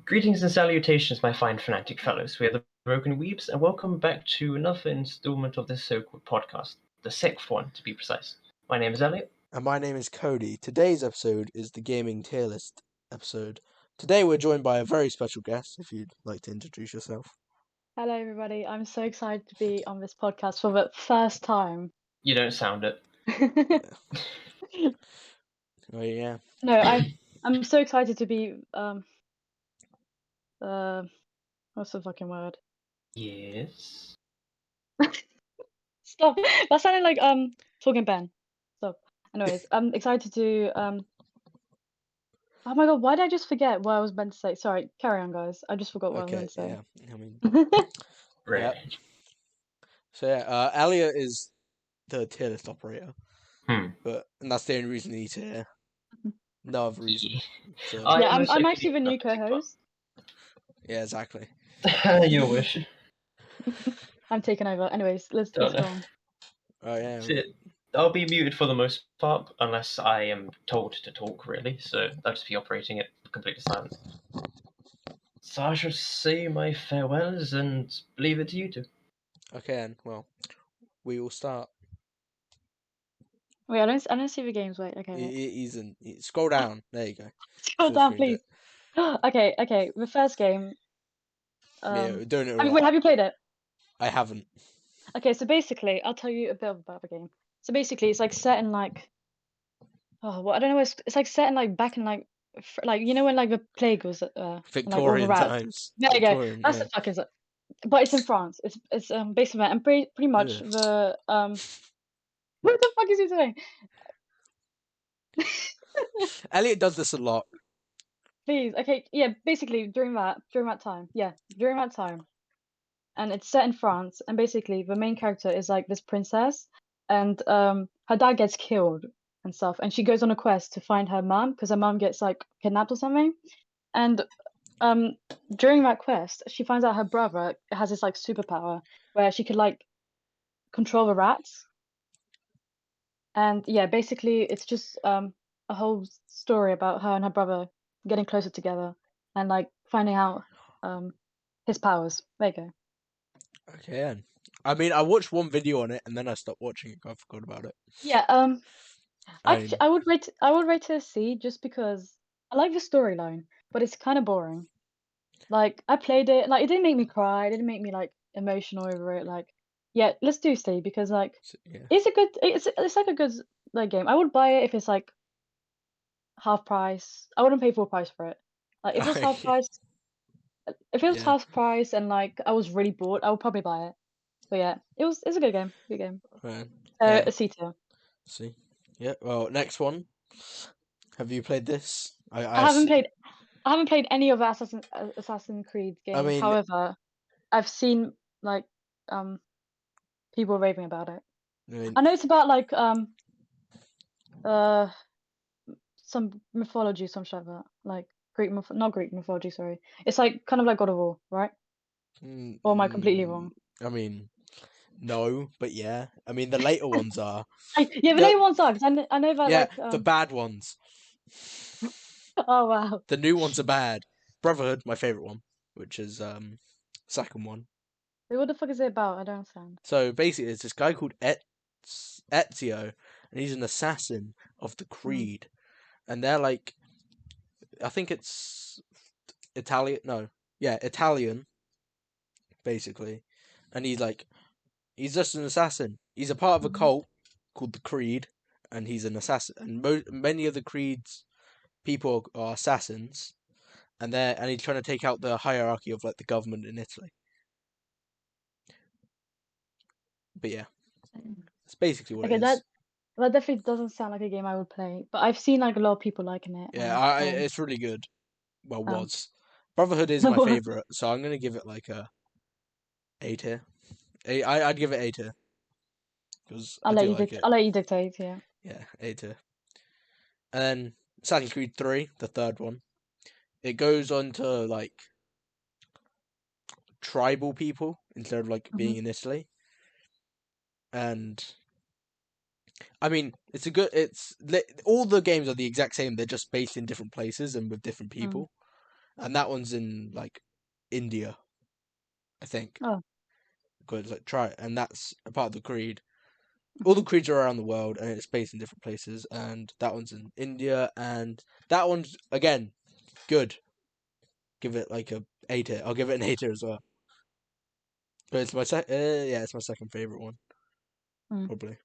Greetings and salutations, my fine fanatic fellows. We are the Broken Weebs, and welcome back to another installment of this so-called podcast, the sixth one to be precise. My name is Elliot. And my name is Cody. Today's episode is the Gaming Tier List episode. Today we're joined by a very special guest, if you'd like to introduce yourself. Hello, everybody. I'm so excited to be on this podcast for the first time. You don't sound it. Oh yeah. No, I'm so excited to be what's the fucking word? Yes. Stop. That sounded like talking Ben. Stop. Anyways, I'm excited to oh my god, why did I just forget what I was meant to say? Sorry, carry on, guys. I just forgot what I was meant to say. Yeah. I mean, Right. yeah. So yeah, Elliot is the tier list operator, and that's the only reason he's here. No other reason. So, yeah, I'm actually the new co-host. Yeah, exactly. You wish. I'm taking over. Anyways, let's go on. Oh yeah. I'll be muted for the most part, unless I am told to talk, really, so I'll just be operating it completely silent. So I shall say my farewells and leave it to you two. Okay, and well, we will start. Wait, I don't see the games. Wait, okay. Scroll down. There you go. Scroll down, please. Okay. The first game. Yeah, we're doing it. Wait, have you played it? I haven't. Okay, so basically, I'll tell you a bit about the game. So basically, it's like set in like, I don't know. It's like set in like back in like you know when like the plague was Victorian like, times. There you go. That's the fuck is it? But it's in France. It's based on that, and pretty much the What the fuck is he doing? Elliot does this a lot. Please, okay, yeah. Basically, during that time, and it's set in France, and basically the main character is like this princess, and her dad gets killed and stuff, and she goes on a quest to find her mom because her mom gets like kidnapped or something, and during that quest she finds out her brother has this like superpower where she could like control the rats, and yeah, basically it's just a whole story about her and her brother getting closer together and like finding out his powers. There you go. Okay, I mean, I watched one video on it and then I stopped watching it. I forgot about it. Yeah, I would rate it a C just because I like the storyline, but it's kind of boring. Like I played it, like it didn't make me cry, it didn't make me like emotional over it. Like, yeah, let's do C because like it's like a good like game. I would buy it if it's like half price. I wouldn't pay full price for it. Like if it was half price, half price and like I was really bored, I would probably buy it. But yeah, it's a good game. Good game. A C tier. See, yeah. Well, next one. Have you played this? I haven't played any of Assassin's Creed games. I mean, however, I've seen like people raving about it. I know it's about like some mythology, some shit like that, like not Greek mythology. Sorry, it's like kind of like God of War, right? Or am I completely wrong? I mean, no, but yeah. I mean, the later ones are. Yeah, the later ones are. Cause I know that. Yeah, like, the bad ones. Oh wow. The new ones are bad. Brotherhood, my favorite one, which is second one. Wait, what the fuck is it about? I don't understand. So basically, it's this guy called Ezio, and he's an assassin of the Creed, and they're like, I think it's Italian. No, yeah, Italian, basically, and he's just an assassin. He's a part of a cult called the Creed, and he's an assassin. And many of the Creed's people are assassins, and he's trying to take out the hierarchy of like the government in Italy. But yeah, that's basically what it is. That definitely doesn't sound like a game I would play, but I've seen like a lot of people liking it. Yeah, it's really good. Well, was. Brotherhood is my favorite, so I'm gonna give it like a A tier. I'd give it A tier. I'll let you dictate. Yeah. Yeah, A tier. And then Assassin's Creed 3, the third one. It goes on to like tribal people instead of like being in Italy. And I mean, all the games are the exact same. They're just based in different places and with different people. and that one's in like India, I think. Oh. Good, like try it, and that's a part of the creed. All the Mhm. creeds are around the world, and it's based in different places. And that one's in India, and that one's again good. Give it like a A tier. I'll give it an A tier as well. But it's my yeah, it's my second favorite one Mm. probably.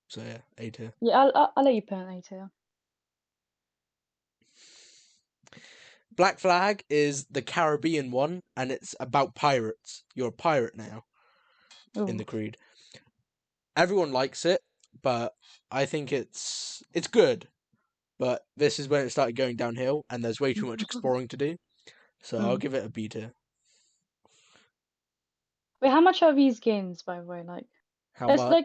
So yeah, A tier. Yeah, I'll let you put an A tier. Black Flag is the Caribbean one, and it's about pirates. You're a pirate now in the Ooh. creed. Everyone likes it, but I think it's good. But this is when it started going downhill, and there's way too much exploring to do. So I'll Mm. give it a B tier. Wait, how much are these games, by the way? Like, How there's much?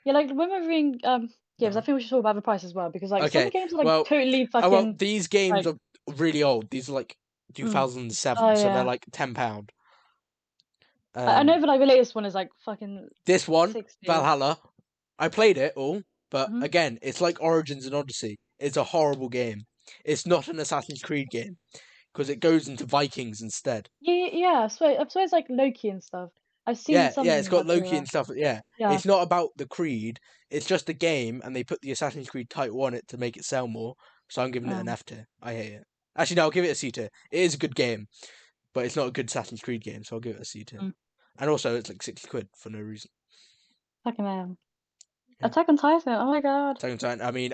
yeah, like when we're reviewing games, I think we should talk about the price as well because like some Okay, games are like well, totally well, fucking these games like. are really old. These are like Mm. 2007, Oh so they're yeah, like £10. I know, Um, but like the latest one is like fucking this one, 60. Valhalla, I played it all, but Hmm. again, it's like Origins and Odyssey. It's a horrible game. It's not an Assassin's Creed game because it goes into Vikings instead. Yeah. I swear it's like Loki and stuff. I've seen Yeah, it's something got about Loki it. and stuff. Yeah, Yeah. it's not about the Creed. It's just a game, and they put the Assassin's Creed title on it to make it sell more. So I'm giving it an Mm. F tier. I hate it. Actually, no, I'll give it a C tier. It is a good game, but it's not a good Assassin's Creed game, so I'll give it a C tier. Mm. And also, it's like 60 quid for no reason. Fucking man. Yeah, Attack on Titan. Oh my god. second time. I mean,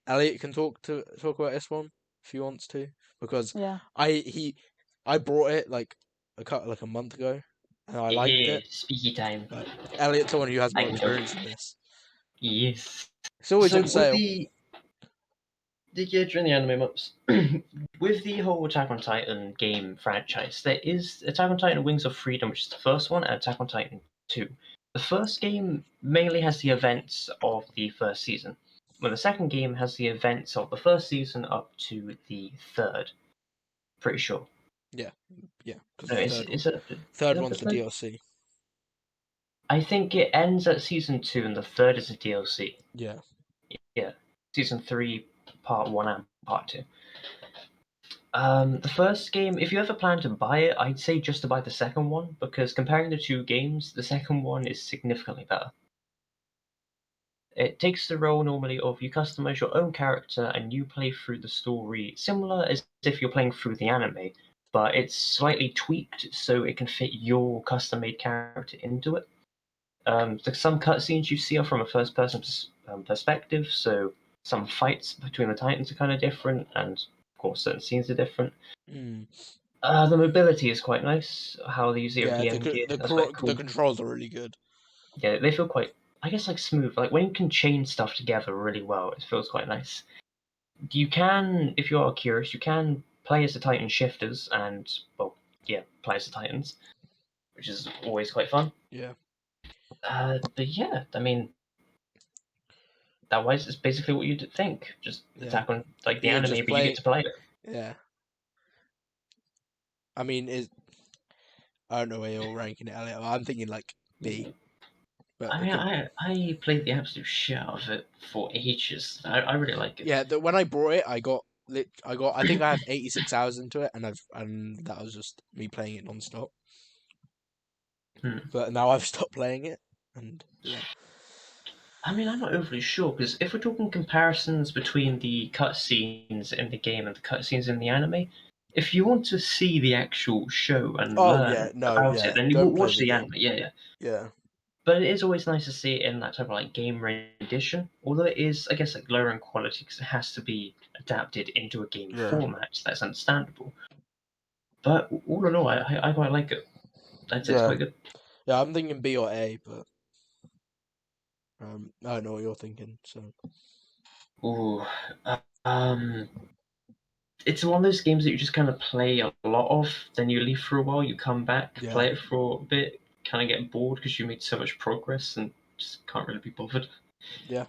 Elliot can talk about this one if he wants to because Yeah. I he I brought it like a month ago, and I liked Yeah, it. speaky time. But Elliot's someone who has more Kind of. experience in this. Yes. It's always So on with sale. the yeah, during the anime months, with the whole Attack on Titan game franchise, there is Attack on Titan Wings of Freedom, which is the first one, and Attack on Titan 2. The first game mainly has the events of the first season, when the second game has the events of the first season up to the third. Pretty sure. Yeah, yeah, because No, the is third one, is it third is it the one's the third? DLC. I think it ends at season 2, and the third is a DLC. Yeah, Yeah, season 3, part 1 and part 2. The first game, if you ever plan to buy it, I'd say just to buy the second one, because comparing the two games, the second one is significantly better. It takes the role normally of you customize your own character and you play through the story similar as if you're playing through the anime, but it's slightly tweaked so it can fit your custom made character into it. Some cutscenes you see are from a first person perspective, so some fights between the Titans are kind of different, and of course, certain scenes are different. mm. The mobility is quite nice. How they use the Yeah. ODM gear, that's quite The cool. controls are really good. Yeah, they feel quite, I guess, like smooth. Like when you can chain stuff together really well, it feels quite nice. You can, if you are curious, you can play as the Titan shifters and, well, yeah, play as the Titans, which is always quite fun. Yeah, But yeah, I mean, that was is basically what you'd think. Just yeah. Attack on like the You're anime, just but you get playing. to play it. Yeah, I mean, I don't know where you're ranking it, Elliot. I'm thinking like B, but I it mean, could. I played the absolute shit out of it for ages. I really like it. Yeah, when I brought it, I think I have 86 hours into it, and that was just me playing it non-stop. Hmm. But now I've stopped playing it, and yeah, I mean, I'm not overly sure because if we're talking comparisons between the cutscenes in the game and the cutscenes in the anime, if you want to see the actual show and oh yeah, learn no, about it, yeah, then you don't play watch the the game. anime. Yeah, yeah. Yeah, But it is always nice to see it in that type of like game rendition. Although it is, I guess, like lower in quality because it has to be adapted into a game yeah, format. So that's understandable. But all in all, I quite like it. I'd say it's yeah, quite good. yeah. I'm thinking B or A, but I don't know what you're thinking. So Ooh, um, it's one of those games that you just kind of play a lot of, then you leave for a while, you come back, yeah, play it for a bit, kind of get bored because you made so much progress and just can't really be bothered. yeah,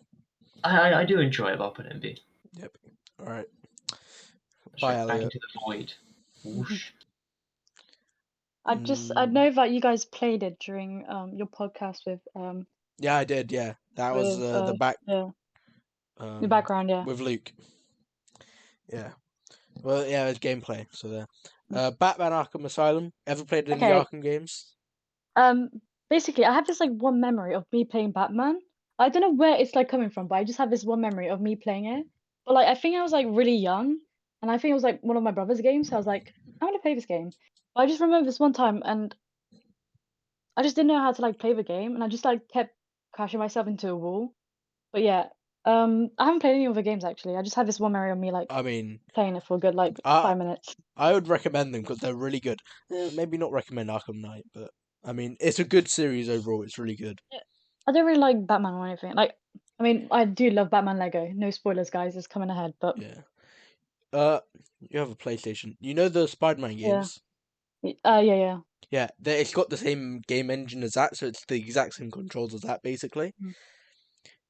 I do enjoy it, but I'll put it in B. yep. All right, bye, Straight back Elliot. into the void. Whoosh. I Mm, know that you guys played it during your podcast yeah, I did. Yeah, that was with the back yeah, the background, yeah. with Luke. Yeah, Well, yeah, it's gameplay. So there. Batman Arkham Asylum. Ever played any Okay. Arkham games? Basically, I have this like one memory of me playing Batman. I don't know where it's like coming from, but I just have this one memory of me playing it. But like, I think I was like really young, and I think it was like one of my brother's games. So I was like, I want to play this game. But I just remember this one time, and I just didn't know how to like play the game, and I just like kept crashing myself into a wall. But yeah, I haven't played any other games actually. I just have this one memory of me like I mean, playing it for a good like I 5 minutes. I would recommend them because they're really good. Maybe not recommend Arkham Knight, but I mean, it's a good series overall. It's really good. Yeah, I don't really like Batman or anything. Like, I mean, I do love Batman Lego. No spoilers, guys. It's coming ahead, but Yeah. Uh, you have a PlayStation. You know the Spider-Man yeah, games? yeah, yeah. Yeah, it's got the same game engine as that, so it's the exact same controls as that, basically. Mm.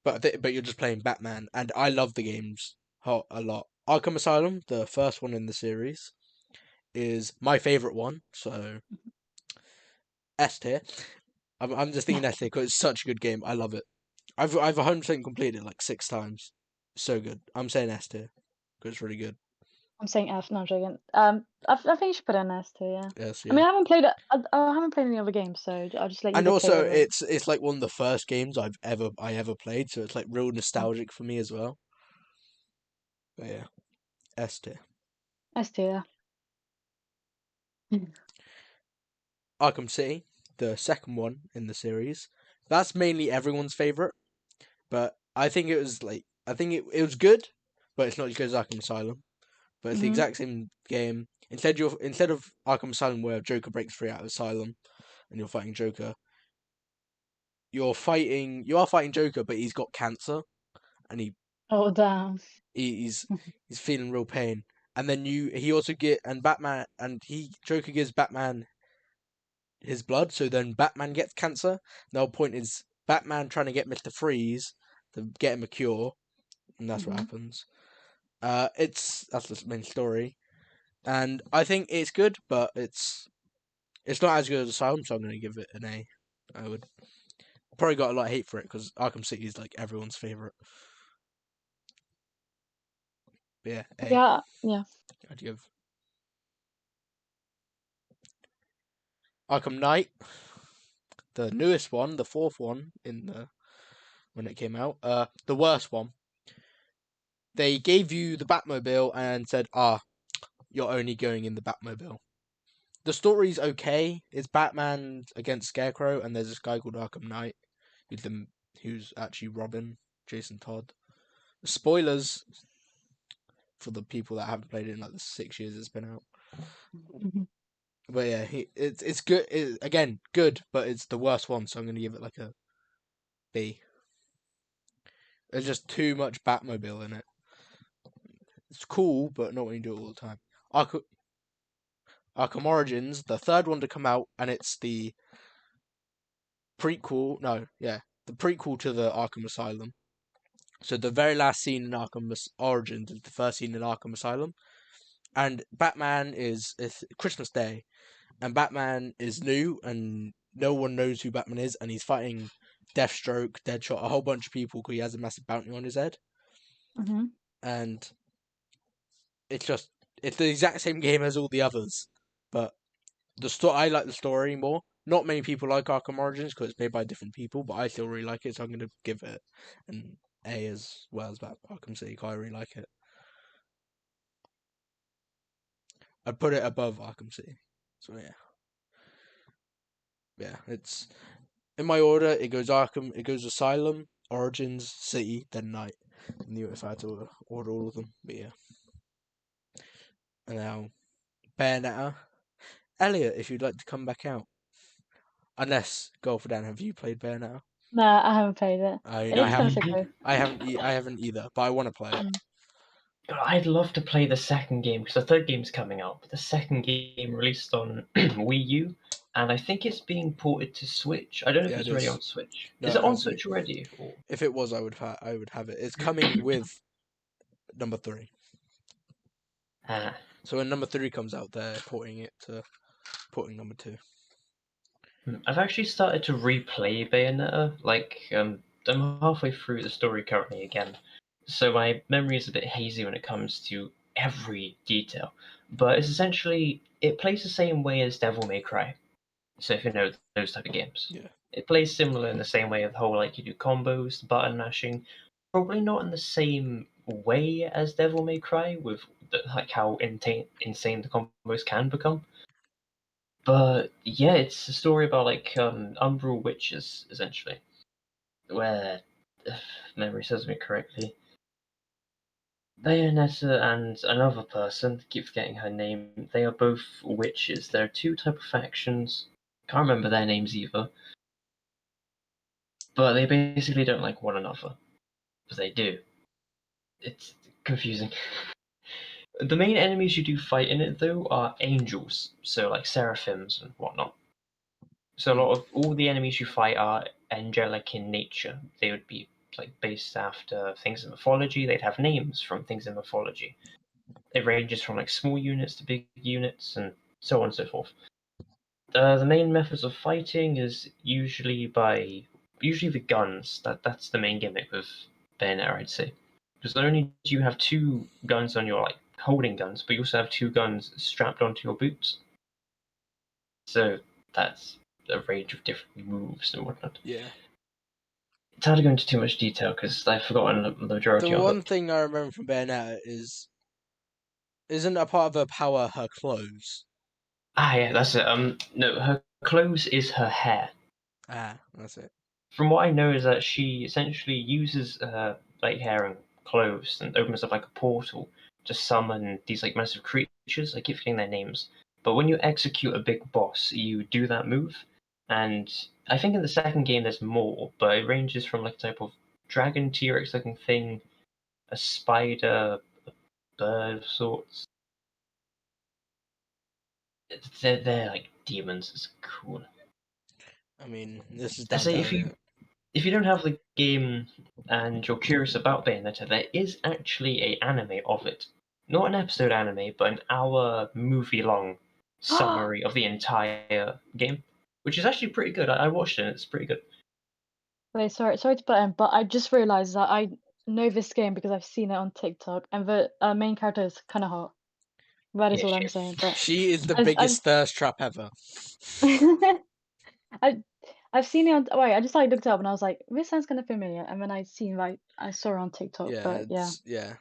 But you're just playing Batman, and I love the games a lot. Arkham Asylum, the first one in the series, is my favorite one. So S tier. I'm just thinking S tier because it's such a good game. I love it. I've 100% completed it like 6 times. So good. I'm saying S tier because it's really good. I'm saying F. No, I'm joking. I think you should put in S too. Yeah. Yes, I mean, yeah. I haven't played it. I haven't played any other games, so I'll just let you And dictate also, over it. it's like one of the first games I ever played, so it's like real Mm. nostalgic for me as well. But yeah, S tier. S tier. Arkham City, the second one in the series. That's mainly everyone's favorite, but I think it was good, but it's not as good as Arkham Asylum. But it's the Mhm. exact same game. Instead of Arkham Asylum where Joker breaks free out of Asylum and you're fighting Joker, you are fighting Joker, but he's got cancer and Oh damn. he's he's feeling real pain. And then he also get and Batman and he Joker gives Batman his blood, so then Batman gets cancer. The whole point is Batman trying to get Mr. Freeze to get him a cure, and that's what Mhm. happens. That's the main story, and I think it's good, but it's not as good as Asylum, so I'm going to give it an A. I would probably got a lot of hate for it because Arkham City is like everyone's favorite. But yeah, A. Yeah. Yeah. I'd give Arkham Knight, the newest one, the fourth one in the when it came out. The worst one. They gave you the Batmobile and said, you're only going in the Batmobile. The story's okay. It's Batman against Scarecrow, and there's this guy called Arkham Knight, who's actually Robin, Jason Todd. Spoilers for the people that haven't played it in like the 6 years it's been out. Mhm. But yeah, it's good. Again, good, but it's the worst one, so I'm gonna give it like a B. There's just too much Batmobile in it. It's cool, but not when you do it all the time. Arkham, Arkham Origins, the third one to come out, and it's the prequel. No, yeah, the prequel to the Arkham Asylum. So the very last scene in Arkham Origins is the first scene in Arkham Asylum, and Batman is it's Christmas Day, and Batman is new, and no one knows who Batman is, and he's fighting Deathstroke, Deadshot, a whole bunch of people because he has a massive bounty on his head, Mhm. and it's the exact same game as all the others, but I like the story more. Not many people like Arkham Origins because it's made by different people, but I still really like it, so I'm going to give it an A as well as Arkham City. 'Cause I really like it. I'd put it above Arkham City. So yeah, it's in my order. It goes Asylum, Origins, City, then Night. And you if I had to order all of them, but yeah. And now Bayonetta, Elliot, if you'd like to come back out, unless Golfodan, have you played Bayonetta? Nah, I haven't played it. I mean, It looks kind of sick though. I haven't either, but I want to play it. Mm. I'd love to play the second game because the third game's coming out. But the second game released on Wii U, and I think it's being ported to Switch. I don't know if Yeah, it it's already is. on Switch. No, Is it it on has to be. Switch already? Or If it was, I would have it. It's coming with number 3. ah, So when number 3 comes out, they're porting number 2. I've actually started to replay Bayonetta. I'm halfway through the story currently again, so my memory is a bit hazy when it comes to every detail. But it's essentially it plays the same way as Devil May Cry. So if you know those type of games, Yeah. it plays similar in the same way of the whole like you do combos, button mashing. Probably not in the same way as Devil May Cry with like how insane the combos can become. But yeah, it's a story about like umbral witches essentially, where if memory serves me correctly, Bayonetta and another person, keep forgetting her name, they are both witches. There are two type of factions. Can't remember their names either. But they basically don't like one another. But they do. It's confusing. The main enemies you do fight in it though are angels, so like seraphims and whatnot. So a lot of all the enemies you fight are angelic in nature. They would be like based after things in mythology. They'd have names from things in mythology. It ranges from like small units to big units and so on and so forth. The main methods of fighting is usually the guns. That's the main gimmick with Bayonetta, I'd say. Because not only do you have two guns on your like holding guns, but you also have two guns strapped onto your boots. So that's a range of different moves and whatnot. Yeah. It's hard to go into too much detail because I've forgotten the majority The of one it. thing I remember from Bayonetta isn't a part of her power her clothes. Ah, yeah, that's it. No, her clothes is her hair. Ah, that's it. From what I know is that she essentially uses like hair and clothes and opens up like a portal to summon these like massive creatures. I keep forgetting their names. But when you execute a big boss, you do that move. And I think in the second game there's more, but it ranges from like a type of dragon T-Rex looking thing, a spider, a bird of sorts. They're like demons. It's cool. I mean, this is I down to say Elliot. if you don't have the game and you're curious about Bayonetta, there is actually a anime of it. Not an episode anime, but an hour movie long summary of the entire game, which is actually pretty good. I watched it and it's pretty good. Wait, sorry to butt in, but I just realized that I know this game because I've seen it on TikTok, and the main character is kind of hot. That is Yeah, all she I'm is. saying. But She is the I've biggest thirst trap ever. I I've seen it on. Wait, I just like looked it up and I was like, this sounds kind of familiar. And then I saw her on TikTok. Yeah, But yeah,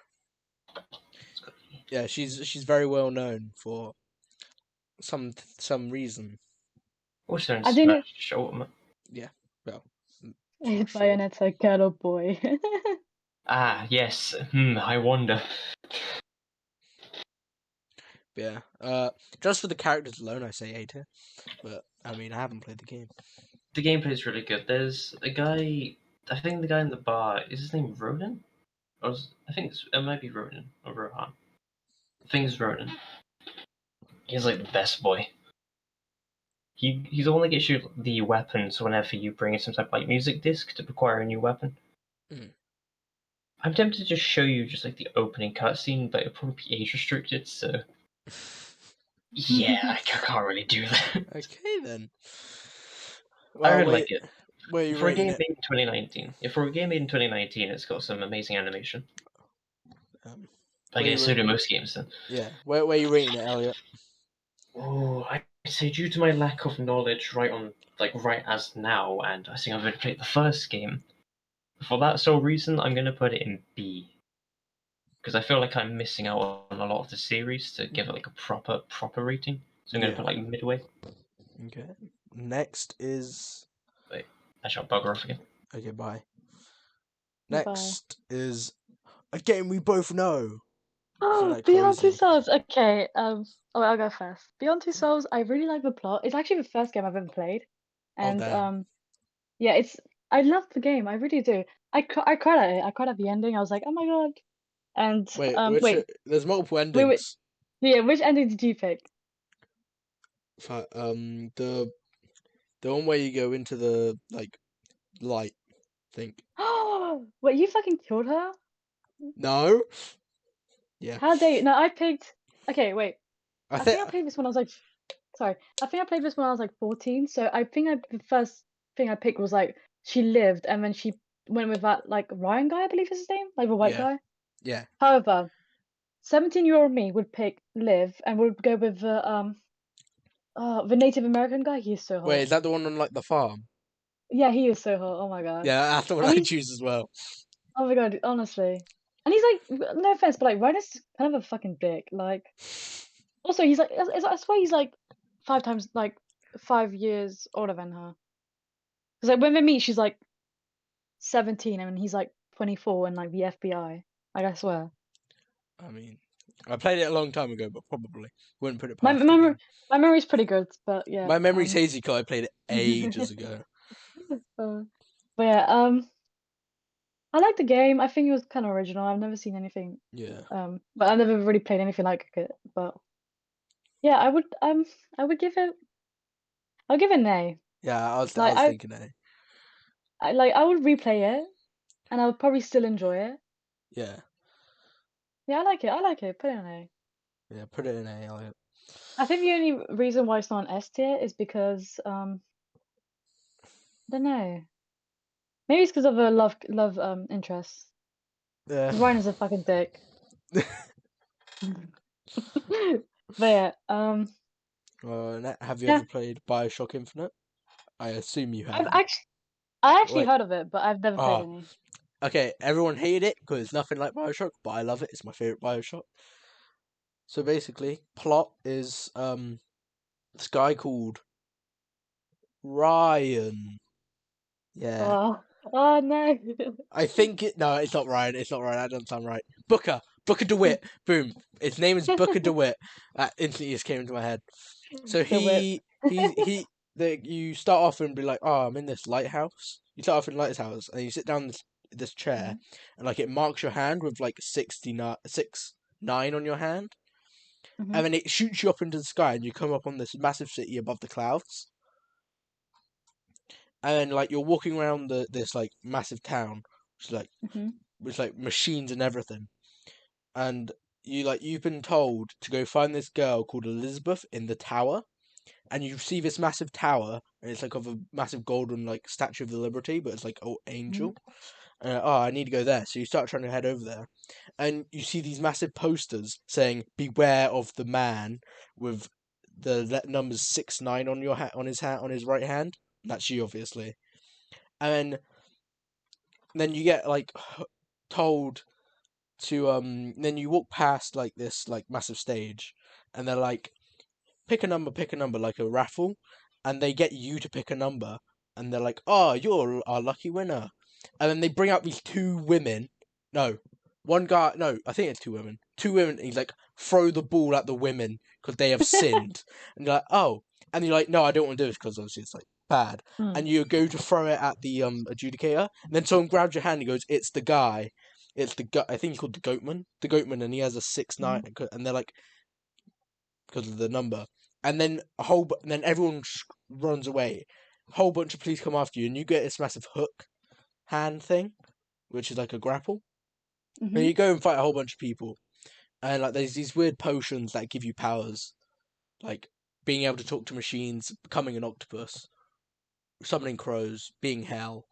yeah. She's very well known for some reason. Also in I didn't. Smash Ultimate. Yeah, well, Smash 4. Bayonetta girl boy. Ah, yes. I wonder. Yeah. Just for the characters alone, I say A tier. But I mean, I haven't played the game. The gameplay is really good. There's a guy. I think the guy in the bar is his name Ronan. I think it might be Ronan or Rohan. I think it's Ronan. He's like the best boy. He's the one that gets you the weapons whenever you bring in some type of like music disc to acquire a new weapon. Mm. I'm tempted to just show you just like the opening cutscene, but it'll probably be age restricted, so yeah, I can't really do that. Okay then. I Well, really like it. where are you For a rating game it? made in 2019, if for a game made in 2019, it's got some amazing animation. I Where you guess so rate? do most games then. Yeah. Where are you rating it, Elliot? Oh, I'd say due to my lack of knowledge right as now, and I think I've only played the first game. For that sole reason, I'm gonna put it in B. Because I feel like I'm missing out on a lot of the series to give it like a proper rating. So I'm gonna Yeah. put like midway. Okay. Next is Wait, I shall bugger off again. okay. Bye. Bye. Next is a game we both know. So Oh, like Beyond Two closing. Souls. Okay. Oh, I'll go first. Beyond Two Souls. I really like the plot. It's actually the first game I've ever played, Oh and damn. yeah, I love the game. I really do. I cried at it. I cried at the ending. I was like, oh my god. And Wait, which wait, there's multiple wait. endings. Yeah, which ending did you pick? The one where you go into the like light. Think Oh, wait, you fucking killed her? no. Yeah. How dare you? No, I picked. Okay, wait. I I think think I played this when I was like, sorry. I think I played this when I was like 14. So I think the first thing I picked was like she lived, and then she went with that like Ryan guy, I believe is his name, like the white yeah. guy. Yeah. However, 17-year-old me would pick Liv and would go with the Native American guy. He is so Wait, hot. is that the one on like the farm? Yeah, he is so hot. Oh my god. Yeah, that's the one And I he's choose as well. oh my god, honestly. And he's like, no offense, but like Ryan's kind of a fucking dick. Like, also he's like, I swear he's like 5 times, like 5 years older than her. Because like when they meet, she's like 17 and he's like 24 and like the FBI. Like I swear. I mean, I played it a long time ago, but probably wouldn't put it My past it memory, again. my memory's pretty good, but yeah. My memory's hazy because I played it ages ago. uh, but yeah, I like the game. I think it was kind of original. I've never seen anything, Yeah, but I've never really played anything like it. But yeah, I would give it, I'll give it an A. yeah. I Like was thinking that. I would replay it, and I would probably still enjoy it. Yeah, Yeah, I like it. I like it. Put it an A. yeah. Put it in A. Like, I think the only reason why it's not an S tier is because I don't know. Maybe it's because of a love interest. yeah. Because Ryan is a fucking dick. But yeah, Have you yeah. ever played Bioshock Infinite? I assume you I've have. actually I actually Wait. heard of it, but I've never played Oh, any. okay. Everyone hated it because it's nothing like Bioshock, but I love it. It's my favorite Bioshock. So basically, plot is this guy called Ryan. Yeah. Oh, oh no. I think it. No, it's not Ryan. It's not Ryan. That doesn't sound right. Booker DeWitt. Boom. His name is Booker DeWitt. That instantly just came into my head. So The whip. you start off and be like, oh, I'm in this lighthouse. You start off in a lighthouse and you sit down this chair, Mhm, and like it marks your hand with like 69 on your hand, mhm, and then it shoots you up into the sky, and you come up on this massive city above the clouds, and then like you're walking around this like massive town, which is like mhm, with like machines and everything, and you've been told to go find this girl called Elizabeth in the tower, and you see this massive tower, and it's like of a massive golden like Statue of the Liberty, but it's like oh mhm, angel. Oh, I need to go there. So you start trying to head over there, and you see these massive posters saying "Beware of the man" with the numbers 69 on your on his hat on his right hand. That's you, obviously. And then you get like told to Then you walk past like this like massive stage, and they're like pick a number like a raffle, and they get you to pick a number, and they're like, oh, you're our lucky winner, and then they bring out these two women. No, one guy. No, I think it's two women. Two women. And he's like, throw the ball at the women because they have sinned, and you're like, oh, and you're like, no, I don't want to do this because obviously it's like bad, mm, and you go to throw it at the adjudicator, and then someone grabs your hand and goes, it's the guy. It's the guy. I think he's called the goatman, and he has a 6'9", mhm, and they're like because of the number. And then then everyone runs away. A whole bunch of police come after you, and you get this massive hook hand thing, which is like a grapple. And mhm. you go and fight a whole bunch of people, and like there's these weird potions that give you powers, like being able to talk to machines, becoming an octopus, summoning crows, being hell.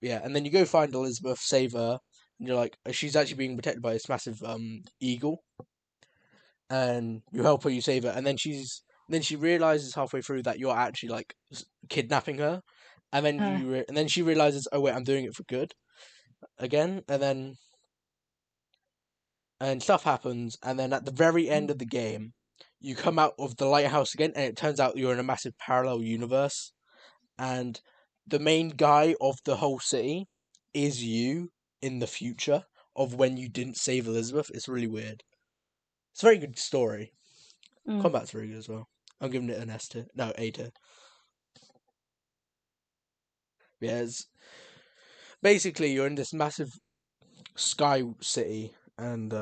Yeah, and then you go find Elizabeth, save her, and you're like, she's actually being protected by this massive eagle, and you help her, you save her, and then she realizes halfway through that you're actually like kidnapping her, and then Uh, and then she realizes, oh wait, I'm doing it for good again, and stuff happens, and then at the very end mm, of the game, you come out of the lighthouse again, and it turns out you're in a massive parallel universe, and the main guy of the whole city is you in the future of when you didn't save Elizabeth. It's really weird. It's a very good story. mm, Combat's very good as well. I'm giving it an S tier. No, A tier. Yeah, it's basically you're in this massive sky city, and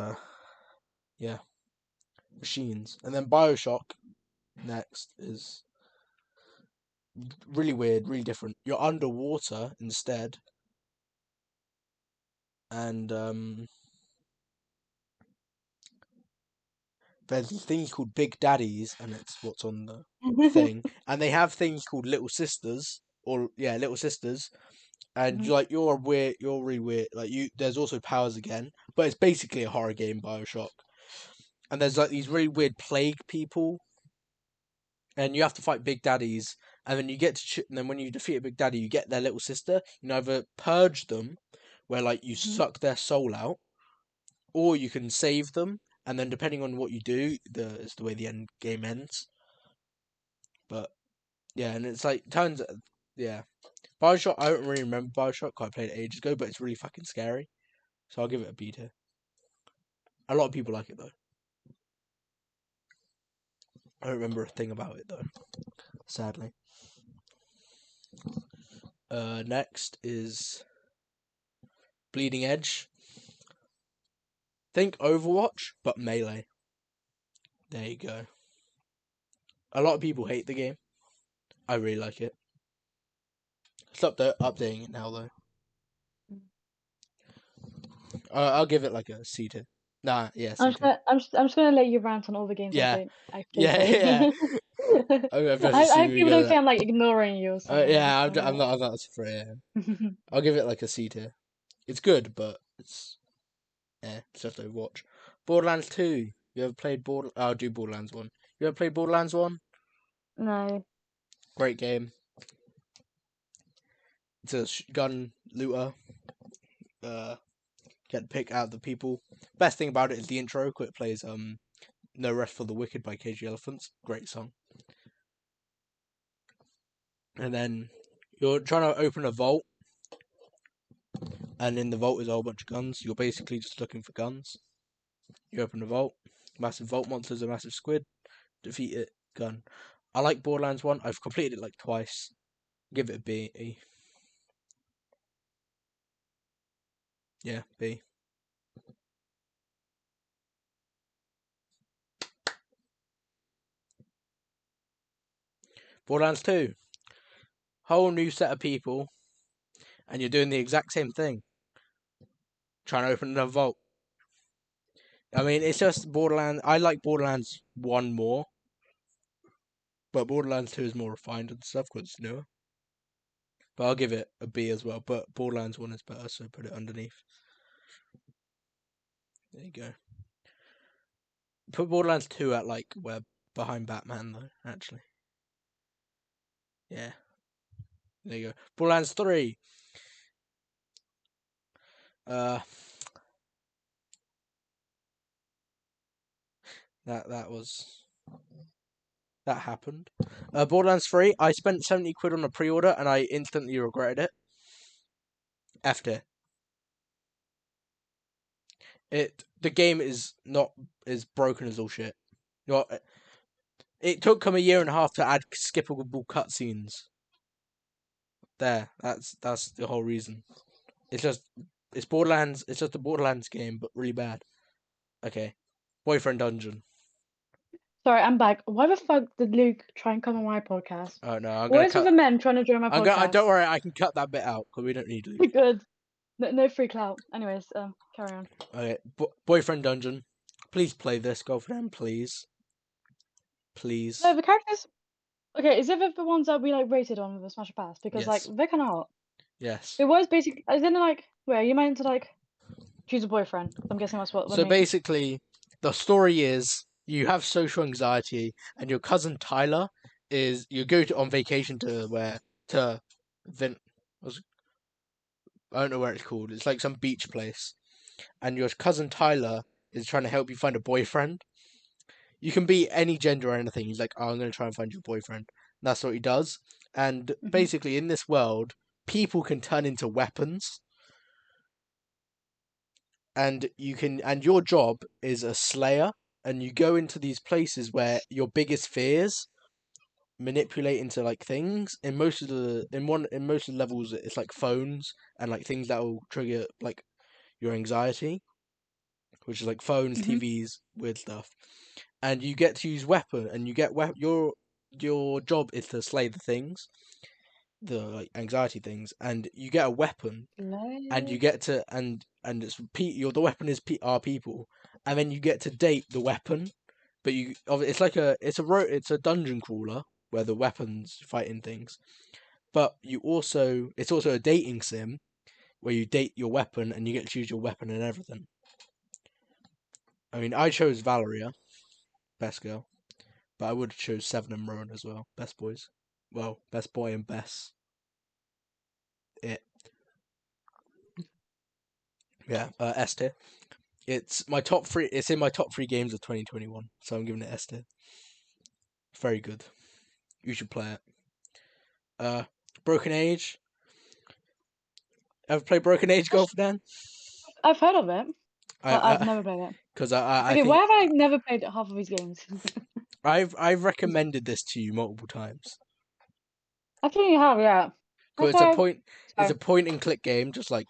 yeah, machines. And then Bioshock next is really weird, really different. You're underwater instead, and there's these things called Big Daddies, and it's what's on the thing. And they have things called Little Sisters, or yeah, Little Sisters. And mhm. you're weird, you're really weird. Like there's also powers again, but it's basically a horror game, Bioshock. and there's like these really weird plague people, and you have to fight big daddies, and then you get to and then when you defeat a big daddy, you get their little sister. You can either purge them, where like you suck their soul out, or you can save them, and then depending on what you do, is the way the end game ends. But yeah, and it's like turns yeah. Bioshock, I don't really remember Bioshock, 'cause I played it ages ago, but it's really fucking scary. So I'll give it a B tier. A lot of people like it though. I don't remember a thing about it though, sadly. Next is Bleeding Edge. Think Overwatch, but Melee. There you go. A lot of people hate the game. I really like it. Stop updating it now though. I'll give it like a C tier. Nah, yeah, C tier. I'm just gonna let you rant on all the games I Yeah, don't actually yeah, play. yeah. I've just I assumed hope you people go don't that. think I'm like ignoring you or something. Yeah, So, I'm not. I'm not afraid. I'll give it like a C tier. It's good, but it's just Overwatch. Borderlands 2. You ever played I'll do Borderlands 1. You ever played Borderlands 1? no. Great game. It's a gun looter. Get to pick out the people. Best thing about it is the intro. It plays No Rest for the Wicked by KG Elephants. Great song. And then you're trying to open a vault, and in the vault is a whole bunch of guns. You're basically just looking for guns. You open the vault. Massive vault monsters, a massive squid. Defeat it. Gun. I like Borderlands 1. I've completed it like twice. Give it a B. Yeah, B. Borderlands 2. Whole new set of people, and you're doing the exact same thing. Trying to open another vault. I mean, it's just Borderlands. I like Borderlands 1 more, but Borderlands 2 is more refined and stuff because it's newer. But I'll give it a B as well. But Borderlands 1 is better, so put it underneath. There you go. Put Borderlands 2 at like where behind Batman though, actually. Yeah. There you go. Borderlands 3. Uh that was that happened. Borderlands 3, I spent 70 quid on a pre-order and I instantly regretted it. After the game is broken as all shit. It took them a year and a half to add skippable cutscenes. That's the whole reason. It's Borderlands. It's just a Borderlands game, but really bad. Okay, Boyfriend Dungeon. Sorry, I'm back. Why the fuck did Luke try and come on my podcast? Oh no, I'm What gonna is with cut. the men trying to join my podcast? Don't worry, I can cut that bit out because we don't need Luke. Good. No free clout. Anyways, carry on. Okay, Boyfriend Dungeon. Please play this, girlfriend. Please, please. No, the characters. Okay, is it the ones that we like rated on the Smash Pass? Because like Yes. they're kind of hot. Yes. It was basically. Isn't it like where you meant to like choose a boyfriend? I'm guessing that's what. So basically, the story is you have social anxiety, and your cousin Tyler is you go on vacation to Vin. I don't know where it's called. It's like some beach place, and your cousin Tyler is trying to help you find a boyfriend. You can be any gender or anything. He's like, "Oh, I'm going to try and find you a boyfriend." And that's what he does. And basically, in this world, people can turn into weapons, and your job is a slayer, and you go into these places where your biggest fears manipulate into like things. In most of the levels, it's like phones and like things that will trigger like your anxiety, which is like phones, TVs, weird stuff. And you get to use weapon, and you get your job is to slay the things, the like anxiety things, and you get a weapon, and you get to and it's the weapon is are people, and then you get to date the weapon, but it's like it's a dungeon crawler where the weapons fighting things, but it's also a dating sim where you date your weapon and you get to choose your weapon and everything. I mean, I chose Valeria, best girl, but I would have chose Seven and Rowan as well, best boys. Well, best boy and best it. Yeah, S tier. It's my top three. It's in my top three games of 2021, so I'm giving it S tier. Very good. You should play it. Broken Age. Ever play Broken Age Golf, Dan? I've heard of it, but I've I never played it. because I Okay, think why have I never played half of these games? I've recommended this to you multiple times. I think you have, yeah. Because Okay. it's a Sorry. point and click game, just like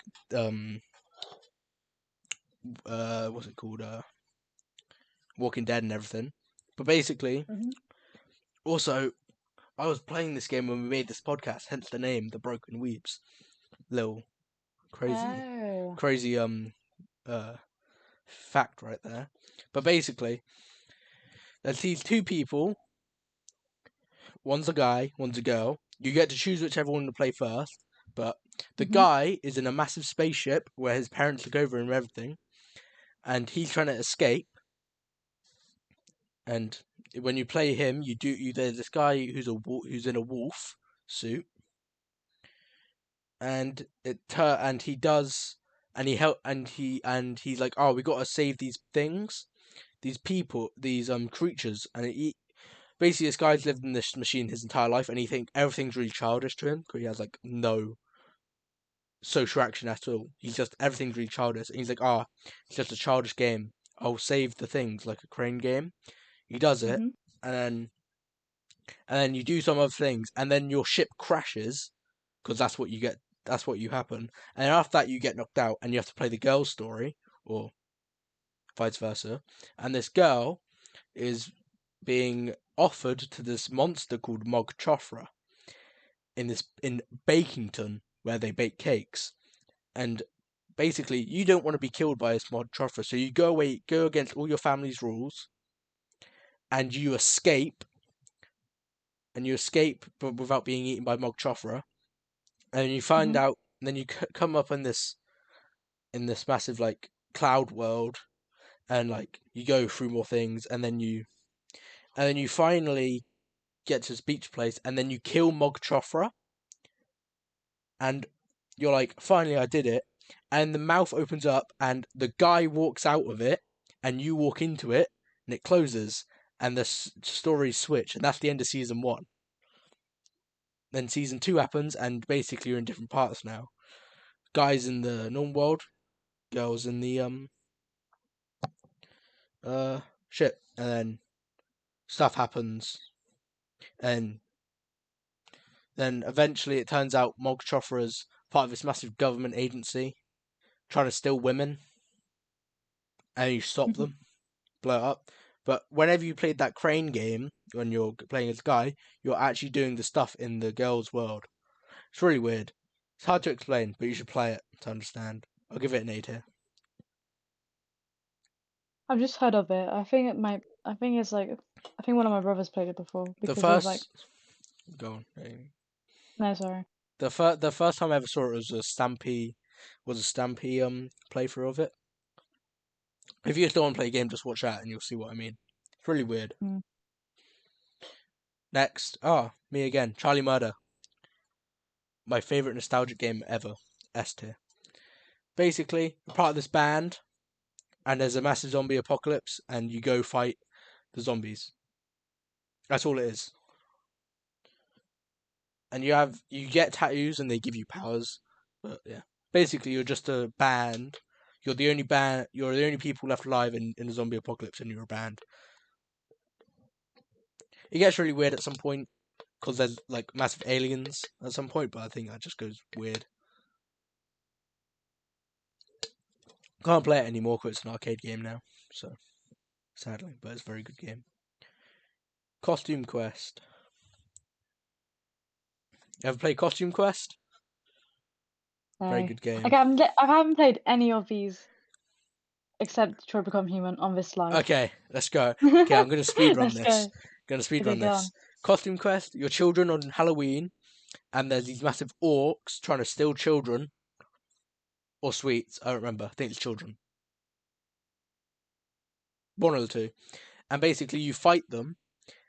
what's it called? Walking Dead and everything. But basically, Mhm. also I was playing this game when we made this podcast, hence the name, the Broken Weebs. Little Oh. crazy fact right there. But basically, there's these two people. One's a guy, one's a girl. You get to choose whichever one to play first. But the Mhm. guy is in a massive spaceship where his parents look over him and everything, and he's trying to escape. And when you play him, there's this guy who's in a wolf suit, and he does, and he help and he's like, oh, we got to save these things, these people, these creatures, and basically this guy's lived in this machine his entire life, and he think everything's really childish to him because he has like no social action at all. He's just everything's really childish, and he's like, ah, it's just a childish game. I'll save the things like a crane game. He does it, Mhm. and then you do some other things, and then your ship crashes because that's what you get. That's what you happen, and then after that you get knocked out, and you have to play the girl's story, or vice versa. And this girl is being offered to this monster called Mog Chofra in Bakington, where they bake cakes. And basically, you don't want to be killed by this Mog Chofra, so you go against all your family's rules, and you escape, but without being eaten by Mog Chofra. And you find Mhm. out, and then you come up in this massive like cloud world, and like you go through more things, and then you finally get to this beach place, and then you kill Mog Chofra, and you're like, finally, I did it. And the mouth opens up, and the guy walks out of it, and you walk into it, and it closes, and the stories switch, and that's the end of season 1. Then season 2 happens, and basically you're in different parts now. Guys in the normal world, girls in the shit, and then stuff happens, and then eventually it turns out Mog Chofra's part of this massive government agency trying to steal women, and you stop Mhm. them, blow it up. But whenever you played that crane game, when you're playing as a guy, you're actually doing the stuff in the girl's world. It's really weird. It's hard to explain, but you should play it to understand. I'll give it an 8 here. I've just heard of it. I think it might. I think it's like. I think one of my brothers played it before The because he was like, first, go on. "No, sorry." The first time I ever saw it was a Stampy playthrough of it. If you just don't want to play a game, just watch that and you'll see what I mean. It's really weird. Mm. Next, me again. Charlie Murder. My favorite nostalgic game ever. S tier. Basically, you're part of this band, and there's a massive zombie apocalypse, and you go fight the zombies. That's all it is. And you get tattoos, and they give you powers. But yeah, basically, you're just a band. You're the only band. You're the only people left alive in a zombie apocalypse, and you're a band. It gets really weird at some point because there's like massive aliens at some point, but I think that just goes weird. Can't play it anymore because it's an arcade game now. So sadly, but it's a very good game. Costume Quest. Ever play Costume Quest? Very No. good game. Like I haven't played any of these except Detroit Become Human on this live. Okay, let's go. Okay, I'm gonna speedrun Let's this. go. Gonna Okay, speedrun go this. on. Costume Quest. Your children on Halloween, and there's these massive orcs trying to steal children or sweets. I don't remember. I think it's children. one of the two, and basically you fight them,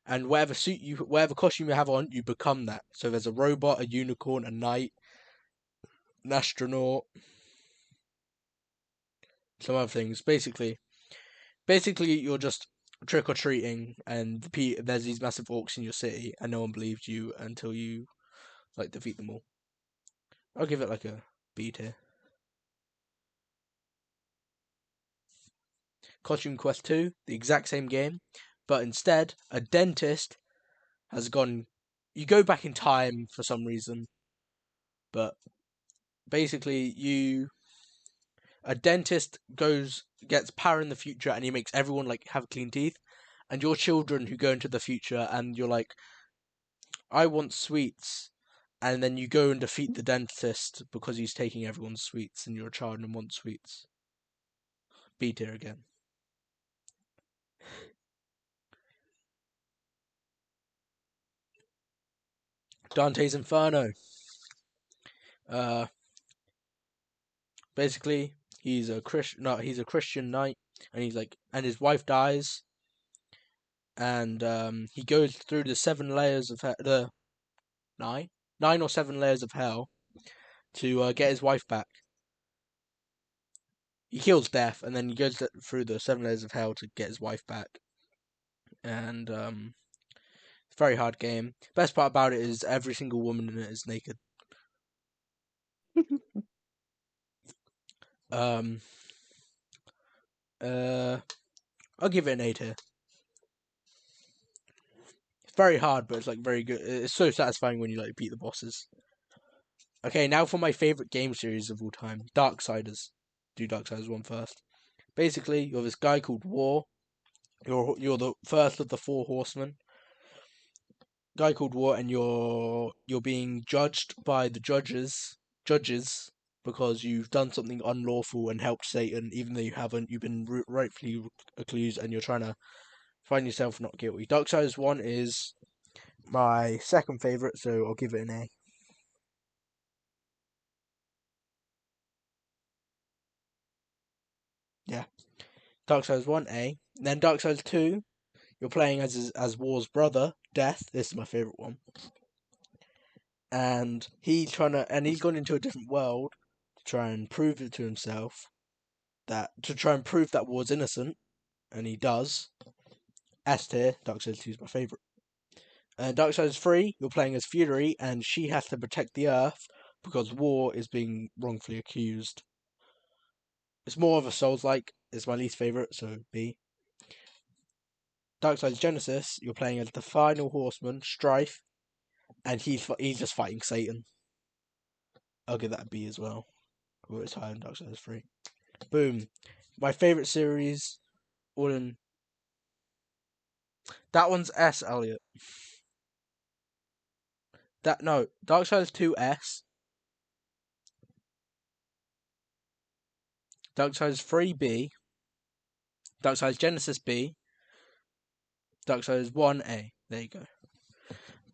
and whatever costume you have on, you become that. So there's a robot, a unicorn, a knight, an astronaut, some other things. Basically, you're just trick or treating, and there's these massive orcs in your city, and no one believes you until you like defeat them all. I'll give it like a B tier. Costume Quest 2, the exact same game, but instead a dentist has gone. You go back in time for some reason, but basically a dentist gets power in the future, and he makes everyone like have clean teeth, and your children who go into the future, and you're like, I want sweets, and then you go and defeat the dentist because he's taking everyone's sweets, and you're a child and want sweets. B tier again. Dante's Inferno. Basically, he's a Christian knight, and his wife dies, and he goes through the 7 layers of the nine or 7 layers of hell to get his wife back. He kills death, and then he goes through the 7 layers of hell to get his wife back. And it's a very hard game. Best part about it is every single woman in it is naked. Um, I'll give it an 8 here. It's very hard, but it's like very good. It's so satisfying when you like beat the bosses. Okay, now for my favorite game series of all time, Darksiders. Do Darksiders 1 first. Basically, you're this guy called War. You're the first of the 4 horsemen. Guy called War, and you're being judged by the judges because you've done something unlawful and helped Satan, even though you haven't. You've been rightfully accused, and you're trying to find yourself not guilty. Darksiders 1 is my second favorite, so I'll give it an A. Yeah. Darksiders 1 A. And then Darksiders 2, you're playing as War's brother, Death. This is my favourite one. And he's gone into a different world to try and prove it to himself to try and prove that War's innocent, and he does. S tier, Darksiders 2 is my favourite. Darksiders 3, you're playing as Fury, and she has to protect the Earth because War is being wrongfully accused. It's more of a Souls-like. It's my least favourite, so B. Darksiders Genesis, you're playing as the final horseman, Strife, and he's just fighting Satan. I'll give that a B as well. Oh, it's higher than Darksiders 3. Boom. My favourite series, all in. That one's S, Elliot. Darksiders 2 S. Darksiders 3 B. Darksiders Genesis B. Darksiders 1 A. There you go.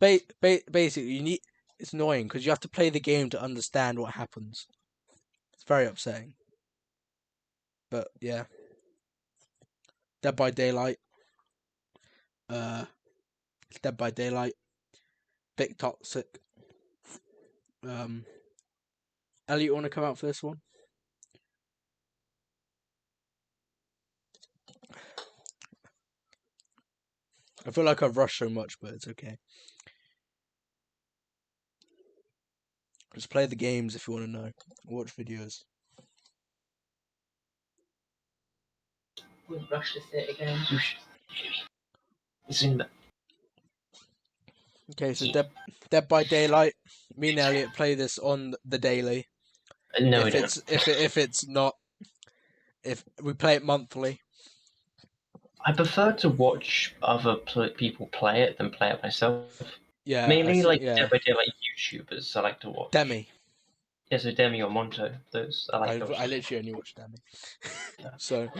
Basically, it's annoying because you have to play the game to understand what happens. It's very upsetting. But yeah. Dead by Daylight. It's Dead by Daylight. Bit toxic. Elliot, you want to come out for this one? I feel like I've rushed so much, but it's okay. Just play the games if you want to know. Watch videos. We'll rush to theatre games. It's in the... Okay, so Dead by Daylight. Me and Elliot play this on the daily. No, If it's not, if we play it monthly. I prefer to watch other people play it than play it myself. Yeah, Mainly yeah. Dead by Daylight YouTubers I like to watch. Demi. Yeah, so Demi or Monto, those I like to watch. I literally only watch Demi. Yeah. So,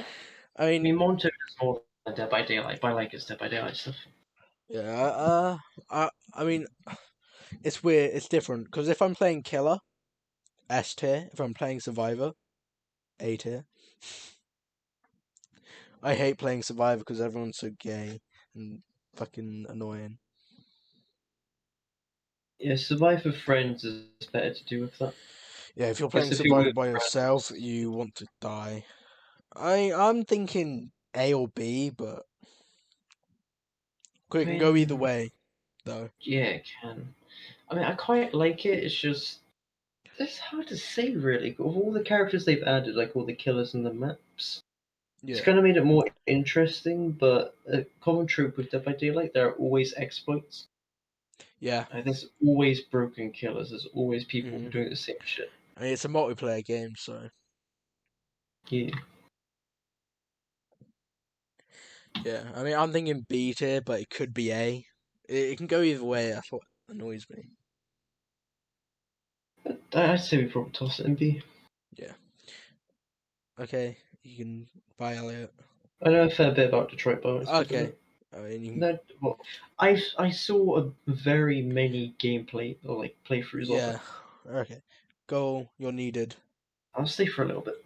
I I mean, mean, Monto is more than Dead by Daylight, but I like his Dead by Daylight stuff. yeah. I mean, it's weird. It's different because if I'm playing Killer, S tier. If I'm playing Survivor, A tier. I hate playing Survivor because everyone's so gay and fucking annoying. Yeah, Survivor Friends is better to do with that. Yeah, if you're Because playing if you're Survivor with by yourself, friends, you want to die. I'm thinking A or B, but I it can go either mean, way, though. yeah, it can. I mean, I quite like it. It's just it's hard to say really. Of all the characters they've added, like all the killers and the maps, it's Yeah, kind of made it more interesting. But a common trope with Dead by Daylight, there are always exploits. yeah. There's always broken killers. There's always people Hmm. doing the same shit. I mean, it's a multiplayer game, so Yeah. yeah. I mean, I'm thinking B tier, but it could be A. It can go either way. That's what annoys me. I'd say we probably toss it in B. Yeah. Okay, you can buy Elliot. I know a fair bit about Detroit, but I won't speak on Okay. it. I mean, you can, No, well, I saw a very many gameplay or like playthroughs of it. yeah. Okay. Go. You're needed. I'll stay for a little bit.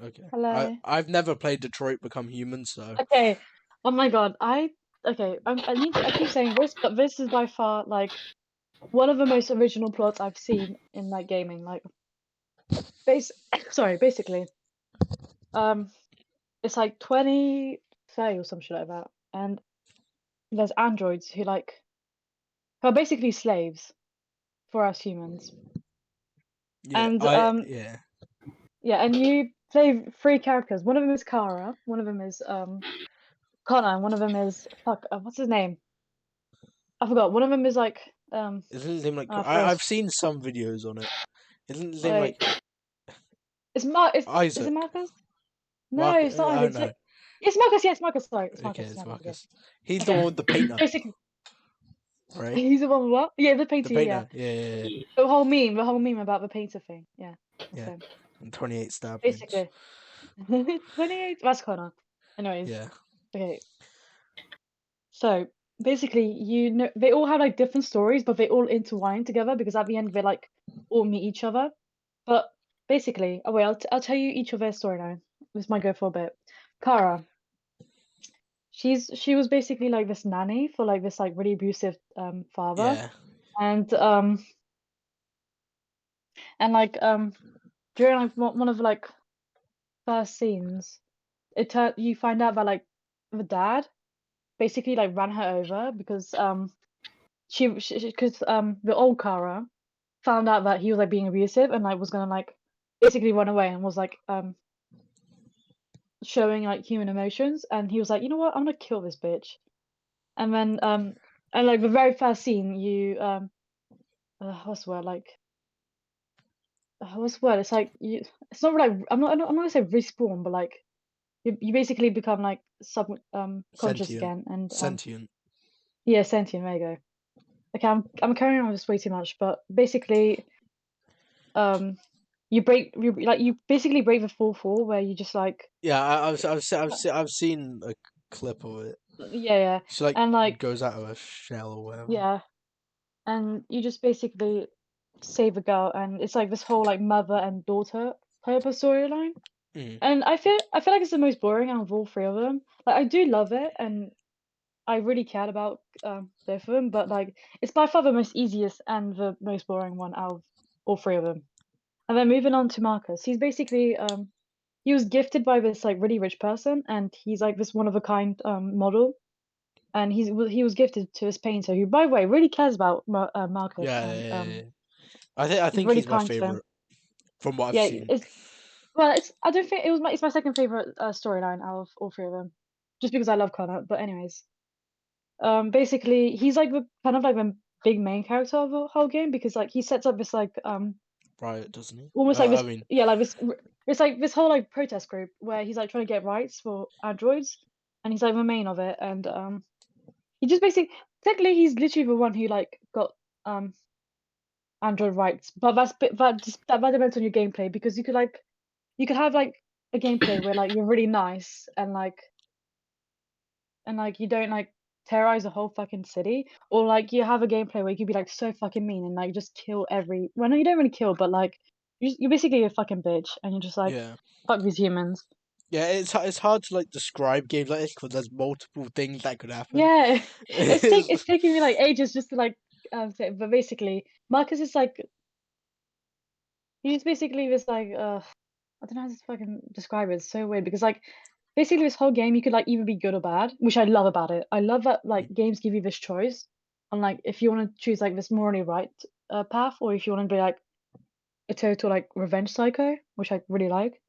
Okay. Hello. I've never played Detroit Become Human, so Okay. Oh my god. Okay. I keep saying this, but this is by far like one of the most original plots I've seen in like gaming. Like, basically, um, it's like 2030 or some shit like that, and there's androids who are basically slaves for us humans, yeah. and Yeah. yeah, and you play three characters. One of them is Kara, one of them is Connor, and one of them is what's his name? I forgot. One of them is like Isn't his name like? first I've seen some videos on it. Isn't his name like wait, is it Isaac? Marcus? No, Mark? it's not I Isaac. don't know. It's Marcus. Yes, Marcus. Sorry, it's Okay, Marcus. It's it's Marcus. Okay, Marcus. He's the okay. one with the painter, Basically, right? he's the one with what? Yeah, the The painter. Yeah, painter. Yeah. Yeah. the whole meme about the painter thing. Yeah, that's Yeah. him. And 28 star points. Basically, 28. That's Connor. Anyways, Yeah. okay. So basically, they all have like different stories, but they all intertwine together because at the end they like all meet each other. But basically, oh wait, I'll tell you each of their storyline. This might go for a bit. Kara, she was basically like this nanny for like this like really abusive father, Yeah. and like during like one of like first scenes, you find out that like the dad basically like ran her over because the old Kara found out that he was like being abusive and like was gonna like basically run away and was like showing like human emotions, and he was like, you know what, I'm gonna kill this bitch. And then and like the very first scene you what's the word like what's the word, it's like it's not like I'm not gonna say respawn, but like you basically become like sub conscious Sentient. again, and Sentient. yeah, sentient, there you go. Okay, I'm carrying on with this way too much, but basically um you basically break the fourth wall where you just like Yeah, I've seen a clip of it. yeah, yeah, She like and like goes out of a shell or whatever. yeah, and you just basically save a girl, and it's like this whole like mother and daughter type of storyline. Mm. And I feel like it's the most boring out of all three of them. Like I do love it, and I really cared about both of them, but like it's by far the most easiest and the most boring one out of all three of them. And then moving on to Marcus, he's basically he was gifted by this like really rich person, and he's like this one of a kind model, and he was gifted to this painter who, by the way, really cares about Marcus, Yeah, and yeah, yeah, yeah. I he's think really he's my kind to him. favorite from what I've Yeah, seen. it's I don't think it's my second favorite storyline out of all three of them, just because I love Connor. But anyways, basically he's like the kind of like the big main character of the whole game because like he sets up this like Riot, doesn't he? almost like I this, mean, yeah, like this it's like this whole like protest group where he's like trying to get rights for androids, and he's like the main of it, and he just basically technically he's literally the one who like got um android rights, but that depends on your gameplay because you could have like a gameplay where like you're really nice and like you don't like terrorize the whole fucking city, or like you have a gameplay where you could be like so fucking mean and like just kill no, you don't really kill, but like you're basically a fucking bitch and you're just like yeah. fuck these humans. Yeah, it's hard to like describe games like this because there's multiple things that could happen. Yeah, It's- it's taking me like ages just to like say, but basically, Marcus is like he's basically this like I don't know how to fucking describe it. It's so weird because like basically this whole game you could like either be good or bad, which I love about it. I love that like games give you this choice on like if you want to choose like this morally right path or if you want to be like a total like revenge psycho, which I really like.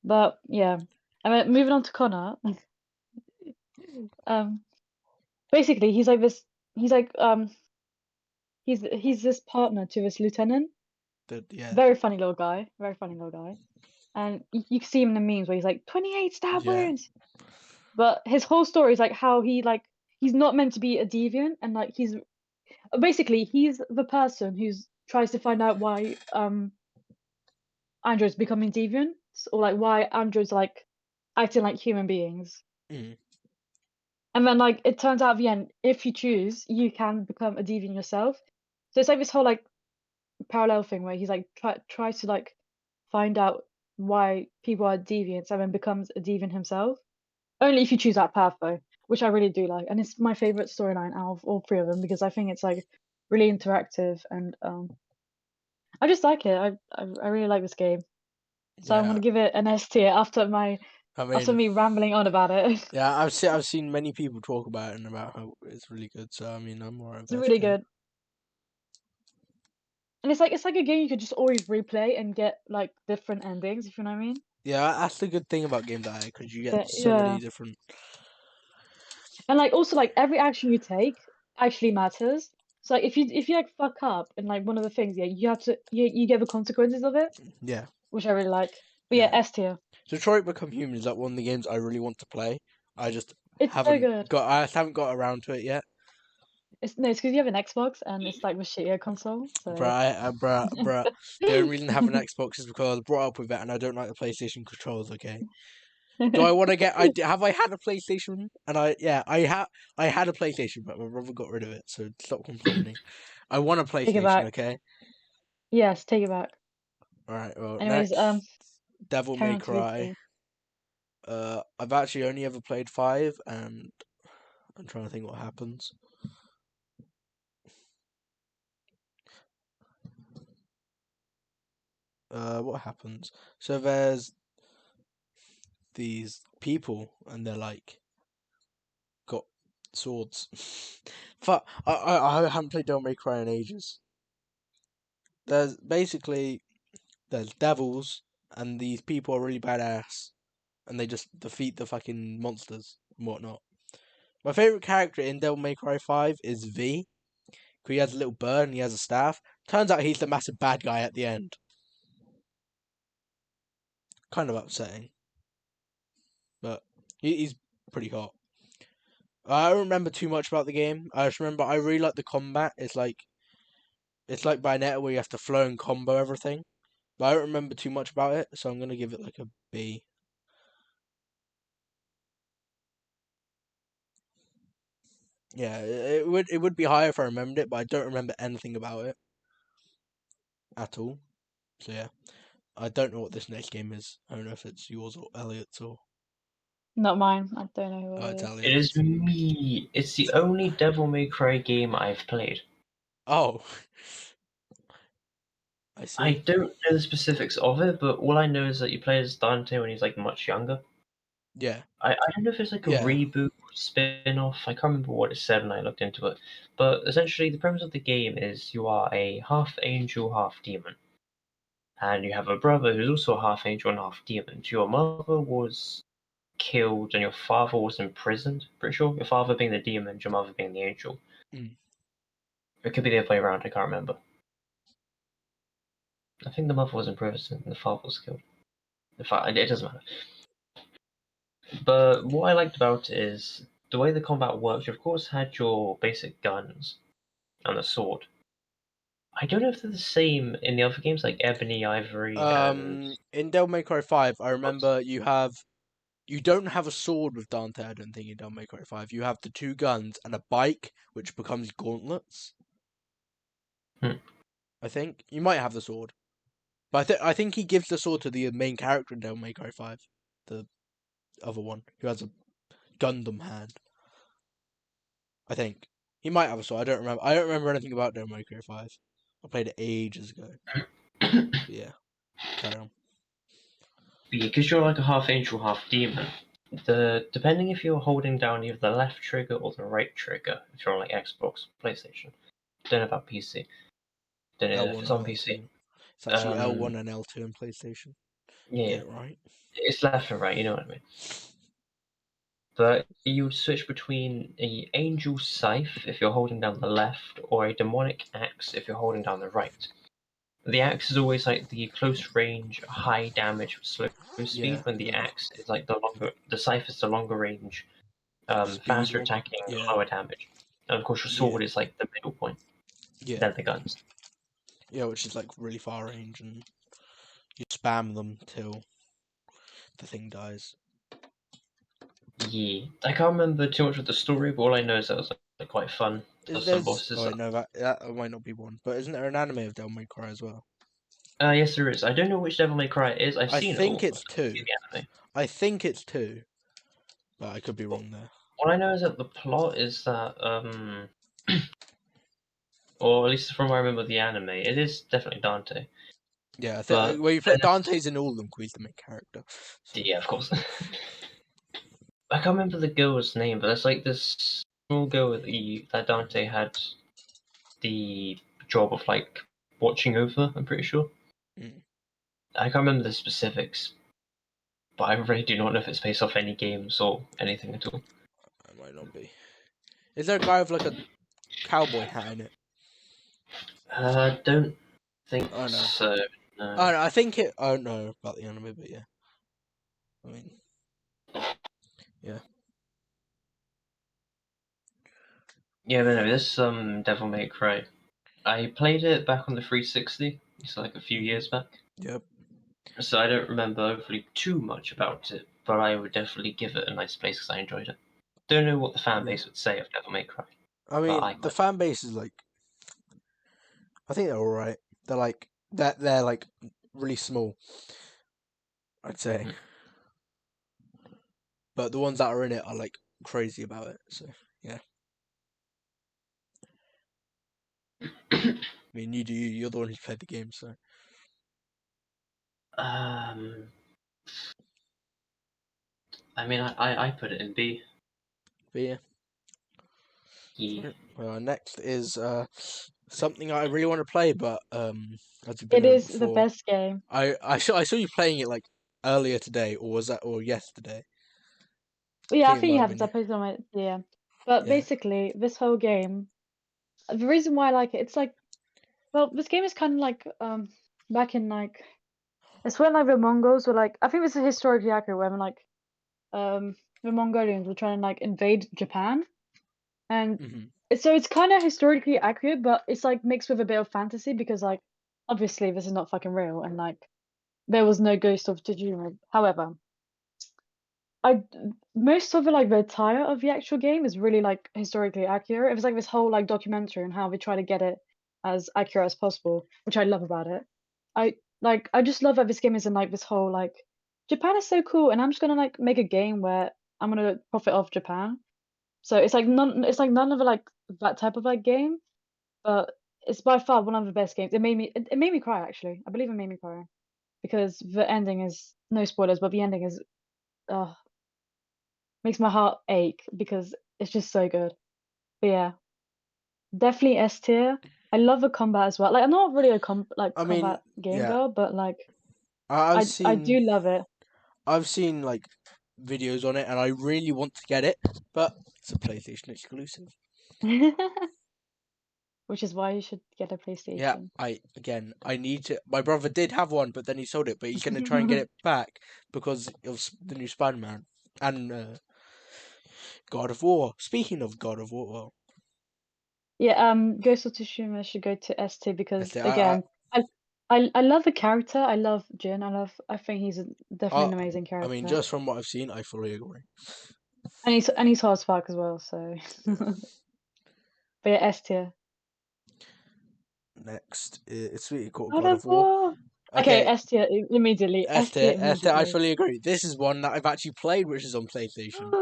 But yeah, I mean moving on to Connor. um, basically he's like this. He's like he's this partner to this lieutenant. yeah, Very funny little guy. Very funny little guy. And you can see him in the memes where he's like 28 stab yeah. wounds. But his whole story is like how he like he's not meant to be a deviant and like he's basically he's the person who's tries to find out why androids becoming deviants or like why androids like acting like human beings. Mm. And then like it turns out at the end, if you choose, you can become a deviant yourself. So it's like this whole like parallel thing where he's like tries to like find out why people are deviants and then becomes a deviant himself. Only if you choose that path though, which I really do like, and it's my favorite storyline out of all three of them because I think it's like really interactive and I just like it. I really like this game, so I'm Yeah, gonna give it an S tier I after mean, me rambling on about it. yeah, I've seen many people talk about it and about how it's really good. So I mean, I'm alright It's with really STO. good, and it's like a game you could just always replay and get like different endings, if you know what I mean. Yeah, that's the good thing about games like that because you get So so yeah, many different. and like also like every action you take actually matters. So like if you like fuck up and like one of the things, yeah, you have to you get the consequences of it, Yeah, which I really like. But yeah, yeah. S tier. Detroit Become Human is like one of the games I really want to play. I just It's so good. I haven't got around to it yet. It's no, it's because you have an Xbox and it's like the shittier console. So Bruh. The only reason I have an Xbox is because I was brought up with it, and I don't like the PlayStation controls. Okay. Do I want to get? Have I had a PlayStation? And I had a PlayStation, but my brother got rid of it. So stop complaining. I want a take it PlayStation. back. Okay. Yes, take it back. All right. Well, Anyways, next, Devil carry May on to the Cry. game. I've actually only ever played 5, and I'm trying to think what happens. What happens? So there's these people, and they're like got swords. Fuck, I haven't played Devil May Cry in ages. There's basically there's devils, and these people are really badass, and they just defeat the fucking monsters and whatnot. My favorite character in Devil May Cry 5 is V. He has a little bird and he has a staff. Turns out he's the massive bad guy at the end. Kind of upsetting, but he's pretty hot. I don't remember too much about the game. I just remember I really like the combat. It's like Bayonetta where you have to flow and combo everything. But I don't remember too much about it, so I'm gonna give it like a B. Yeah, it would be higher if I remembered it, but I don't remember anything about it at all. So yeah, I don't know what this next game is. I don't know if it's yours or Elliot's or Not mine. I don't know what it's it is. It is Elliot's. me. It's the only Devil May Cry game I've played. Oh, I I see. don't know the specifics of it, but all I know is that you play as Dante when he's like much younger. Yeah, I don't know if it's like a yeah. reboot or spin-off. I can't remember what it said when I looked into it. But essentially, the premise of the game is you are a half angel, half demon. And you have a brother who's also half angel and half demon. Your mother was killed and your father was imprisoned. Pretty sure. Your father being the demon, your mother being the angel. Mm. It could be the other way around, I can't remember. I think the mother was imprisoned and the father was killed. In fact, it doesn't matter. But what I liked about it is the way the combat works. You of course had your basic guns and the sword. I don't know if they're the same in the other games like Ebony, Ivory, and In Devil May Cry 5, I remember you don't have a sword with Dante. I don't think in Devil May Cry 5. You have the two guns and a bike, which becomes gauntlets. Hmm. I think you might have the sword, but I think he gives the sword to the main character in Devil May Cry 5. the other one, who has a Gundam hand. I think he might have a sword. I don't remember. I don't remember anything about Devil May Cry 5. I played it ages ago. But yeah, carry on. Because you're like a half angel, half demon. Depending if you're holding down either the left trigger or the right trigger, if you're on like Xbox, PlayStation. Don't know about PC. Don't know if L1 it's and on PC. L2. It's actually L1 and L2 in PlayStation. Yeah, Get it right. it's left and right. You know what I mean. But you would switch between a angel scythe if you're holding down the left, or a demonic axe if you're holding down the right. The axe is always like the close range, high damage, slow Yeah, speed. When the axe is like the scythe is the longer range, speed faster one. attacking, Yeah, lower damage. And of course, your yeah, sword is like the middle point. yeah, Then the guns. yeah. Which is like really far range, and you spam them till the thing dies. Yeah, I can't remember too much of the story, but all I know is that it was like quite fun. There's some There's bosses. oh wait, no, that might not be one. But isn't there an anime of Devil May Cry as well? Yes, there is. I don't know which Devil May Cry it is. I've I seen it think all. I've it's never seen two. the anime. I think it's two, but I could be But wrong there. all I know is that the plot is that, or at least from what I remember the anime, it is definitely Dante. Yeah, I think But well, you put Dante's in all of them. 'Cause he's the main character. So. yeah, of course. I can't remember the girl's name, but it's like this small girl that Dante had the job of like watching over. I'm pretty sure. Mm. I can't remember the specifics, but I really do not know if it's based off any games or anything at all. It might not be. Is there a guy with like a cowboy hat in it? Don't think Oh no. so. Oh No. no, I think it. I don't know about the anime, but yeah. I mean, yeah. Yeah, but no, this Devil May Cry. I played it back on the 360. It's like a few years back. Yep. So I don't remember overly too much about it, but I would definitely give it a nice place because I enjoyed it. Don't know what the fan Yeah. base would say of Devil May Cry, I but I mean, the quite. fan base is like. I think they're all right. They're like they're like really small. I'd say. But the ones that are in it are like crazy about it. So yeah. I mean, you do. You're the one who played the game, so. Um, I mean, I put it in B. But yeah. Yeah. Right. Well, next is something I really want to play, but as we've been It over is the before, best game. I saw you playing it like earlier today, or was that or yesterday? But I yeah, I think it think might you have have been. it. I posted on my yeah. But Yeah. basically, this whole game, the reason why I like it, it's like, well, this game is kind of like back in like it's when like the Mongols were like, I think this is historically accurate when like the Mongolians were trying to like invade Japan, and Hmm. so it's kind of historically accurate, but it's like mixed with a bit of fantasy because like obviously this is not fucking real, and like there was no ghost of Tsushima. However, I most of the attire of the actual game is really like historically accurate. It was like this whole like documentary and how they try to get it as accurate as possible, which I love about it. I just love that this game is in like this whole like Japan is so cool, and I'm just gonna like make a game where I'm gonna profit off Japan. So it's like none of the, like that type of like game, but it's by far one of the best games. It made me cry actually. I believe it made me cry because the ending is no spoilers, but the ending is uh makes my heart ache because it's just so good. But yeah, definitely S tier. I love the combat as well. Like I'm not really a I mean, combat game yeah, girl, but like I've I do seen love it. I've seen like videos on it, and I really want to get it, but it's a PlayStation exclusive. Which is why you should get a Yeah, PlayStation. I need to. My brother did have one, but then he sold it. But he's gonna try and get it back because of the new Spider-Man and God of War. Speaking of God of War, well, Yeah, Ghost of Tsushima should go to S tier let's because say again, I I love the character. I love Jin. I think he's definitely I, an amazing I mean, character. just from what I've seen, I fully agree. And he's hard as fuck as well, so Yeah. but yeah, S tier. Next, it's really called God God of of War. War. Okay, Okay, S tier immediately. S S tier tier, S tier. I immediately. fully agree. This is one that I've actually played, which is on PlayStation.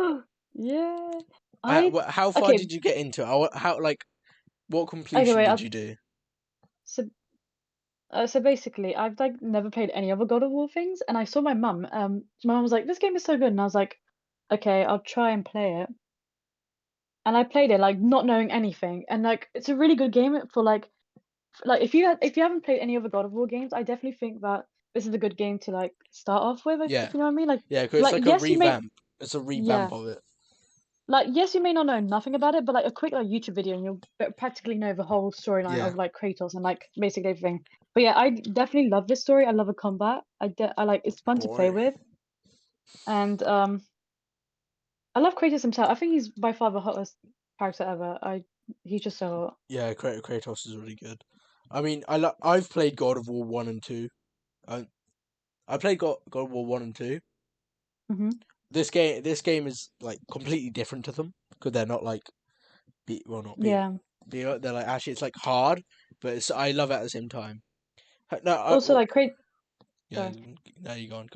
Yeah. I How far okay. did you get into it? How like what Okay, completion wait. did you do? So so basically, I've like never played any other God of War things, and I saw my mum. My mum was like, "This game is so good," and I was like, "Okay, I'll try and play it." And I played it like not knowing anything, and like it's a really good game for like if you haven't played any other God of War games, I definitely think that this is a good game to like start off with. Yeah, If you know what I mean, yeah, because it's like like a yes, you may revamp. It's a revamp yeah, of it. like yes, you may not know nothing about it, but like a quick like YouTube video, and you'll practically know the whole storyline Yeah, of like Kratos and like basically everything. But yeah, I definitely love this story. I love the combat. I like it's fun to play boy. with, and I love Kratos himself. I think he's by far the hottest character ever. He's just so hot. Yeah, Kratos is really good. I mean, I've played God of War 1 and 2. I I played God of War 1 and 2. Hmm. This game is like completely different to them because they're not like well not Yeah. they're like actually it's like hard, but I love it at the same time. No, Also, like yeah, sorry, no, you go on.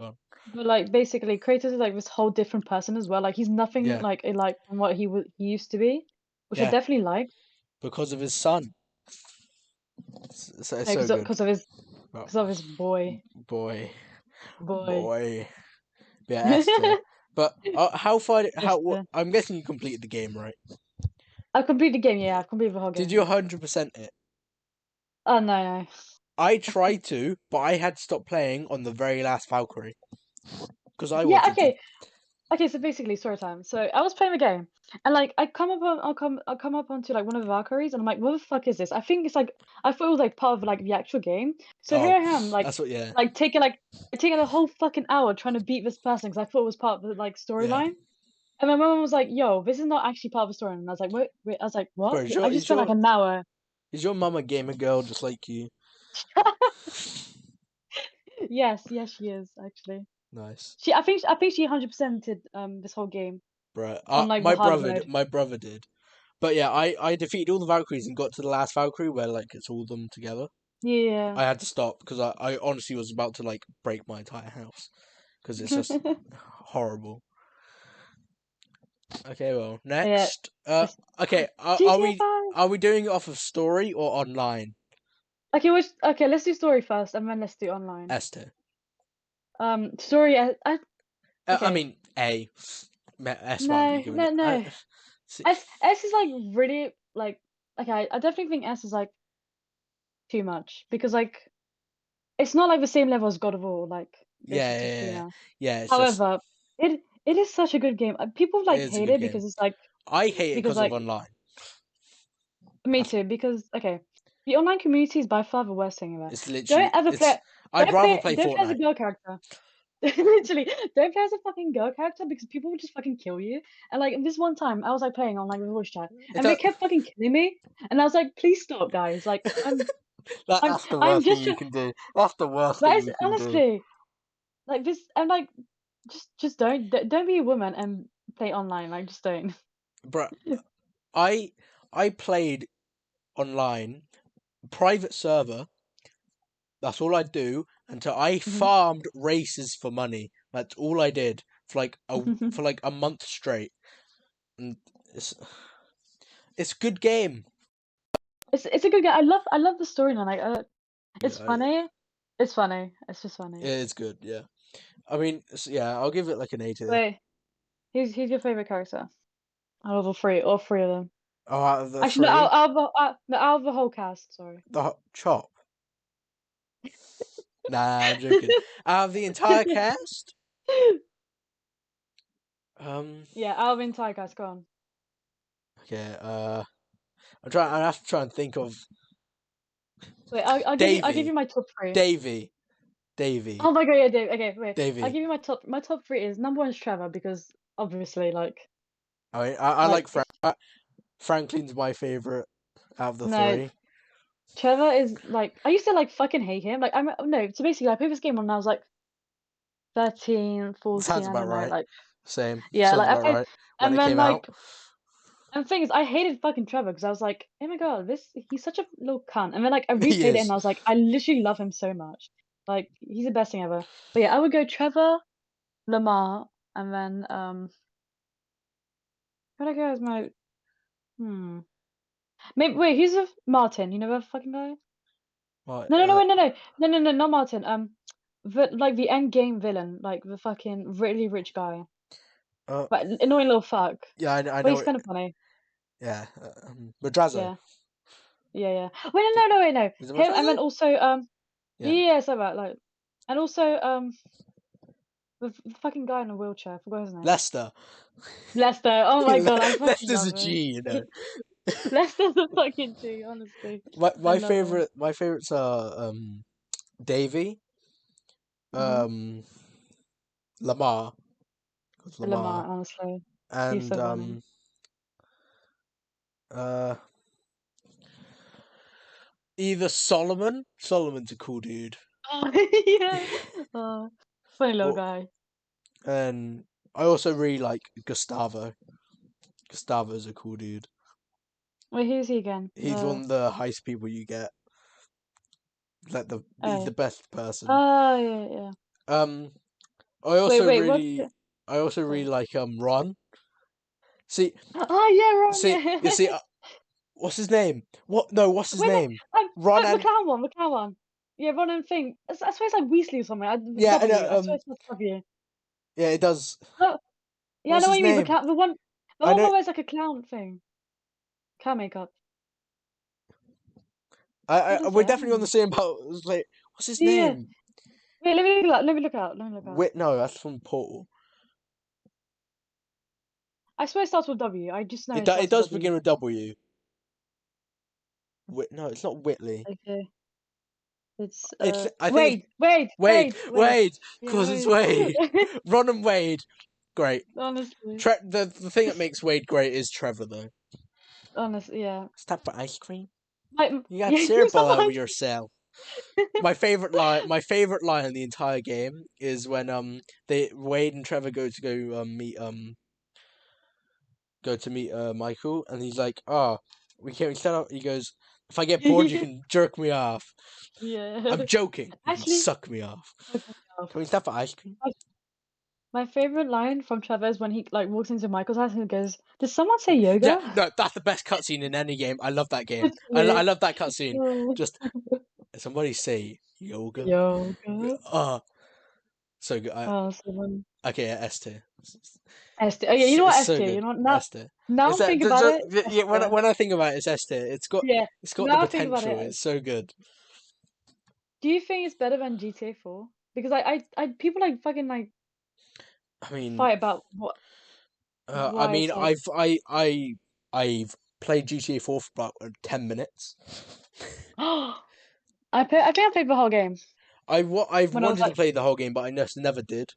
but like basically, Kratos is like this whole different person as well. Like he's nothing Yeah, like from what he used to be, which I yeah, definitely like. because of his son. It's Yeah, so good. Well, because of his boy, boy. boy, yeah, Esther. But Esther. I'm guessing you completed the game, right? I've completed the game. Yeah, I've completed the whole Did game. you Yeah. 100% it? Oh no, no. I tried to, but I had to stop playing on the very last Valkyrie because I Yeah. wanted to. Okay. Okay. So basically, story time. So I was playing the game, and like I'll come up onto like one of the Valkyries, and I'm like, what the fuck is this? I think it's like I thought it was like part of like the actual game. So here Oh, I am, that's what. Yeah, like taking a whole fucking hour trying to beat this person because I thought it was part of the like yeah. storyline. And my mom was like, "Yo, this is not actually part of the story." And I was like, "Wait, wait." I was like, Bro, "What?" I just spent like an hour. is your mum a gamer girl just like you? Yes, yes, she is actually. Nice, I think she 100%ed this whole game bro. on like the hard mode. My brother did. But yeah, I defeated all the Valkyries and got to the last Valkyrie where like it's all of them together. Yeah. I had to stop because I honestly was about to like break my entire house because it's just horrible. Okay, well, Yeah. next. This Okay, GTA 5. are we doing it off of story or online? Okay, let's do story first, and then let's do online. Esther. Story. I Okay. mean A. S might be No, giving no, it. no. See, S is like really like okay. I definitely think S is like too much because like it's not like the same level as God of War. Like let's yeah, just be yeah, clear yeah, now. yeah. It's just However, it is such a good game. People it like is a hate good it game. because it's like I hate it because because of like online. me That's too because okay, the online community is by far the worst thing ever. it's literally Don't ever it's. play. I'd rather play Don't play as a Fortnite. girl character. Literally, don't play as a fucking girl character because people will just fucking kill you. And like this one time, I was like playing on like the voice chat, It's and they a, kept fucking killing me. And I was like, please stop, guys. Like that's the I'm worst thing just you can do. That's the worst thing guys. you can do, Honestly, like this. I'm like, just don't be a woman and play online. Like just don't. bro. I I played online private server. That's all I do until I Mhm. farmed races for money. That's all I did for like a month straight, and it's it's a good game. It's a good game. I love the storyline. Like it's Yeah, funny. It's funny. It's just funny. it's good. Yeah, I mean, yeah, I'll give it like an A tier. Wait, who's your favorite character out of all three of them? Oh, out of the Actually, no, three, no, out of the whole cast. Sorry. Chop. Nah, I'm joking. Out of the entire cast, um, Yeah, out of the entire cast. Go on. okay, I'm trying. I have to try and think of Wait, I'll give Davy, you my top three. Davy, Davy, Oh my god, yeah, Dave. Okay, wait. I'll Davy. give you my top three is number one is Trevor because obviously I mean, I like like Franklin's my favorite out of the no, three. Trevor is like I used to like fucking hate him. Like I'm no, so basically I played this game when I was like 13, 14, Sounds I about don't know, right. like Same. yeah, Sounds like I about played right when and it then came out. like and the thing is I hated fucking Trevor because I was like, oh my god, this he's such a little cunt. And then like I He replayed it and is. I was like, I literally love him so much. Like he's the best thing ever. But yeah, I would go Trevor, Lamar, and then who'd I go as my hmm. Maybe wait, who's the Martin? You know the fucking guy? Right. No, no, no, wait, no, no, no, no, no, not Martin. Like the end game villain, like the fucking really rich guy, uh, but annoying little fuck. yeah, I But know he's it. kind of funny. Yeah, Madrazo. Yeah, yeah, yeah. Wait, no, no, no, wait, no. Is it Him, and Madrazo? then also Yeah. yeah, so about like, and also the fucking guy in a wheelchair. I forgot his name. Lester. Lester. Oh my god, I fucking Lester's love a him. G, you know. Lester's a fucking G, honestly. I My love him. favorites are Davy, Mhm. um, Lamar, 'cause Lamar, Lamar, honestly, he's and so funny. uh, either Solomon. Solomon's a cool dude. Oh yeah. Oh, funny little Or, guy. and I also really like Gustavo. Gustavo's a cool dude. Wait, who's he again? He's one of the heist people you get. Like he's the Oh. best person. Oh yeah, yeah. Um, I Wait, also wait, what's really, I also really sorry. like Ron. See, Oh yeah, Ron, you see, yeah. what's his name? What? No, what's his Wait, no, name? Ron the and clown one, the clown one. Yeah, Ron and Thing. I swear it's like Weasley or something. yeah, and W. I swear it's not W. yeah, it does. Oh, yeah, I What's know what his you mean. name? The I one know. where there's like a clown thing. Clown makeup. What is We're it? I definitely don't on the know. same boat. It's like, what's his Yeah. name? Wait, let me look out. Let me look out. Let me look out. Wit? No, that's from Portal. I swear it starts with W. I just know it It starts with does W. begin with W. No, it's not Whitley. Okay. It's It's I think Wade. Wade. Wade. Wade. Wade. Wade, Yeah, cause it's Wade. Wade. Ron and Wade, great. Honestly. The thing that makes Wade great is Trevor though. Honestly, yeah. It's time for ice cream. My, You got yeah, syrup all over sometimes. yourself. My favorite line in the entire game is when they Wade and Trevor go to meet Michael, and he's like, "Oh, we can't set up." He goes, "If I get bored, you can jerk me off." Yeah. I'm joking. You can Actually, suck me off. fuck me off. Can we stop for ice cream? My, my favorite line from Trevor is when he like walks into Michael's house and he goes, "Did someone say Yeah, yoga?" no, that's the best cutscene in any game. I love that game. I Literally. love that cutscene. Oh, Just somebody say yoga. yoga. Uh so good. Oh, so funny. Okay, yeah, S tier. S tier. Oh yeah, you know what It's S so tier? good. You know what? S tier. Now It's I'm that thinking about it. S yeah. When tier. when I think about it, it's S tier. Yeah. It's got the Now I think about potential. it. It's so good. Do you think it's better than GTA 4? Because people like fucking like I mean, fight about I why mean, it's like. I've played GTA 4 for about 10 minutes. I think I played the whole game I've when I was wanted to like, play the whole game, but I just never did.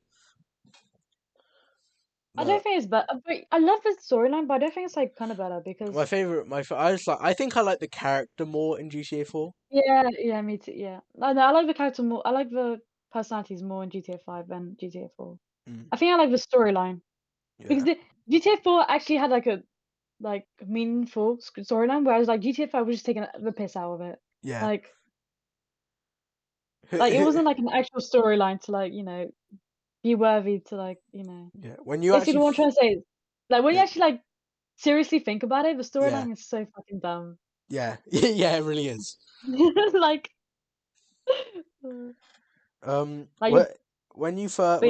I don't But think it's better. But I love the storyline, but I don't think it's like kind of better because I think I like the character more in GTA 4. yeah, yeah, me too. Yeah, no, I like the character more. I like the personalities more in GTA 5 than GTA 4. Mm, I think I like the storyline because yeah, the GTA 4 actually had like a meaningful storyline, whereas like GTA 5 was just taking the piss out of it. yeah. Like it wasn't like an actual storyline to be worthy to Yeah, when you basically actually, what I'm trying to say is like when you yeah, actually seriously think about it, the yeah, storyline is so fucking dumb. yeah, yeah, it really is. Like, uh, like you, but When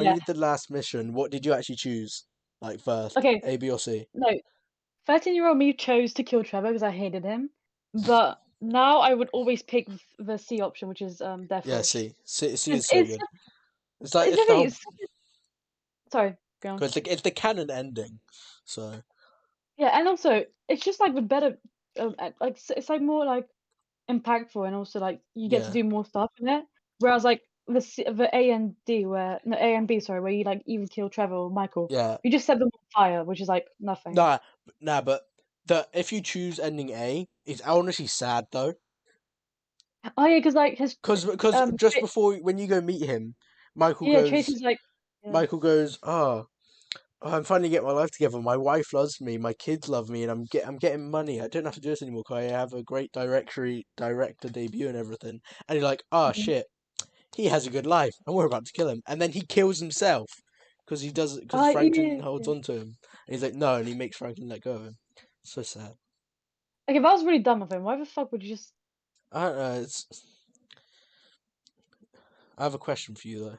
yeah, you did the last mission, what did you actually choose? Like first, okay, A, B, or C? no, 13-year-old me chose to kill Trevor because I hated him, but now I would always pick the C option, which is Death Yeah, Wish. C. C It's is so it's good. it's It's the the thing. whole It's sorry, go on. because it's the canon ending. So Yeah, and also it's just like the better, it's like more like impactful, and also like you get to yeah, do more stuff in it. Whereas like the A and D, where no A and B, sorry, where you like even kill Trevor or Michael, yeah. you just set them on fire, which is like nothing. Nah, nah, but the if you choose ending A, it's honestly sad though. Oh yeah, because like his Because just before when you go meet him, Michael yeah, goes. Tracy's like yeah. Michael goes. Oh, I'm finally getting my life together. My wife loves me. My kids love me, and I'm getting money. I don't have to do this anymore because I have a great director debut and everything. And you're like, oh Mhm. shit, he has a good life, and we're about to kill him. And then he kills himself because Oh, Franklin holds yeah. on to him, and he's like, no, and he makes Franklin let go of him. So sad. Okay, that was really dumb of him. Why the fuck would you just? I don't know. I have a question for you though.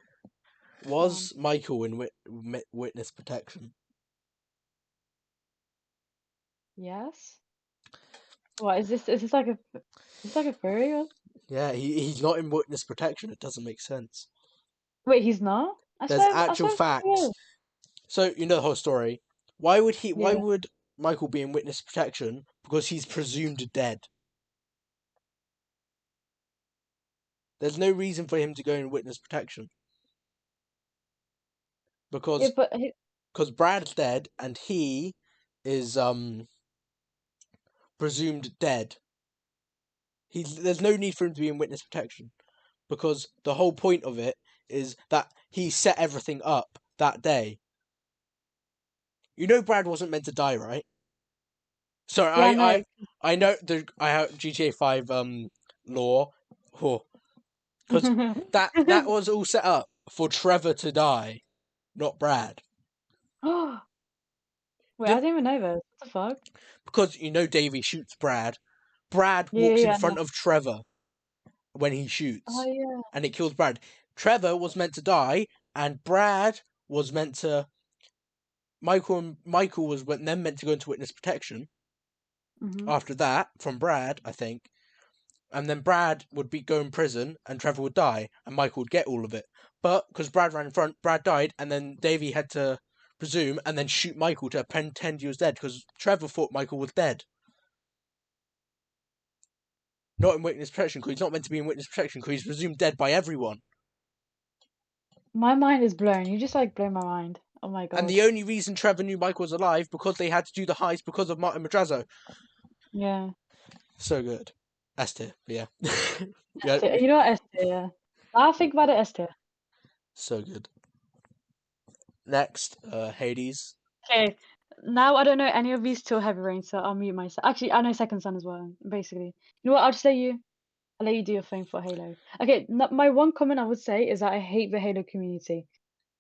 Go on. Was Michael in witness protection? Yes. What is this? Is this like a? Is this like a furry? Or... Yeah, he's not in witness protection. It doesn't make sense. Wait, he's not. There's I actual swear he facts. is. So you know the whole story. Why would he? Why Yeah. would Michael be in witness protection? Because he's presumed dead. There's no reason for him to go in witness protection Yeah, because but Brad's dead and he is presumed dead. There's no need for him to be in witness protection because the whole point of it is that he set everything up that day. You know Brad wasn't meant to die, right? Sorry, yeah, no. I know I have GTA 5 lore, because that was all set up for Trevor to die, not Brad. Oh, wait, I The, didn't even know this. What the fuck? because you know Davey shoots Brad. Brad Yeah, walks yeah, in yeah, front no. of Trevor when he Oh shoots, yeah. and it kills Brad. Trevor was meant to die, and Brad was meant to. Michael was then meant to go into witness protection Mhm. after that from Brad, I think. And then Brad would go in prison, and Trevor would die, and Michael would get all of it. But because Brad ran in front, Brad died, and then Davey had to presume and then shoot Michael to pretend he was dead because Trevor thought Michael was dead. Not in witness protection because he's not meant to be in witness protection because he's presumed dead by everyone. My mind is blown. You just like blow my mind. Oh my And god. the only reason Trevor knew Michael was alive because they had to do the heist because of Martin Madrazo. Yeah. So good. S tier, yeah. S Yeah, tier. You know what? S tier. Yeah. I think about it. S tier. so good. Next, Hades. Okay. Now I don't know any of these till Heavy Rain, so I'll mute myself. Actually, I know Second Son as well. Basically, you know what? I'll just let you. I'll let you do your thing for Halo. Okay. My one comment I would say is that I hate the Halo community.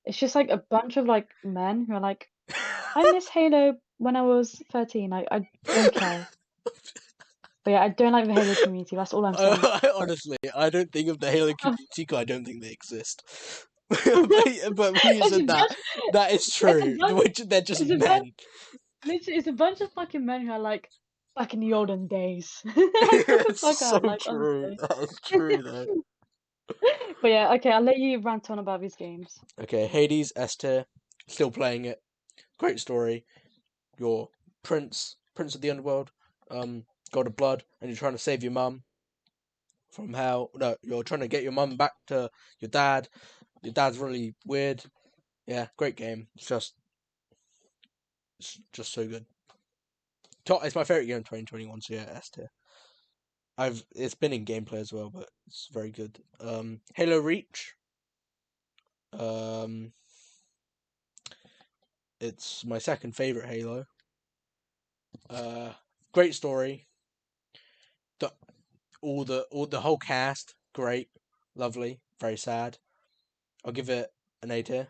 It's just like a bunch of like men who are like, I miss Halo when I was 13. I don't care. But yeah, I don't like the Halo community. That's all I'm saying. Honestly, I don't think of the Halo community because I don't think they exist. it's But when you a said that, bunch. that is It's a true. bunch. They're just It's a bunch. men. Literally, it's a bunch of fucking men who are like back in the olden days. Like what the It's fuck so out, like true. honestly. That is true, though. But yeah, okay, I'll let you rant on about these games. Okay, Hades, S tier. Still playing it. Great story. You're Prince of the Underworld, God of Blood, and you're trying to save your mum from hell. No, you're trying to get your mum back to your dad. Your dad's really weird. Yeah, great game. It's just so good. It's my favorite game in 2021. So yeah, S tier. It's been in gameplay as well, but it's very good. Halo Reach. Um, it's my second favorite Halo. Great story. The all the whole cast, great, lovely, very sad. I'll give it an A tier.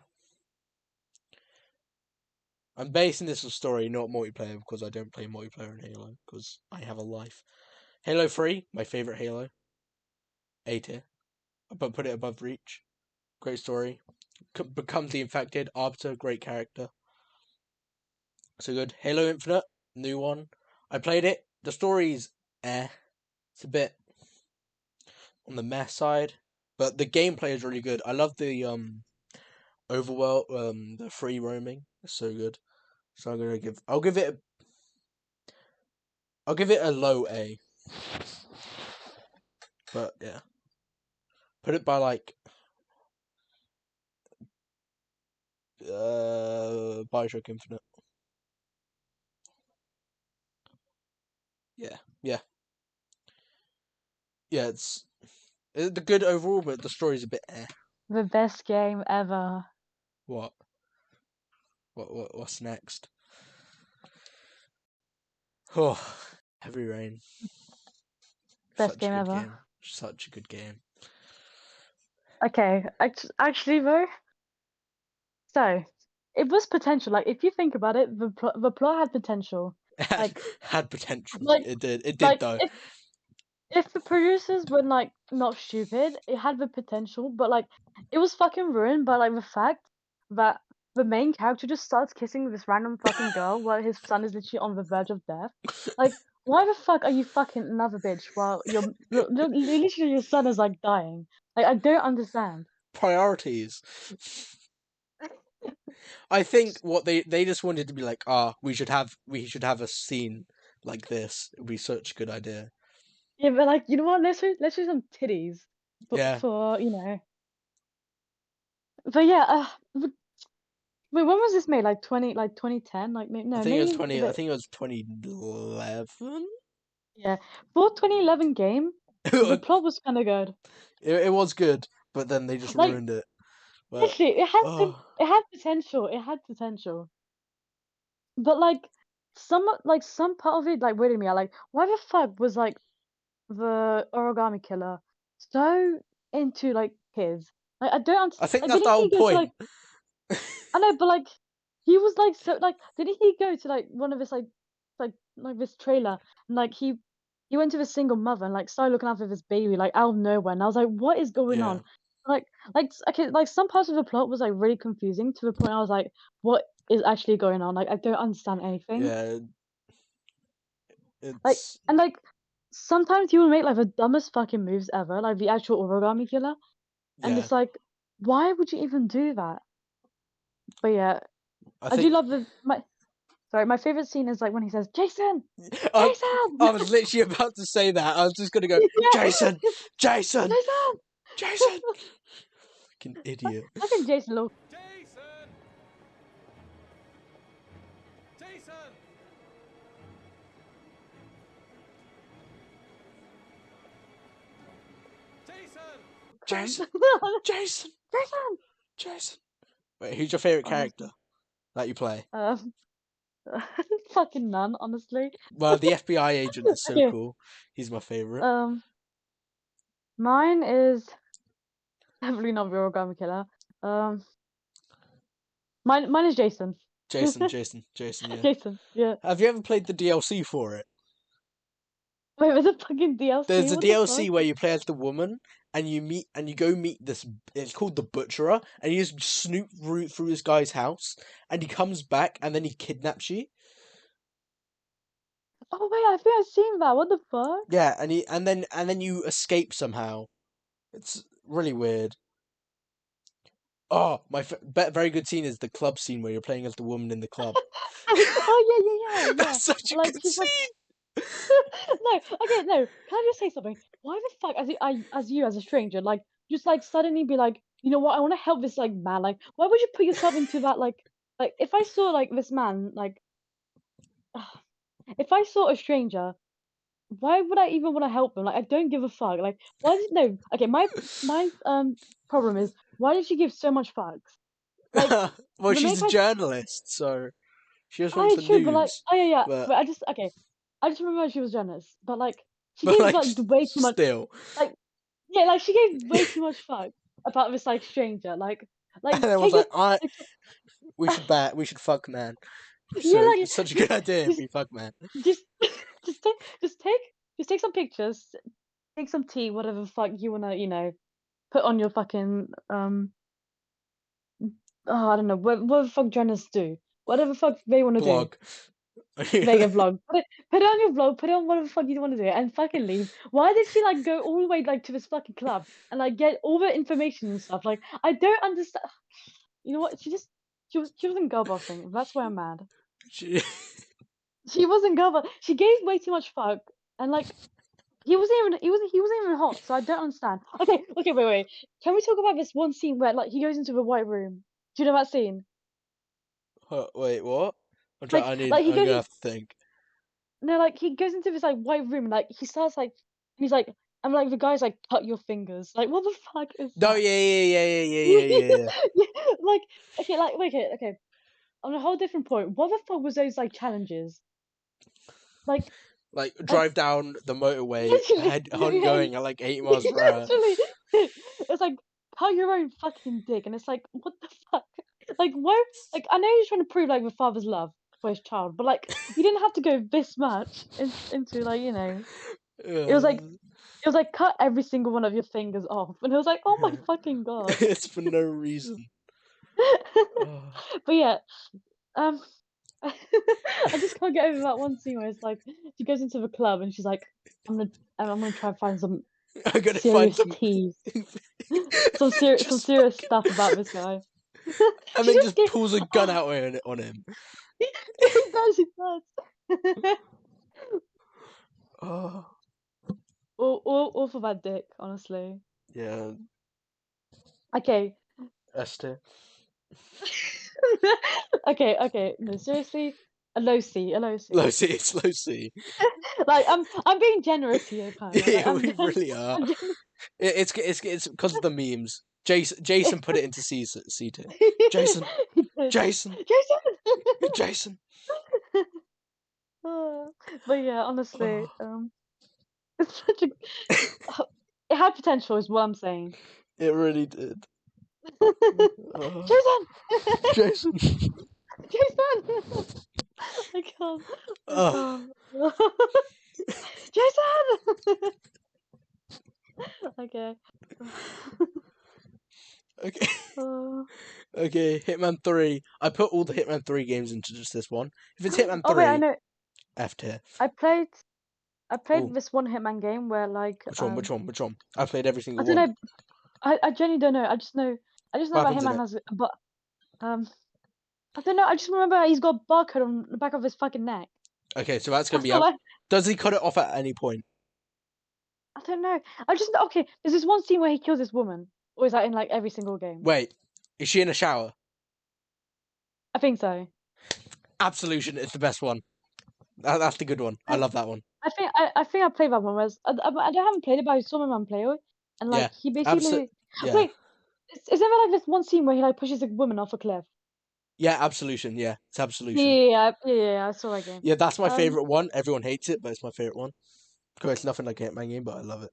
I'm basing this on story, not multiplayer, because I don't play multiplayer in Halo, because I have a life. Halo 3, my favourite Halo. A tier. But put it above Reach. Great story. Becomes the Infected. Arbiter, great character. So good. Halo Infinite, new one. I played it. The story's It's a bit on the meh side. But the gameplay is really good. I love the overworld, the free roaming. It's so good. So I'll give it a low A. But yeah. Put it by like Bioshock Infinite. Yeah. Yeah. Yeah, it's the good overall, but the story's a bit The best game ever. What? What's next? Oh, Heavy Rain. Best Such a game good ever. game. Such a good game. Okay, actually though, so it was potential. Like if you think about it, the plot had potential. Like Had potential. like It did. It did like though. if the producers were like not stupid, it had the potential, but like it was fucking ruined by like the fact that the main character just starts kissing this random fucking girl while his son is literally on the verge of death. Like, why the fuck are you fucking another bitch while literally your son is like dying? Like, I don't understand. Priorities. I think what they just wanted to be like, we should have a scene like this. It would be such a good idea. Yeah, but like, you know what? Let's show some titties Yeah, for you know. But yeah, wait, when was this made? Like 2010? Like I no, think it was maybe a 20. I bit. think it was 2011. Yeah, for 2011 game, the it, plot was kind of good. it was good, but then they just Like ruined it. But literally, oh, it had potential. It had potential. But like some part of it like weirded me out. Like why the fuck was like the origami killer so into like kids? Like I don't I think like that's the didn't whole he go to point. like I know, but like he was like so like didn't he go to like one of his like this trailer and like he went to this single mother and like started looking after this baby like out of nowhere and I was like, what is going Yeah, on? Okay, like some parts of the plot was like really confusing to the point I was like, what is actually going on? Like I don't understand anything. yeah. Like It's and like sometimes he will make like the dumbest fucking moves ever, like the actual origami killer, and yeah. it's like, why would you even do that? But yeah, I I do think love the my sorry, my favorite scene is like when he says, "Jason, I, Jason, I was literally about to say that. I was just gonna go, yeah, Jason, Jason, Jason." Jason. Fucking idiot. Fucking Jason, look. Jason! Jason! Jason! Cunt. Jason, Jason, Jason. Jason. Wait, who's your favorite character Honestly, that you play? um, fucking none. Honestly. Well, the FBI agent is so Okay. cool. He's my favorite. Um, mine is definitely not the origami killer. Um, mine is Jason. Jason. Yeah. Jason. Yeah. Have you ever played the DLC for it? Wait, was it fucking DLC? There's a What the fuck? DLC where you play as the woman and you go meet this. It's called the Butcherer, and you just snoop through this guy's house, and he comes back and then he kidnaps you. Oh wait, I think I've seen that. What the fuck? Yeah, and then you escape somehow. It's really weird. Oh, very good scene is the club scene where you're playing as the woman in the club. Oh yeah. That's such a Like good she's like, scene. no, okay, no. Can I just say something? Why the fuck, as you as a stranger, like just like suddenly be like, you know what? I want to help this like man. Like, why would you put yourself into that like if I saw like this man like if I saw a stranger, why would I even want to help him? Like, I don't give a fuck. Like, why did no? Okay, my problem is why did she give so much fucks? Like Well, the main she's a character. journalist, so she just wants I the true, but like, news. oh yeah, But but I just okay. I just remember she was jealous, but like, she but gave like like way too much. still, Like, yeah, like she gave way too much fuck about this like stranger. and Like then was take like, it. I Like, we should fuck man. yeah, So like it's such a good idea if just we fuck man. just just take just take some pictures, take some tea, whatever the fuck you wanna put on your fucking oh I don't know what the fuck journalists do. Whatever the fuck they wanna do. Blog. Make a vlog. Put it on your vlog, put it on whatever the fuck you wanna do and fucking leave. Why did she, like, go all the way, like, to this fucking club and, like, get all the information and stuff? Like, I don't understand. You know what? She wasn't girl bossing. That's why I'm mad. She- She wasn't girl boss. She gave way too much fuck and, like, he wasn't even hot, so I don't understand. Wait. Can we talk about this one scene where, like, he goes into the white room? Do you know that scene? Wait, what? I'm trying. Like, he I'm goes gonna have to think. No, like, he goes into this, like, white room, and, like, he starts, like and he's like and, like, the guy's like, "Cut your fingers." Like, what the fuck is No, that? yeah. Yeah, like, okay. On a whole different point, what the fuck was those, like, challenges? Like Like like, drive down the motorway, literally, head on going at like 8 miles per hour. literally, it's like, cut your own fucking dick, and it's like, what the fuck? Like, why? Like, I know he's trying to prove like the father's love for his child, but like, you didn't have to go this much into like, you know, it was like. Uh, It was like cut every single one of your fingers off, and it was like, oh my fucking god. it's for no reason. Oh. But yeah, um, I just can't get over that one scene where it's like she goes into the club and she's like, I'm gonna try and find some I'm gonna find serious some. teas, some Just serious fucking. stuff about this guy. And She then just just gave, pulls a gun out on him. he does, he does. Oh. all for that dick, honestly. Yeah, Okay. Esther. Okay, no, seriously, a low C, a low C. Low C, it's low C. Like I'm being generous here, kind of. Like Yeah, we really are. I'm It's because of the memes. Jason put it into C tier. Jason, He did. Jason, Jason. Jason. But yeah, honestly, Oh. it's such a. It had potential, is what I'm saying. It really did. Oh. Jason. Jason. Jason. I can't. I Oh. can't. Jason. Okay. Okay. Uh, Okay, Hitman 3. I put all the Hitman 3 games into just this one. If it's Hitman oh wait, I 3, know. F tier. I played. I Oh, played this one Hitman game where like which one? Which one? Which one? I played every I single don't one. know. I genuinely don't know. I just know What that happens in Hitman it? has but um I don't know. I just remember he's got a barcode on the back of his fucking neck. Okay, so that's gonna That's be all up. I. Does he cut it off at any point? I don't know. I just okay. There's this one scene where he kills this woman, or is that in like every single game? Wait, is she in a shower? I think so. Absolution is the best one. That's the good one. I I, love that one. I think I played that one. Whereas I don't haven't played it, but I saw my mum play it, and Yeah, like he absolute. basically Yeah, wait. Is there like this one scene where he like pushes a woman off a cliff? yeah, absolution. Yeah, it's Yeah, absolution. yeah, yeah, yeah, yeah, I saw that game. Yeah, that's my Um, favorite one. Everyone hates it, but it's my favorite one. Because it's nothing like a Hitman game, but I love it.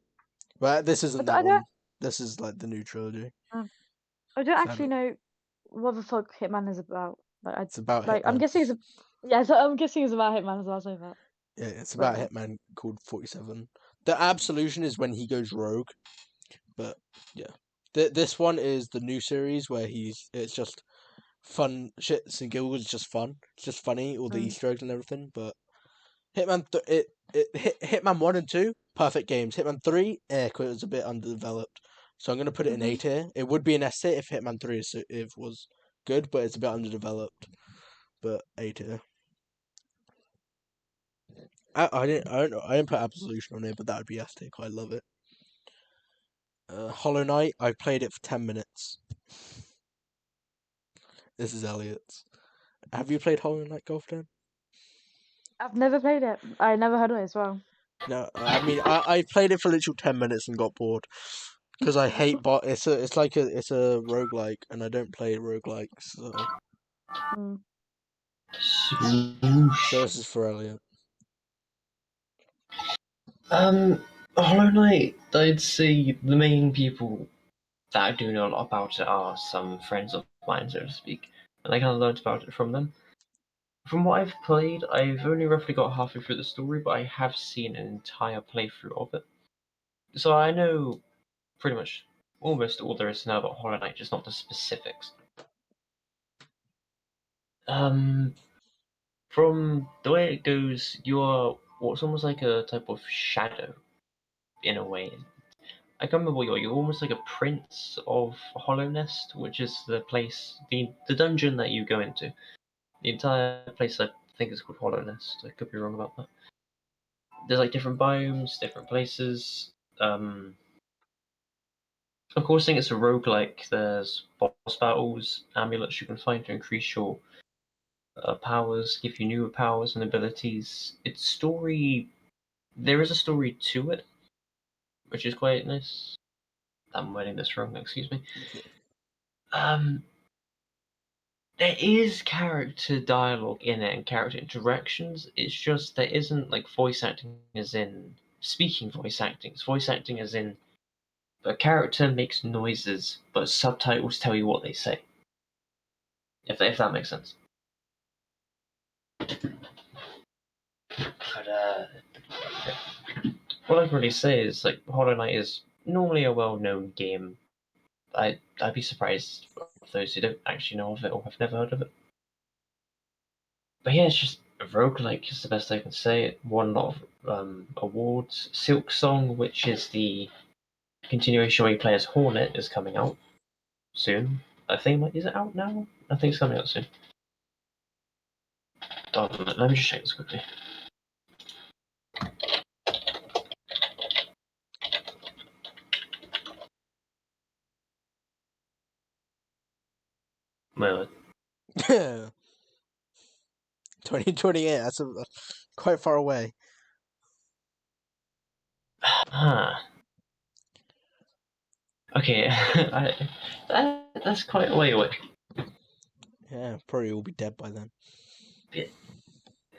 But this isn't that I don't one. This is like the new trilogy. um, I don't So actually know what the fuck Hitman is about. it's about I'm Hitman. guessing it's yeah, so I'm guessing it's about Hitman as well. So that. Yeah, it's about But Hitman called 47. The absolution is when he goes rogue. But yeah, this one is the new series where it's just fun shits and giggles. It's just fun. It's just funny, all the Easter eggs and everything. But Hitman 1 and 2, perfect games. Hitman 3, 'cause it was a bit underdeveloped. So I'm gonna put it in A tier. It would be an S tier if Hitman 3 if was good, but it's a bit underdeveloped. But A tier. I didn't put Absolution on it, but that would be S tier. I love it. Hollow Knight, I played it for 10 minutes. This is Elliot's. Have you played Hollow Knight Golf Dan? I've never played it. I never heard of it as well. No, I mean I played it for literally 10 minutes and got bored because I hate it's a roguelike and I don't play roguelikes. So Mm. this is for Elliot. Hollow Knight, I'd say the main people that do know a lot about it are some friends of mine, so to speak, and I kind of learned about it from them. From what I've played, I've only roughly got halfway through the story, but I have seen an entire playthrough of it. So I know pretty much almost all there is to know about Hollow Knight, just not the specifics. From the way it goes, you are what's almost like a type of shadow, in a way. I can't remember what you are. You're almost like a prince of Hollow Nest, which is the place, the dungeon that you go into. The entire place, I think, is called Hollow Nest. I could be wrong about that. There's like different biomes, different places. Of course, I think it's a roguelike. There's boss battles, amulets you can find to increase your powers, give you newer powers and abilities. Its story, there is a story to it, which is quite nice. I'm wording this wrong, excuse me. There is character dialogue in it and character interactions. It's just there isn't like voice acting as in speaking voice acting. It's voice acting as in a character makes noises, but subtitles tell you what they say. If that makes sense. But what I can really say is like Hollow Knight is normally a well-known game. I'd be surprised of those who don't actually know of it or have never heard of it. But yeah, it's just a roguelike is the best I can say. It won a lot of awards. Silk Song, which is the continuation where you play as Hornet, is coming out soon. I think, is it out now? I think it's coming out soon. Let me just check this quickly. Well, 2028. That's quite far away. Okay, that's quite a way away. Yeah, probably will be dead by then.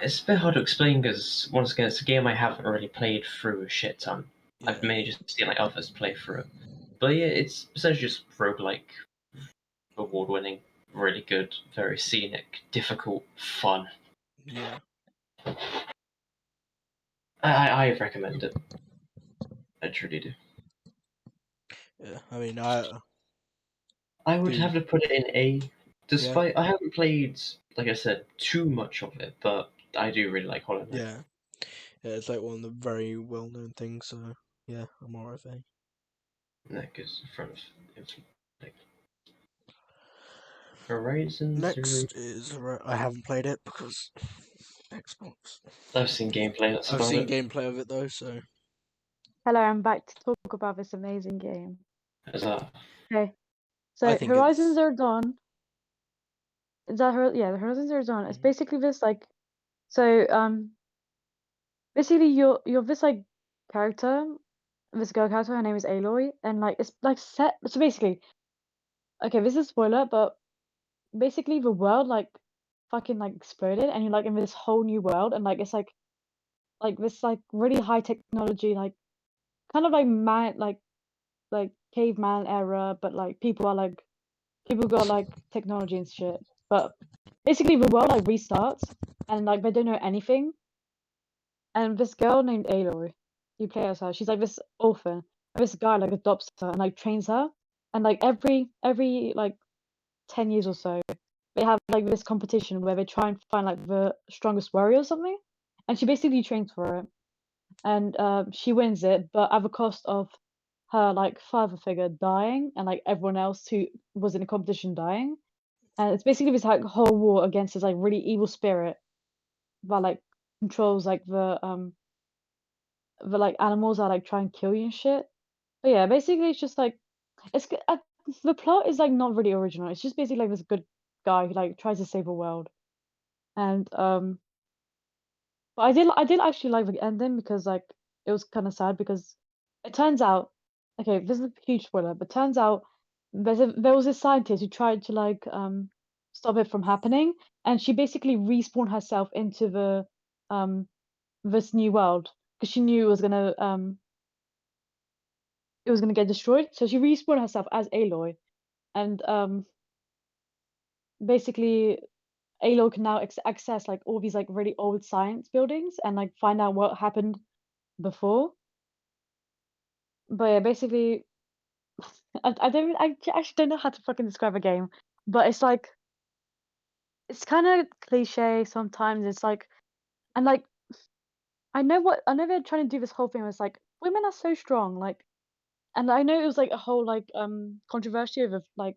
It's a bit hard to explain because once again, it's a game I haven't really played through a shit ton. Yeah. I've mainly just seen like others play through it. But yeah, it's essentially just roguelike, award-winning, really good, very scenic, difficult, fun. Yeah. I recommend it. I truly do. Yeah. I mean, I would have to put it in A, despite I haven't played, like I said, too much of it, but I do really like Hollow Knight. Yeah. Yeah, it's like one of the very well-known things. So yeah, I'm alright with it. That goes in front of like Horizon Next is I haven't played it because Xbox. I've seen gameplay. That's I've about seen it. gameplay of it though, so. Hello, I'm back to talk about this amazing game. Is that? Okay, I so think Horizon it's- Zero Dawn. Is that yeah, the Horizon Zero Dawn. It's Mhm. basically this like, so basically you're this like character, this girl character. Her name is Aloy, and like it's like set. So basically, okay, this is a spoiler, but basically the world like fucking like exploded, and you're like in this whole new world, and like it's like this like really high technology, like kind of like man like caveman era, but like people got like technology and shit. But basically the world like restarts, and like they don't know anything. And this girl named Aloy, you play as her. She's like this orphan, and this guy like adopts her and like trains her. And like every like 10 years or so, they have like this competition where they try and find like the strongest warrior or something. And she basically trains for it, and she wins it, but at the cost of her like father figure dying and like everyone else who was in the competition dying. And it's basically this like whole war against this like really evil spirit that like controls like the like animals that like try and kill you and shit. But yeah, basically it's just like the plot is like not really original. It's just basically like this good guy who like tries to save the world. And but I did actually like the ending because like it was kind of sad because it turns out, okay, this is a huge spoiler, but turns out there was a scientist who tried to like stop it from happening, and she basically respawned herself into the um this new world because she knew it was gonna get destroyed. So she respawned herself as Aloy, and basically Aloy can now access like all these like really old science buildings and like find out what happened before. But yeah, basically, I actually don't know how to fucking describe a game, but it's like it's kind of cliche sometimes. It's like, and like I know they're trying to do this whole thing where it's like women are so strong, like, and I know it was like a whole like controversy over like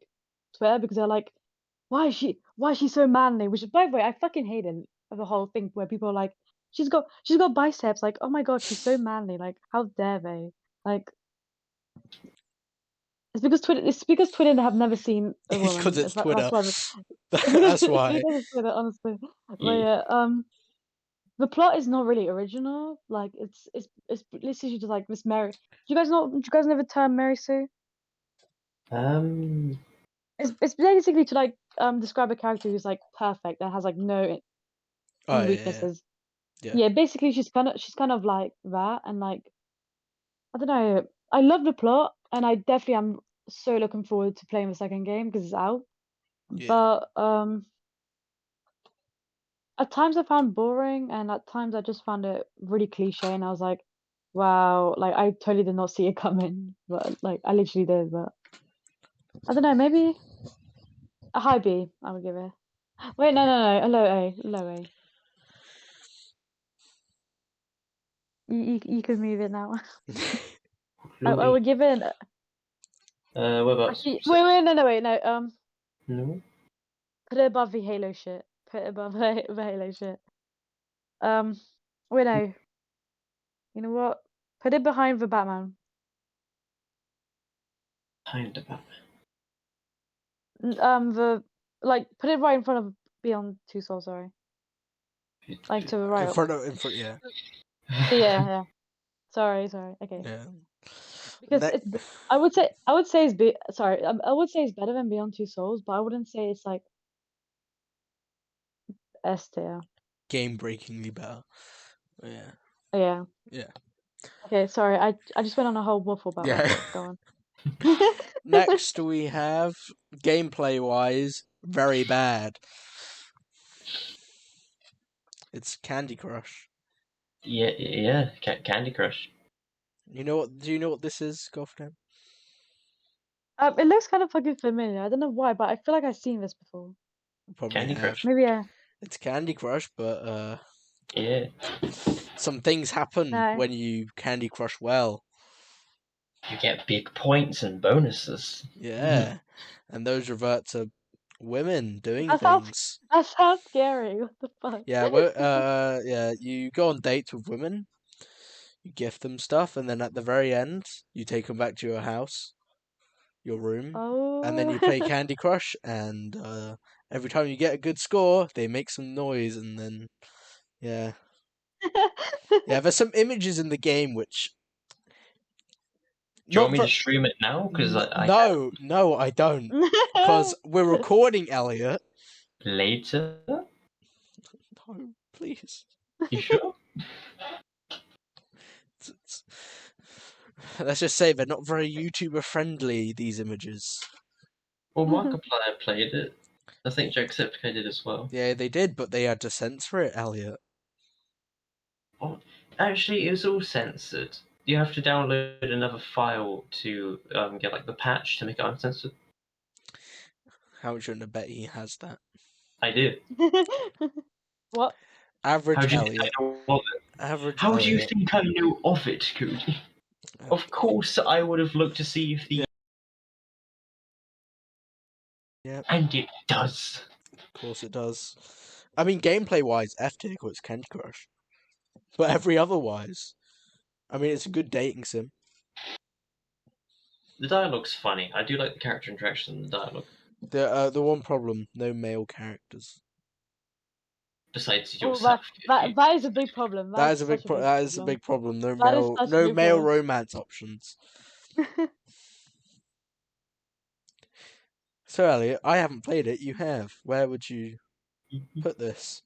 Twitter because they're like, why is she so manly? Which by the way, I fucking hated the whole thing where people are like, she's got biceps, like oh my god, she's so manly, like how dare they, like. It's because Twitter have never seen a It's because woman. it's Twitter. That's why. That's It's why. because it's Twitter, honestly. But Yeah. yeah, the plot is not really original. Like it's literally just like this Mary. Do you guys know the term Mary Sue? It's basically to like describe a character who's like perfect and has like no Oh any yeah. weaknesses. Yeah. Yeah, basically she's kind of like that, and like I don't know. I love the plot. and I definitely am so looking forward to playing the second game because it's out. Yeah. But at times I found boring, and at times I just found it really cliche, and I was like, wow, like I totally did not see it coming, but like I literally did. But I don't know, maybe a high B, I would give it. Wait, no, a low A, low A. You could move it now. I Louis. would give it. What about Actually, wait, no, wait, no. no? Put it above the Halo shit. Put it above the Halo shit. Um, wait, no. You know what? Put it behind the Batman. Kind of Batman. The put it right in front of Beyond Two Souls. Sorry, like to the right. In front, yeah. Yeah. Sorry. Okay. Yeah. Because I would say sorry. I would say it's better than Beyond Two Souls, but I wouldn't say it's like S tier. Game-breakingly better. Yeah. Yeah. Yeah. Okay. Sorry. I just went on a whole waffle about Yeah. Rocket. Go on. Next we have gameplay-wise very bad. It's Candy Crush. Yeah. Candy Crush. You know what? Do you know what this is, Gotham? It looks kind of fucking familiar. I don't know why, but I feel like I've seen this before. Probably Candy have. Crush. Maybe yeah. It's Candy Crush, but Yeah. some things happen No. when you Candy Crush well. You get big points and bonuses. Yeah, and those revert to women doing That sounds things. that sounds scary. What the fuck? Yeah, yeah. You go on dates with women, you gift them stuff, and then at the very end, you take them back to your house, your room, and then you play Oh. Candy Crush. And every time you get a good score, they make some noise, and then yeah, yeah. There's some images in the game which Do you want not me ver- to stream it now? Because I no, I don't, because we're recording, Elliot. can later. No, please. You sure? Let's just say they're not very YouTuber friendly, these images. Well, Markiplier played it. I think Jacksepticeye did as well. Yeah, they did, but they had to censor it, Elliot. Oh, actually, it was all censored. You have to download another file to get like the patch to make it uncensored. How much you want to bet he has that? I did. What? Average How do you think I Elliot. know of it? Average How do you Elliot. think I know of it, Cody? Of course, I would have looked to see if the. Yep, And it does. of course it does. I mean, gameplay wise, F tier it's Candy Crush. But every otherwise, I mean, it's a good dating sim. The dialogue's funny. I do like the character interaction in the dialogue. The one problem, no male characters. Besides Oh, yourself. that is a big problem. That That's is a such big a big that is a problem. big problem. That is such a No big male problem. romance options. So Elliot, I haven't played it. You have. Where would you put this?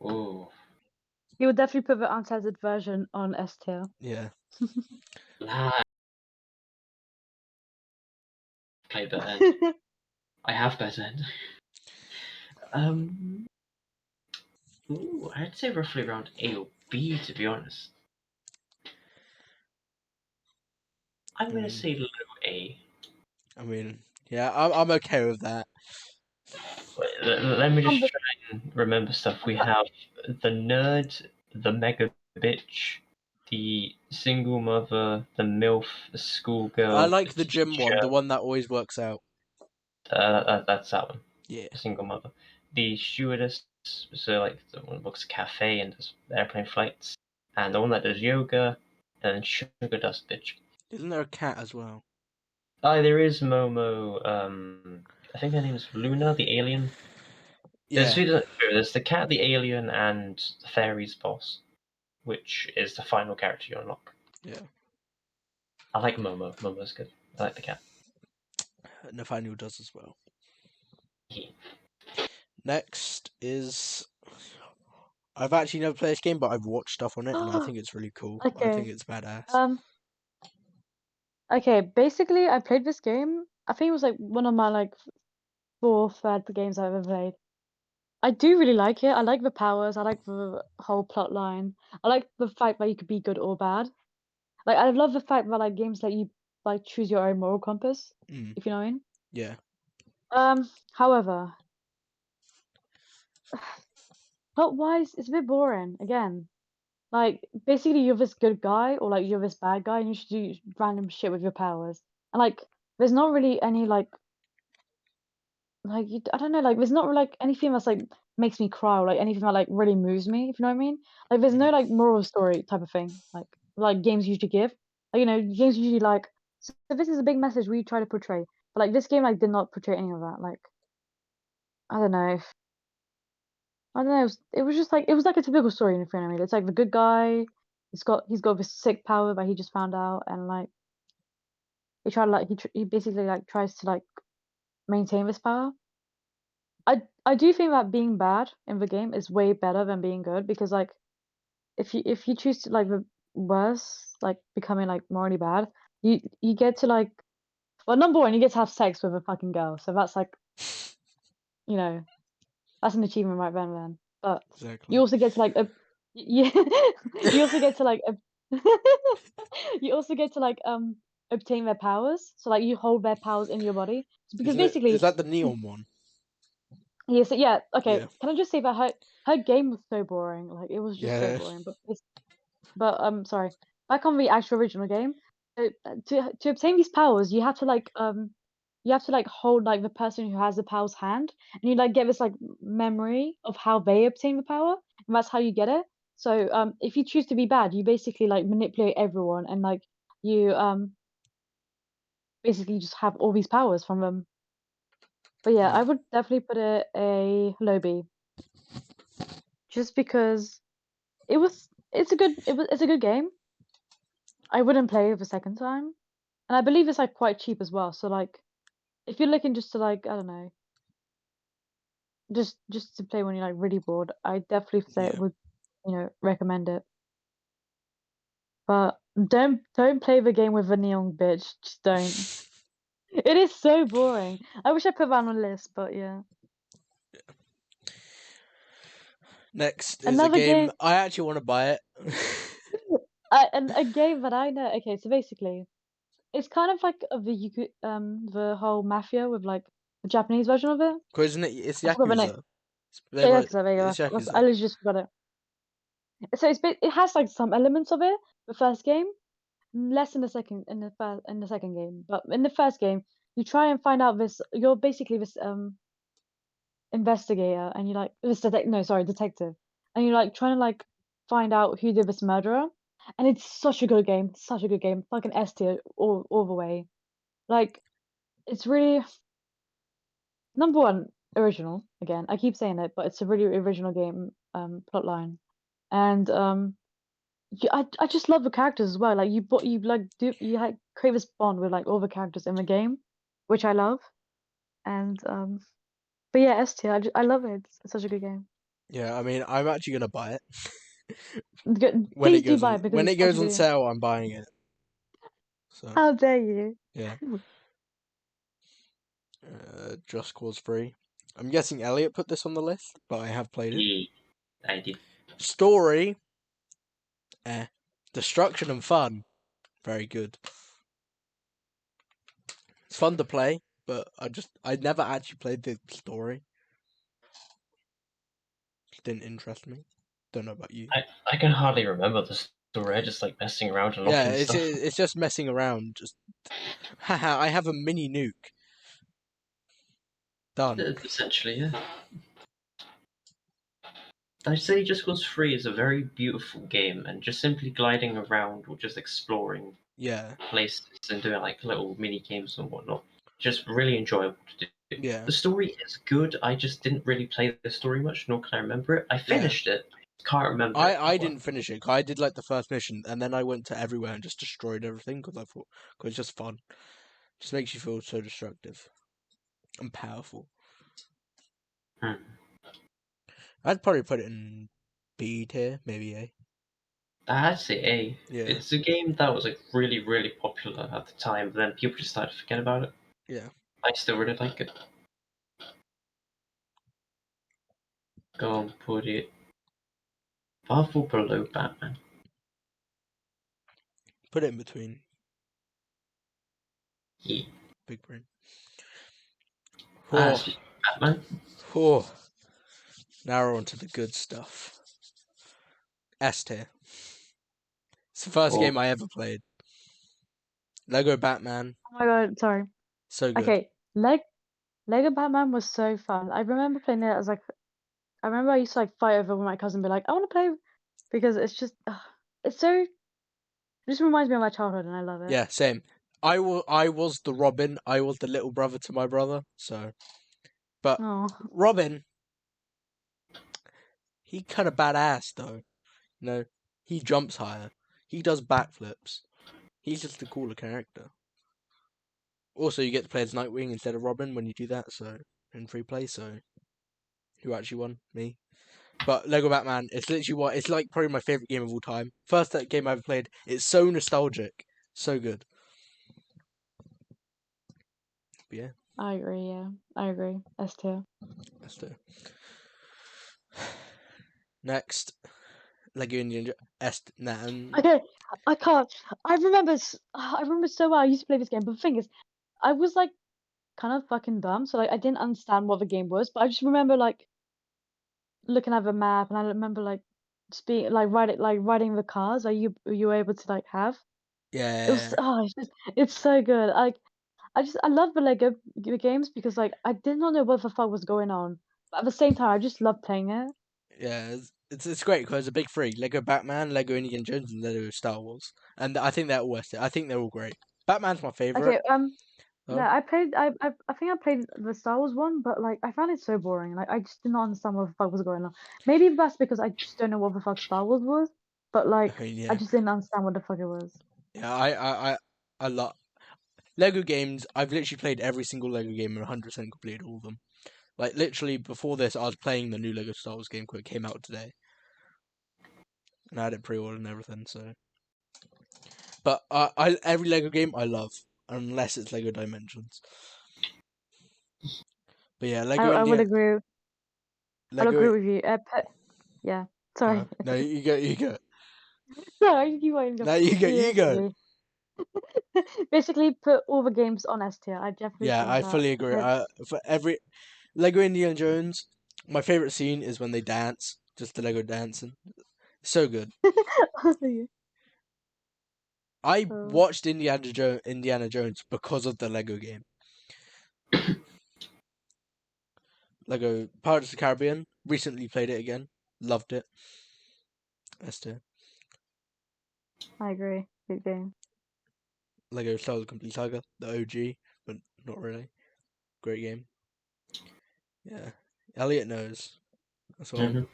Oh, You would definitely put the uncensored version on S tier. Yeah. lie. Play better end. I have better end. I'd say roughly around A or B, to be honest. I'm gonna say low A. I mean, yeah, I'm okay with that. Wait, let me just But- try and remember stuff. We have the nerd, the mega bitch, the single mother, the MILF, the schoolgirl, I like the the gym one, teacher. the one that always works out. That's that one. Yeah. The single mother. The stewardess, so like the one that books a cafe and does airplane flights, and the one that does yoga, and then sugar dust bitch. Isn't there a cat as well? There is Momo. I think her name's Luna, the alien. Yeah. There's the cat, the alien, and the fairy's boss, which is the final character you unlock. Yeah. I like Momo. Momo's good. I like the cat. Nathaniel does as well. Yeah. Next is I've actually never played this game, but I've watched stuff on it, and I think it's really cool. I think Okay. it's badass. Okay, basically, I played this game. I think it was like one of my like fourth, third games I've ever played. I do really like it. I like the powers. I like the whole plot line. I like the fact that you could be good or bad. Like I love the fact that like games let you like choose your own moral compass, Mm, if you know what I mean. yeah. However, plot-wise, it's a bit boring again. Like basically you're this good guy or like you're this bad guy and you should do random shit with your powers. And like there's not really any like I don't know, like there's not like anything that's like makes me cry or like anything that like really moves me, if you know what I mean. Like there's no Mm, like moral story type of thing, like games usually give. Like, you know, games usually like so this is a big message we try to portray. But like this game like did not portray any of that. Like I don't know. I don't know. It was just like it was like a typical story in front of me. It's like the good guy. He's got this sick power that he just found out, and like he basically like tries to like maintain this power. I do think that being bad in the game is way better than being good because like if you choose to like the worse like becoming like morally bad, you get to like well number one you get to have sex with a fucking girl, so that's like you know that's an achievement right then. But you exactly. also get to like you you also get to like you also get to like obtain their powers. So like you hold their powers in your body. So, because Isn't it? Is basically that the neon one? yeah, okay. Yeah. Can I just say that her game was so boring. Like it was just so Yeah. boring. But sorry. Back on the actual original game, to obtain these powers, you have to like hold like the person who has the power's hand, and you like get this like memory of how they obtain the power, and that's how you get it. So if you choose to be bad, you basically like manipulate everyone, and like you basically just have all these powers from them. But yeah, Mm, I would definitely put it a low B, just because it's a good game. I wouldn't play it the second time. And I believe it's like quite cheap as well. So like if you're looking just to like, I don't know, just to play when you're like really bored, I definitely say yeah. would, recommend it. But don't play the game with a neon bitch. Just don't. It is so boring. I wish I put that on a list, but yeah. Next is a Another game game I actually want to buy it. and a game that I know. Okay, so basically, it's kind of like the whole mafia with like the Japanese version of it. Cause isn't it? It's I forgot the name. Yakuza. They Yeah, wrote Yakuza. There you it's go. I Yakuza. literally just forgot it. So it has like some elements of it. The first game, less in the second game. But in the first game, you try and find out this. You're basically this investigator, and you like this no, sorry, detective, and you're like trying to like find out who did this murderer. And it's such a good game, such a good game, fucking S tier all the way. Like it's really number one original. Again, I keep saying it, but it's a really original game plotline, and I just love the characters as well. Like you like you like create this bond with like all the characters in the game, which I love. And but yeah, S tier. I love it. It's such a good game. Yeah, I mean, I'm actually gonna buy it Please do buy it because when it's it such goes a on good game. sale. I'm buying it. So How dare you? yeah, Just Cause 3. I'm guessing Elliot put this on the list, but I have played it. Yeah, I did. Story, eh. Destruction and fun, very good. It's fun to play, but I never actually played the story. It didn't interest me. Don't know about you. I can hardly remember the story. I just like messing around and Yeah, knocking it's stuff. it's just messing around. Just haha, I have a mini nuke. Done. Essentially, yeah. I'd say Just Cause 3 is a very beautiful game, and just simply gliding around or just exploring Yeah, places and doing like little mini games and whatnot, just really enjoyable to do. yeah, The story is good. I just didn't really play the story much, nor can I remember it. I yeah. finished it. Can't remember it I that well. didn't finish it. 'Cause I did like the first mission, and then I went to everywhere and just destroyed everything because I thought cause it's just fun. Just makes you feel so destructive and powerful. Hmm. I'd probably put it in B tier, maybe A. That's it. Eh? Yeah, It's a game that was like really, really popular at the time, but then people just started to forget about it. yeah. I still really like it. Go and put it above or below Batman. Put it in between. Yeah. Big brain. Ah, Oh, speaking of Batman. oh. Now we're on to the good stuff. S tier. It's the first Oh, game I ever played. Lego Batman. Oh my god, sorry. So good. Okay, Lego Batman was so fun. I remember playing it as like I remember I used to like fight over with my cousin, and be like, I want to play because it's just it's so it just reminds me of my childhood, and I love it. Yeah, same. I was the Robin. I was the little brother to my brother. So, but Oh, Robin, he kind of badass though. You know, he jumps higher. He does backflips. He's just a cooler character. Also, you get to play as Nightwing instead of Robin when you do that. So in free play. So who actually won? Me. But Lego Batman, it's literally what it's like. Probably my favorite game of all time. First game I ever played. It's so nostalgic, so good. But yeah, I agree. Yeah, I agree. S tier. that's the next Lego Indian Est. Okay, I can't. I remember so well. I used to play this game, but the thing is, I was like kind of fucking dumb, so like I didn't understand what the game was. But I just remember like looking at the map, and I remember like speak like riding the cars. Are you were able to like have? It was Yeah, it's so good. I love the Lego games because like I did not know what the fuck was going on, but at the same time I just love playing it. yeah. It's great because the big three: Lego Batman, Lego Indiana Jones, and Lego Star Wars. And I think they're all worth it. I think they're all great. Batman's my favorite. Okay, Though. yeah, I think I played the Star Wars one, but like I found it so boring. Like I just did not understand what the fuck was going on. Maybe that's because I just don't know what the fuck Star Wars was, but I like mean, I yeah, just didn't understand what the fuck it was. yeah. I love Lego games. I've literally played every single Lego game and 100% completed all of them. Like literally before this, I was playing the new Lego Star Wars game because it came out today, and I had it pre-ordered and everything. So, but I every Lego game I love, unless it's Lego Dimensions. But yeah, Lego I would India, agree. I'll Lego. agree with you. Yeah. Sorry. No, you go, you go. Sorry, you won't go. No, you go, you go. Basically, basically put all the games on S tier. I definitely Yeah, think I that. fully agree. For every Lego Indiana Jones, my favorite scene is when they dance, just the Lego dancing. So good. I Oh, watched Indiana Jones because of the Lego game. Lego Pirates of the Caribbean. Recently played it again. Loved it. Esther. I agree. Good game. Lego Star Wars Complete Saga, the OG, but not really. Great game. Yeah. Elliot knows as well. hmm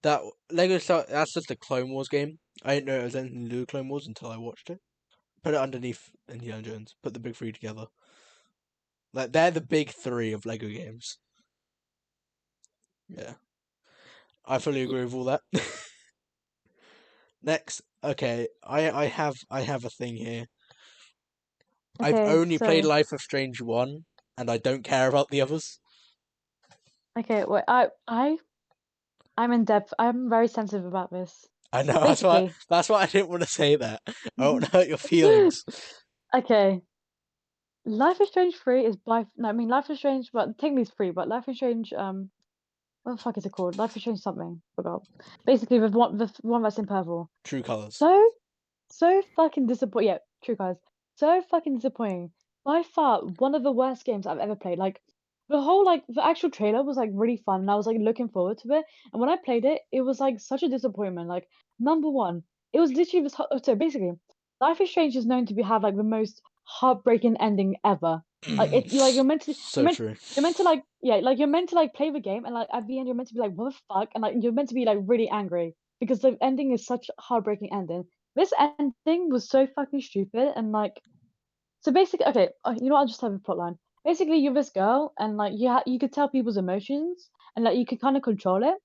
That Lego Star that's just a Clone Wars game. I didn't know it was anything to do with Clone Wars until I watched it. Put it underneath Indiana Jones. Put the big three together. Like they're the big three of Lego games. Yeah. I fully agree with all that. Next, okay, I have a thing here. I've Okay, only played so Life of Strange 1 and I don't care about the others. okay, wait. I'm in depth. I'm very sensitive about this. I know Basically, that's why I didn't want to say that. I don't want to hurt your feelings. okay. Life is Strange 3 is by no, I mean Life is Strange, but technically it's free, but Life is Strange what the fuck is it called? Life is Strange something. Forgot. Basically the one that's in purple. True Colors. So so fucking disappointing. Yeah, True Colors. So fucking disappointing. By far one of the worst games I've ever played. Like the whole like the actual trailer was like really fun and I was like looking forward to it. And when I played it, it was like such a disappointment. Like number one, it was literally this. So basically, Life is Strange is known to be have like the most heartbreaking ending ever. Like it, you like So true. you're meant to like yeah like you're meant to like play the game and like at the end you're meant to be like what the fuck and like you're meant to be like really angry because the ending is such a heartbreaking ending. This ending was so fucking stupid and like so basically okay you know what, I'll just have a plot line. Basically you're this girl and like you could tell people's emotions and like you could kind of control it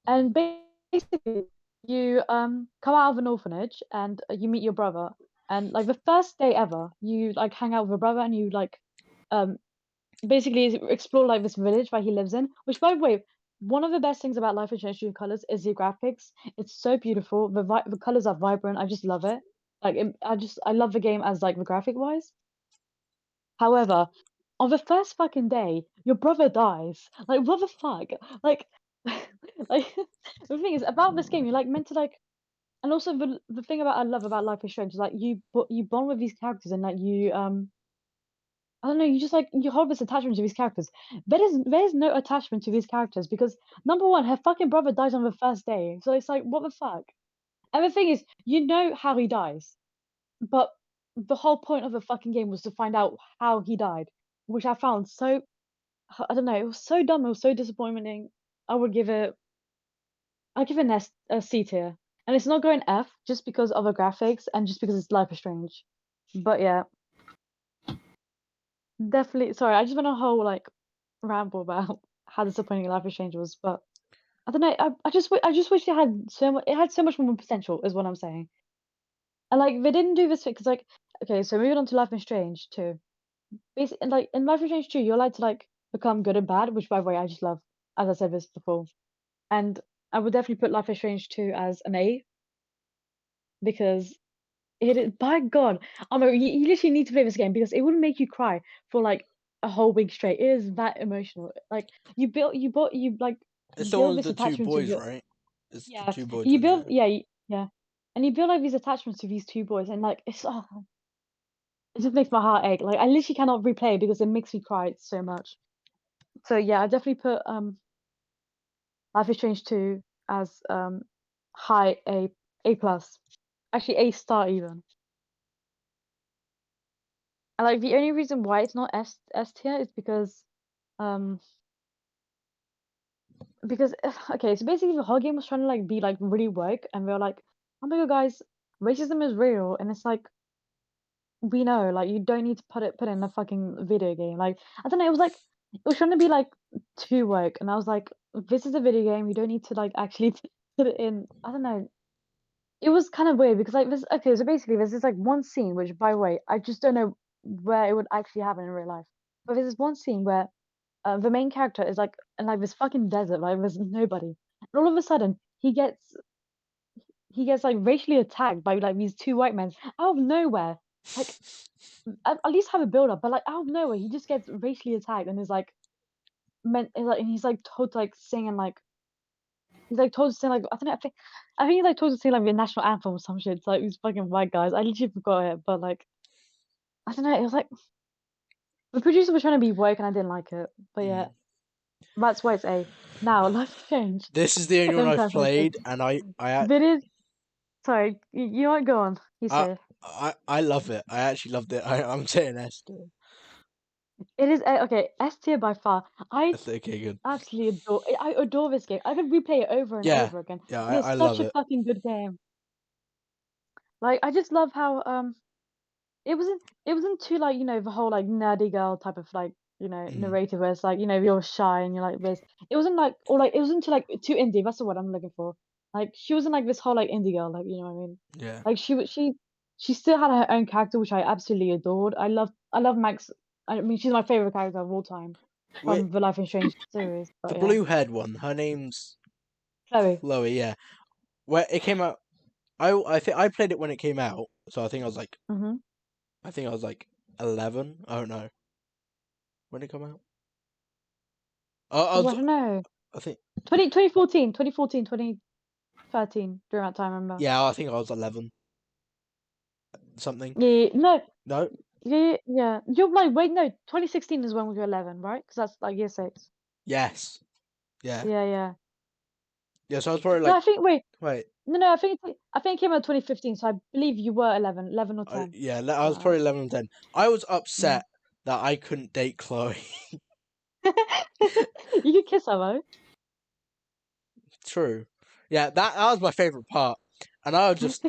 and basically you come out of an orphanage and you meet your brother, and like the first day ever, you like hang out with your brother and you like um basically explore like this village that he lives in. Which, by the way, one of the best things about Life is Strange 2 Colors is the graphics. It's so beautiful. The colors are vibrant. I just love it. Like I love the game as like the graphic wise. However, on the first fucking day, your brother dies. Like what the fuck? Like like the thing is about this game, you're like meant to like, and also the thing about I love about Life is Strange is like you bond with these characters and like you I don't know, you just like you hold this attachment to these characters. There's no attachment to these characters because number one, her fucking brother dies on the first day. So it's like what the fuck? And the thing is, you know how he dies, but the whole point of the fucking game was to find out how he died, which I found so I don't know, it was so dumb, it was so disappointing. I would give it I'll give it a C tier. And it's not going F just because of the graphics and just because it's Life is Strange. But yeah, definitely. Sorry, I just went on a whole like ramble about how disappointing Life is Strange was. But I don't know. I just wish it had so much. It had so much more potential, is what I'm saying. And like they didn't do this because like okay, so moving on to Life is Strange 2. Basically, like in Life is Strange 2, you're allowed to like become good and bad, which by the way I just love. As I said this before, and I would definitely put Life is Strange 2 as an A because it is, by God, Amber, you literally need to play this game because it would make you cry for like a whole week straight. It is that emotional. Like you like It's the one build with this the two attachment to boys, your right? It's the yeah. two boy You twins, build yeah. yeah, and you build like these attachments to these two boys, and like it's it just makes my heart ache. Like I literally cannot replay it because it makes me cry so much. So yeah, I definitely put Life is Strange 2 as high A plus, actually A star even. And like the only reason why it's not S tier is um because okay, so basically the whole game was trying to like be like really woke and we are like, oh my god guys, racism is real and it's like we know, like you don't need to put it in a fucking video game. Like I don't know, it was trying to be like too woke and I was like, this is a video game, you don't need to like actually put it in. I don't know. It was kind of weird because like this okay, so basically there's this like one scene which by the way, I just don't know where it would actually happen in real life. But there's this one scene where the main character is like in like this fucking desert, like there's nobody. And all of a sudden he gets like racially attacked by like these two white men out of nowhere. Like at least have a build up, but like out of nowhere he just gets racially attacked and is like meant like and he's like told to like sing and like he's like told to sing like I don't know I think he's like told to sing like the national anthem or some shit. It's like these fucking white guys. I literally forgot it, but like I don't know. It was like the producer was trying to be woke and I didn't like it. But yeah, Mm. that's why it's A. Now life changed. This is the only Let one me I've try to say. played, and But it sorry, you might go on. You I, say I love it. I actually loved it. I'm saying Esther. it is okay. S tier by far. I That's okay, good. absolutely I adore this game. I could replay it over and Yeah, over again. yeah, It is I such love a it. fucking good game. Like I just love how it wasn't too like the whole like nerdy girl type of like Mm, narrative where it's like you're shy and you're like this. It wasn't like or like it wasn't too like too indie. That's the word I'm looking for. Like she wasn't like this whole like indie girl. Like you know what I mean. yeah. Like she still had her own character which I absolutely adored. I love Max. I mean she's my favorite character of all time Wait, from the Life is Strange series. the But yeah, blue haired one. Her name's Chloe. Chloe. Yeah. Where it came out. I think I played it when it came out, so Mm-hmm. I think I was like 11. I don't know when it come out. I Oh, I was don't know. I think 2014, 2014, 2013 during that time. I remember. yeah, I think I was 11 something. Yeah, no, No, yeah, yeah. You're like, wait, no, 2016 is when we were 11, right? Because that's like year six. yes, yeah, Yeah, yeah. yeah. So I was probably No, like, I think, wait, wait, no, I think it came out 2015, so I believe you were 11 or 10. yeah, I was Something like probably 11 and 10. I was that. upset that I couldn't date Chloe. Mm. You could kiss her, though. True. Yeah, that was my favorite part, and I just,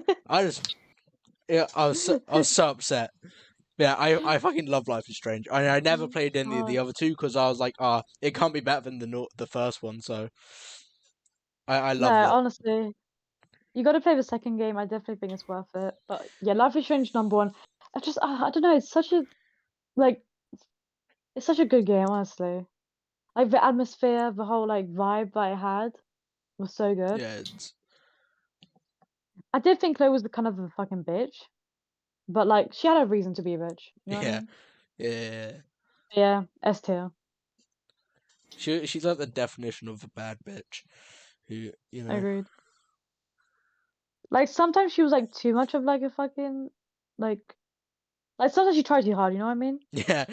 yeah, I was so upset. Yeah, I fucking love Life is Strange. I never played any of the Oh, other two because I was like, it can't be better than the first one. So I no, loved it. honestly. You got to play the second game. I definitely think it's worth it. But yeah, Life is Strange #1. I don't know. It's such a like it's such a good game, honestly. Like the atmosphere, the whole like vibe that it had was so good. Yeah, I did think Chloe was the kind of a fucking bitch, but like she had a reason to be a bitch. You know what I yeah, mean? yeah. Yeah, S tier. She's like the definition of a bad bitch. Who Agreed. Like sometimes she was like too much of like a fucking like sometimes she tried too hard. You know what I mean? Yeah,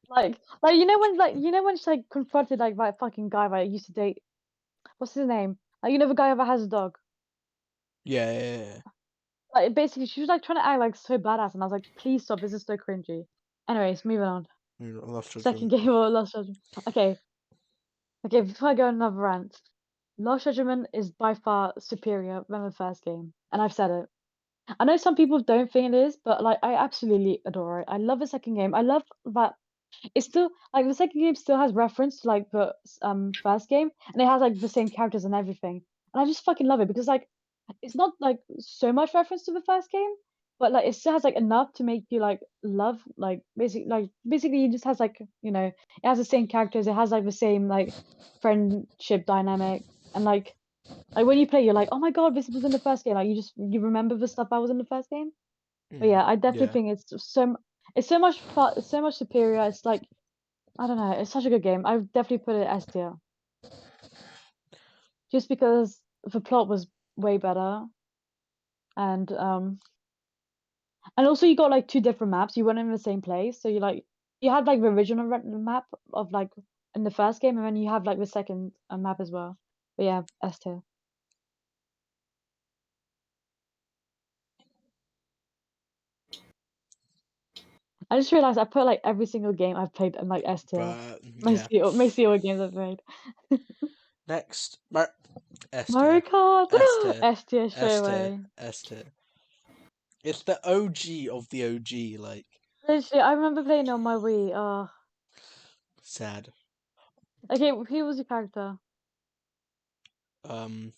Like you know when she like confronted like that fucking guy that used to date. What's his name? Like you know the guy that has a dog. yeah. Like basically she was like trying to act like so badass, and I was like, please stop. This is so cringy. Anyways, moving on. I love Second Judgment. game of Lost Judgment. Okay, okay. Before I go on another rant, Lost Judgment is by far superior than the first game, and I've said it. I know some people don't think it is, but like I absolutely adore it. I love the second game. I love that it's still like the second game still has reference to like the first game, and it has like the same characters and everything. And I just fucking love it because like it's not like so much reference to the first game, but like it still has like enough to make you like love like basically it just has like it has the same characters. It has like the same like friendship dynamic, and like when you play, you're like, oh my god, this was in the first game. Like you remember the stuff that was in the first game. But yeah, I definitely Yeah, think it's so much fun, it's so much superior. It's like I don't know, it's such a good game. I would definitely put it S tier just because the plot was way better, and also you got like two different maps. You weren't in the same place, so you had like the original map of like in the first game, and then you have like the second map as well. But yeah, S tier. I just realized I put like every single game I've played in like S tier. but yeah. Mostly all games I've played. Next, S Mario tier, Kart! S tier, S tier straight S tier, away. S tier. It's the OG of the OG. Like Literally, I remember playing it on my Wii. sad. Okay, who was your character? Um,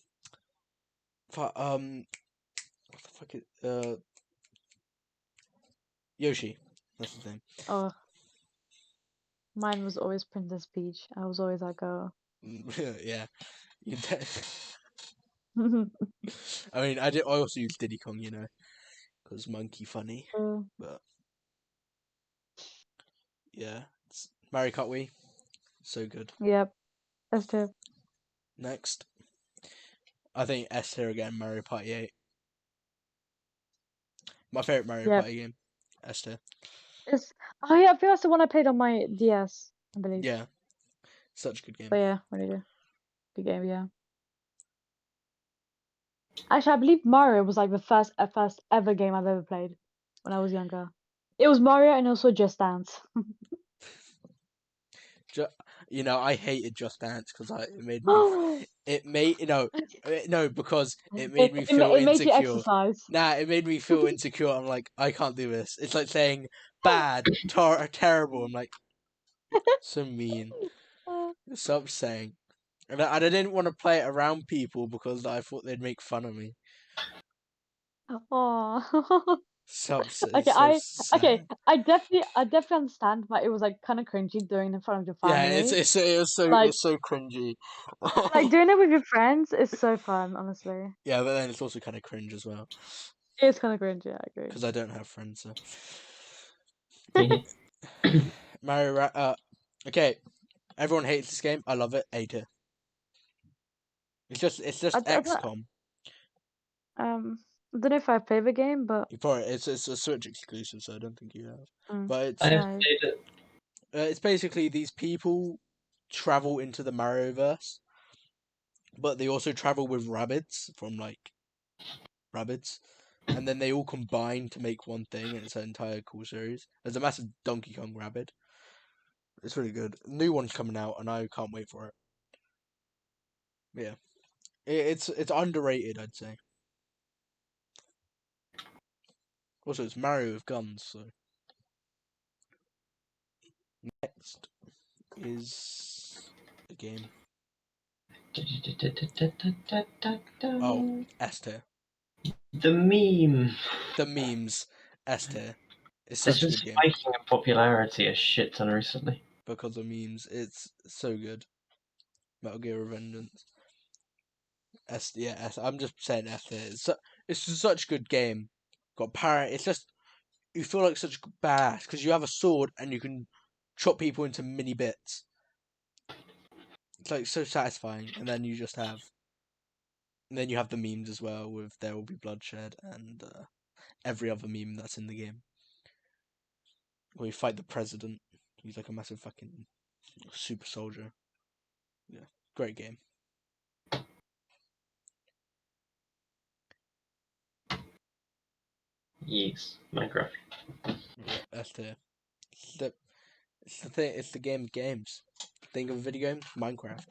what the fuck is Yoshi? That's his name. Oh, mine was always Princess Peach. I was always that girl. Yeah. I mean, I did. I also used Diddy Kong, because monkey funny. But yeah, it's Mario Kart Wii, so good. Yep, S tier. Next, I think S tier again. Mario Party 8, my favorite Mario Yep. Party game. S tier. Oh yeah, I think that's the one I played on my DS, I believe. Yeah, such a good game. But yeah, really good. Good game, yeah. Actually, I believe Mario was like the first ever game I've ever played when I was younger. It was Mario and also Just Dance. I hated Just Dance because it made me. it, It made no because it made me feel it made you insecure. exercise. Nah, it made me feel insecure. I'm like, I can't do this. It's like saying bad, terrible. I'm like, so mean. Stop saying. And I didn't want to play it around people because I thought they'd make fun of me. Oh. It's Okay, so sad. I definitely understand that it was like kind of cringy doing it in front of your Yeah, family. it Like was so cringy. doing it with your friends is so fun, honestly. Yeah, but then it's also kind of cringe as well It's kind of cringy, I agree. because I don't have friends. So Mhm. Okay, everyone hates this game. I love it. A tier. It's just I XCOM. don't know if I play the game, but It's a Switch exclusive, so I don't think you have. But I have no. played it. it's basically these people travel into the Marioverse, but they also travel with rabbits from rabbits, and then they all combine to make one thing, and it's an entire cool series. There's a massive Donkey Kong rabbit. It's really good. New one's coming out, and I can't wait for it. Yeah, it's underrated, I'd say. Also, it's Mario with guns. So next is a game. Oh, S tier. The meme. The memes, S tier. It's It's such a been good game spiking in popularity a shit ton recently. because of memes. It's so good. Metal Gear Revengeance. Yeah, I'm just saying S tier. It's such a good game. Got power. It's just you feel like such a badass because you have a sword and you can chop people into mini bits. It's like so satisfying, and then you just have. And then you have the memes as well with "There will be bloodshed" and every other meme that's in the game. Where you fight the president. He's like a massive fucking super soldier. Yeah, great game. Yes, Minecraft. Yeah, S tier. It's the, it's the thing. It's the game of games. Think of a video game, Minecraft.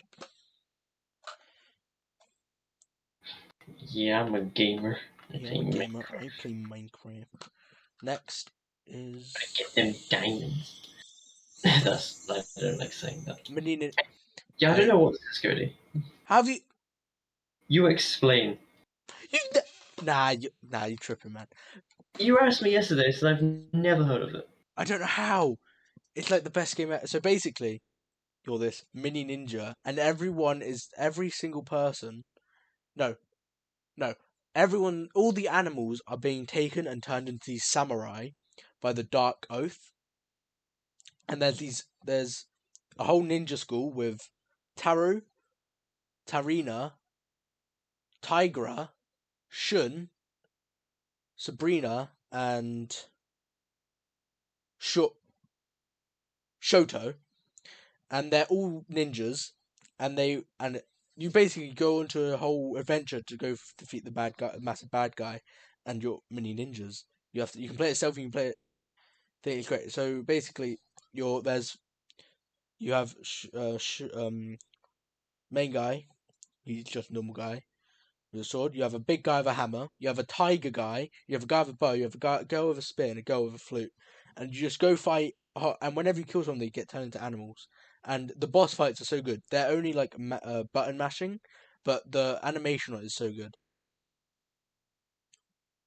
Yeah, I'm a gamer. I Yeah, play I'm a Minecraft. gamer. I play Minecraft. Next is Get them diamonds. I don't like saying that. Menina. Yeah, I don't I know what this is, Cody. have you. You explain. Nah, you tripping, man. You asked me yesterday, so I've never heard of it. I don't know how. It's like the best game ever. So basically, you're this mini ninja, and every single person. No, no, everyone, all the animals are being taken and turned into these samurai by the Dark Oath, and there's a whole ninja school with Taru, Tarina, Tigra, Shun, Sabrina, and Shoto, and they're all ninjas, and you basically go into a whole adventure to go defeat the bad guy, massive bad guy, and your mini ninjas. You can play it self, you can play it. I think it's great. So basically, you have main guy. He's just a normal guy with a sword. You have a big guy with a hammer. You have a tiger guy. You have a guy with a bow. You have a girl with a spear and a girl with a flute. And you just go fight. And whenever you kill someone, they get turned into animals. And the boss fights are so good. They're only like button mashing, but the animation on it is so good.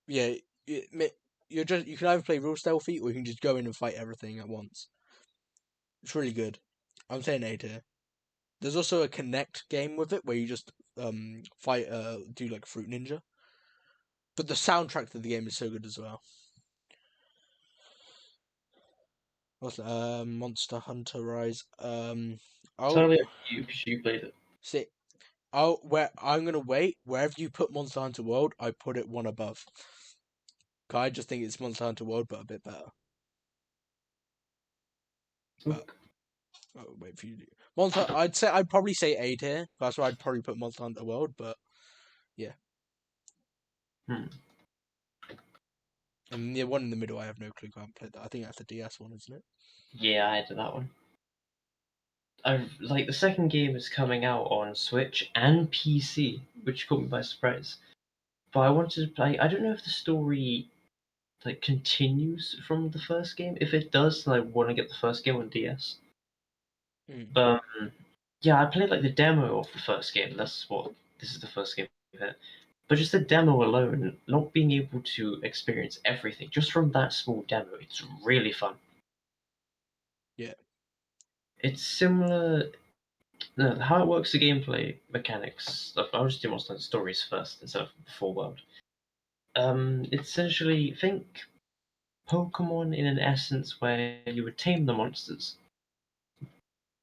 Yeah, you can either play real stealthy or you can just go in and fight everything at once. It's really good. I'm saying A tier. There's also a connect game with it where you just fight do like Fruit Ninja. But the soundtrack to the game is so good as well. What's Monster Hunter Rise? I'll Totally up to you because you played it. see. I'm gonna wait. Wherever you put Monster Hunter World, I put it one above. I just think it's Monster Hunter World, but a bit better. But I'll wait for you to do. I'd probably say A tier. That's where I'd probably put Monster Hunter World, but yeah. Hmm. And the one in the middle, I have no clue. I haven't played that. I think that's the DS one, isn't it? Yeah, I did that one. The second game is coming out on Switch and PC, which caught me by surprise. But I wanted to play. I don't know if the story continues from the first game. If it does, then I want to get the first game on DS. Mm. But yeah, I played the demo of the first game. This is the first game of it. But just the demo alone, not being able to experience everything, just from that small demo, it's really fun. Yeah. It's similar. No, how it works, the gameplay mechanics. I'll just do Monster Hunter Stories first instead of the full world. It's essentially think Pokemon in an essence where you would tame the monsters,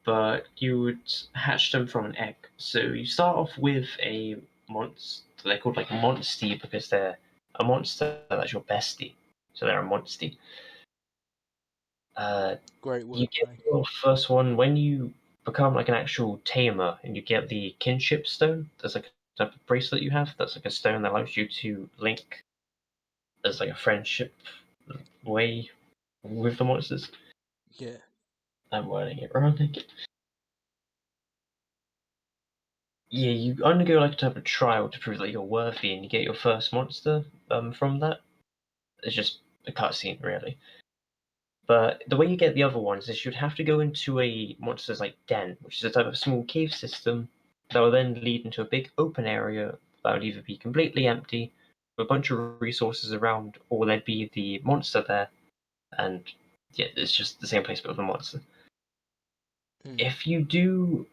but you would hatch them from an egg. So you start off with a monster. They're called Monstie because they're a monster that's your bestie. So they're a Monstie. Uh, Great you get wordplay. your first one when you become an actual tamer, and you get the kinship stone. There's a type of bracelet you have. That's a stone that allows you to link as a friendship way with the monsters. Yeah. I'm wording it wrong. Yeah, you undergo a type of trial to prove that you're worthy, and you get your first monster from that. It's just a cutscene, really. But the way you get the other ones is you'd have to go into a monster's den, which is a type of small cave system that will then lead into a big open area that would either be completely empty, with a bunch of resources around, or there'd be the monster there, and yeah, it's just the same place but with a monster. If you do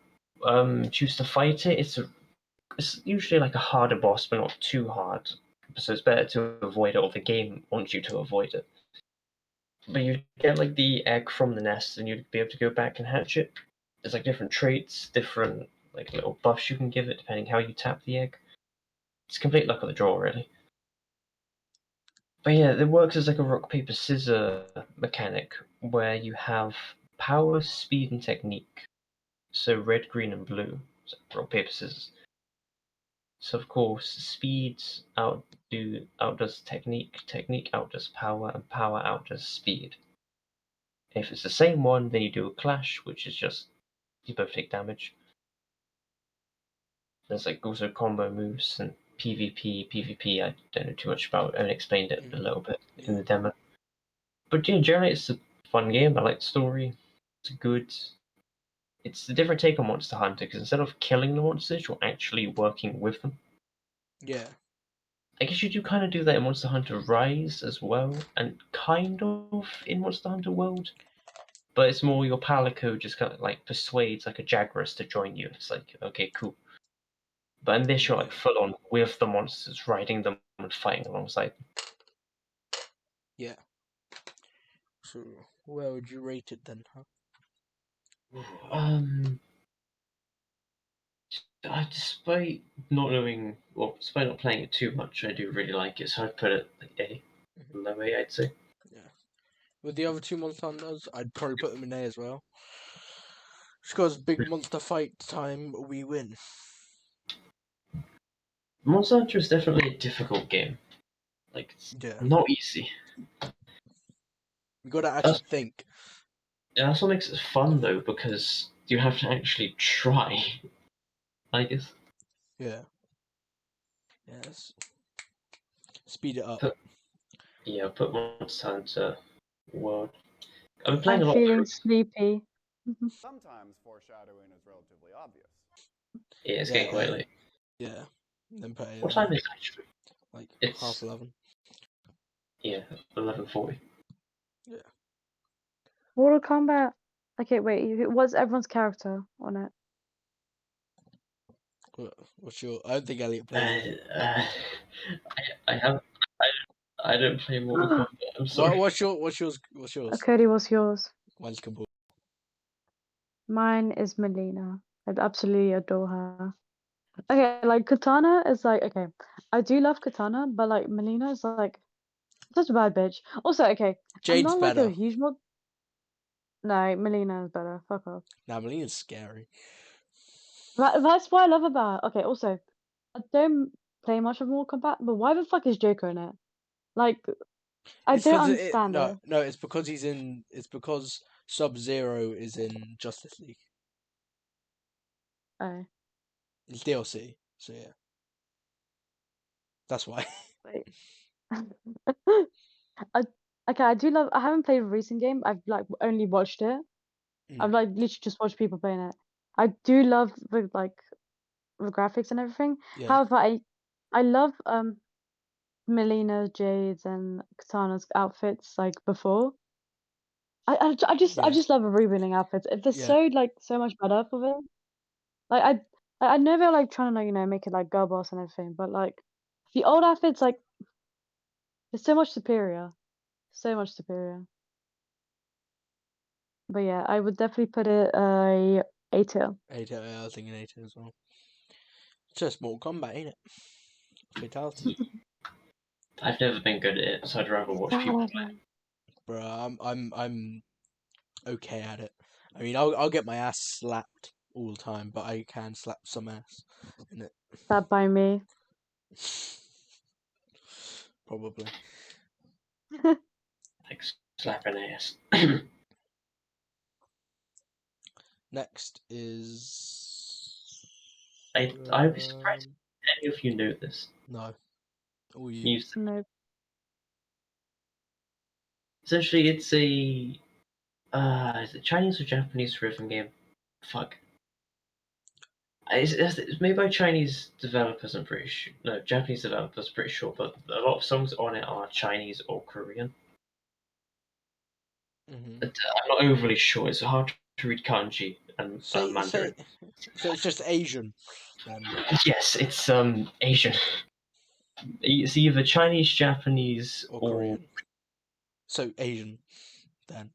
choose to fight it, it's usually like a harder boss, but not too hard. So it's better to avoid it, or the game wants you to avoid it. But you get like the egg from the nest, and you'd be able to go back and hatch it. There's like different traits, different like little buffs you can give it depending how you tap the egg. It's complete luck of the draw, really. But yeah, it works as like a rock paper scissor mechanic where you have power, speed, and technique. So red, green, and blue. So rock paper scissors. So of course, speed outdoes technique, technique outdoes power, and power outdoes speed. If it's the same one, then you do a clash, which is just you both take damage. There's like also combo moves and PvP. PvP I don't know too much about. I only explained it a little bit in the demo. But yeah, generally it's a fun game. I like the story. It's good. It's a different take on Monster Hunter because instead of killing the monsters, you're actually working with them. Yeah. I guess you do kind of do that in Monster Hunter Rise as well, and kind of in Monster Hunter World. But it's more your Palico just kind of like persuades like a Jagras to join you. It's like, okay, cool. But in this, you're like full on with the monsters, riding them and fighting alongside them. Yeah. So, where would you rate it then, huh? Despite not knowing, well, despite not playing it too much, I do really like it. So I'd put it like A, low A, I'd say. Yeah. With the other two Monster Hunters, I'd probably put them in A as well. Just because big monster fight time, we win. Monster Hunter is definitely a difficult game. Like, it's not easy. You gotta actually think. That's what makes it fun, though, because you have to actually try, I guess. Yeah. Yes. Speed it up. Put Monster Hunter World. I've been playing I'm a lot feeling through. sleepy. Sometimes foreshadowing is relatively obvious. Yeah, it's getting quite late. Yeah. Then put A. What time is it actually? Like It's 11:30. Yeah, 11:40. Yeah. Mortal Kombat. Okay, wait. What's everyone's character on it? What's your? I don't think Elliot plays it. I have. I don't play Mortal Kombat. I'm sorry. What's yours? What's yours? Cody, what's yours? Mine's Kabul. Mine is Melina. I absolutely adore her. Okay, like Katana is like okay. I do love Katana, but like Melina is like such a bad bitch. Also, okay, I'm Jade's not like a better. huge mod. No, Melina is better. Fuck off. Nah, Melina's scary. That's what I love about. Okay, also, I don't play much of Mortal Kombat, but why the fuck is Joker in it? Like, I It's don't because understand no, it. no. It's because he's in. It's because Sub-Zero is in Justice League. Oh, It's DLC. So yeah, that's why. wait. I okay, I do love. I haven't played a recent game. I've like only watched it. I've like literally just watched people playing it. I do love the graphics and everything. Yeah. However, I love Melina, Jade's, and Katana's outfits like before. I just love the rebuilding outfits. They're Yeah. so like so much better for them. Like I know they're like trying to like make it like girl boss and everything, but like the old outfits like it's so much superior, so much superior. But yeah, I would definitely put it A tier. A2, I was thinking A2 as well. It's just Mortal Kombat, ain't it? Fatalities. I've never been good at it, so I'd rather watch people play. Bro, I'm okay at it. I mean, I'll get my ass slapped all the time, but I can slap some ass in it. That by me. Probably. Like slapping ass. Next is. I'd be surprised if any of you know this. No. All you. No. Essentially, it's a is it Chinese or Japanese rhythm game? Fuck. It's made by Chinese developers, I'm pretty sure. No, Japanese developers, pretty sure, but a lot of songs on it are Chinese or Korean. Hmm. I'm not overly sure. It's hard to read kanji and Say Mandarin. so it's just Asian then, Yes, it's Asian. It's either Chinese, Japanese, or or Korean. So Asian then.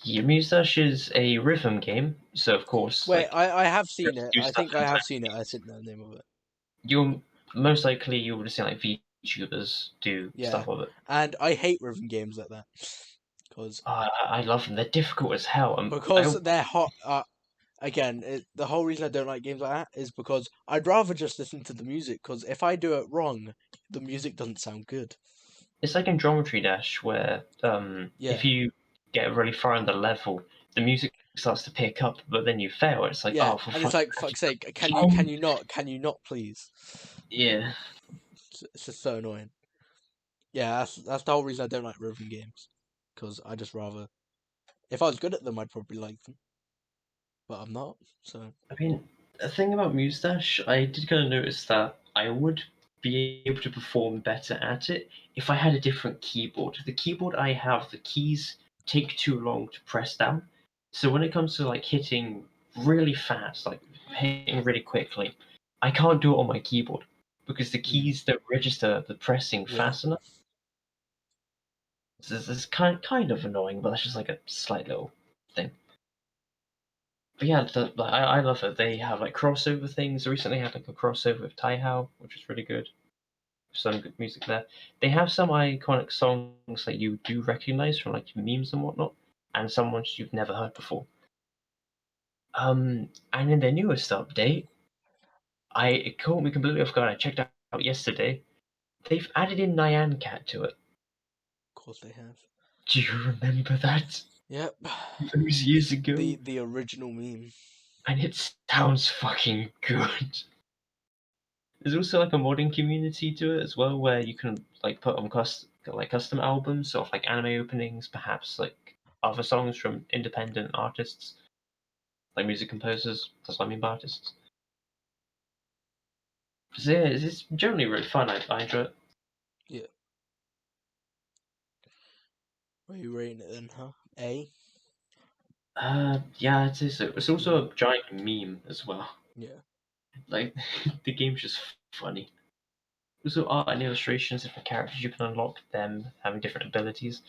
Mustache is a rhythm game, so of course, Wait, like I have you seen have to it. do I stuff think I in have time. seen it. I didn't know the name of it. You'll most likely you would have seen like VTubers do Yeah, stuff of it. and I hate rhythm games like that because I love them. They're difficult as hell. because they're hot. Again, the whole reason I don't like games like that is because I'd rather just listen to the music. Because if I do it wrong, the music doesn't sound good. It's like in Geometry Dash where if Yeah, you get really far in the level, the music starts to pick up, but then you fail. It's like, yeah, oh, for and it's fuck's like fuck's sake, sake. can you not please? Yeah. It's just so annoying. Yeah, that's the whole reason I don't like rhythm games. Because I just rather, if I was good at them, I'd probably like them, but I'm not. So I mean, the thing about Mustache, I did kind of notice that I would be able to perform better at it if I had a different keyboard. The keyboard I have, the keys take too long to press down. So when it comes to like hitting really fast, like hitting really quickly, I can't do it on my keyboard because the mm, keys don't register the pressing yeah, fast enough. It's kind of annoying, but that's just like a slight little thing. But yeah, I love it. They have like crossover things. They recently had like a crossover with Taihao, which was really good. Some good music there. They have some iconic songs that you do recognize from like memes and whatnot, and some ones you've never heard before. And in their newest update, it caught me completely off guard. I checked out yesterday. They've added in Nyan Cat to it. of course they have. Do you remember that? Yep, Those years ago? the original meme. And it sounds fucking good. There's also like a modding community to it as well, where you can like put on custom albums of like anime openings, perhaps like other songs from independent artists, like music composers. That's what I mean by artists. So yeah, it's generally really fun. I enjoy it. Yeah, where you rating it then, huh? A. Yeah, it is. It's also a giant meme as well. Yeah. Like the game's just funny. Also, art and illustrations, different characters you can unlock, them having different abilities.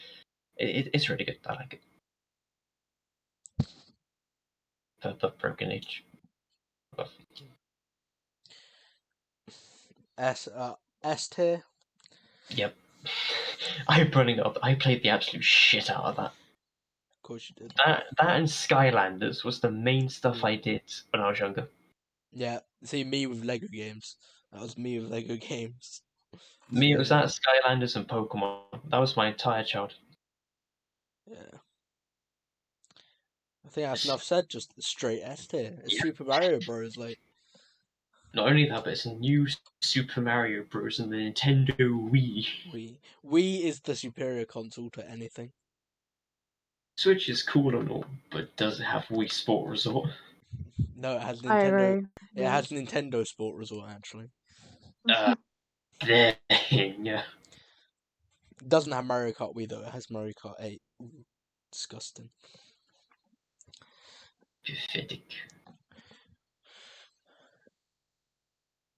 It's really good. I like it. The Broken Age. S tier. Yep. I'm running up. I played the absolute shit out of that. Of course you did. That and Skylanders was the main stuff Mm. I did when I was younger. Yeah. See me with Lego games. That was me with Lego games. Me, it So was yeah, that Skylanders and Pokemon. That was my entire childhood. yeah. I think that's enough said. Just straight S tier. It's Super Mario Bros. Like Not only that, but it's a new Super Mario Bros. And the Nintendo Wii. Wii is the superior console to anything. Switch is cool and all, but does it have Wii Sport Resort? No, it has I Nintendo. agree. It has Nintendo Sport Resort actually. Uh, yeah. It doesn't have Mario Kart Wii though. It has Mario Kart 8. Ooh, disgusting. Pathetic.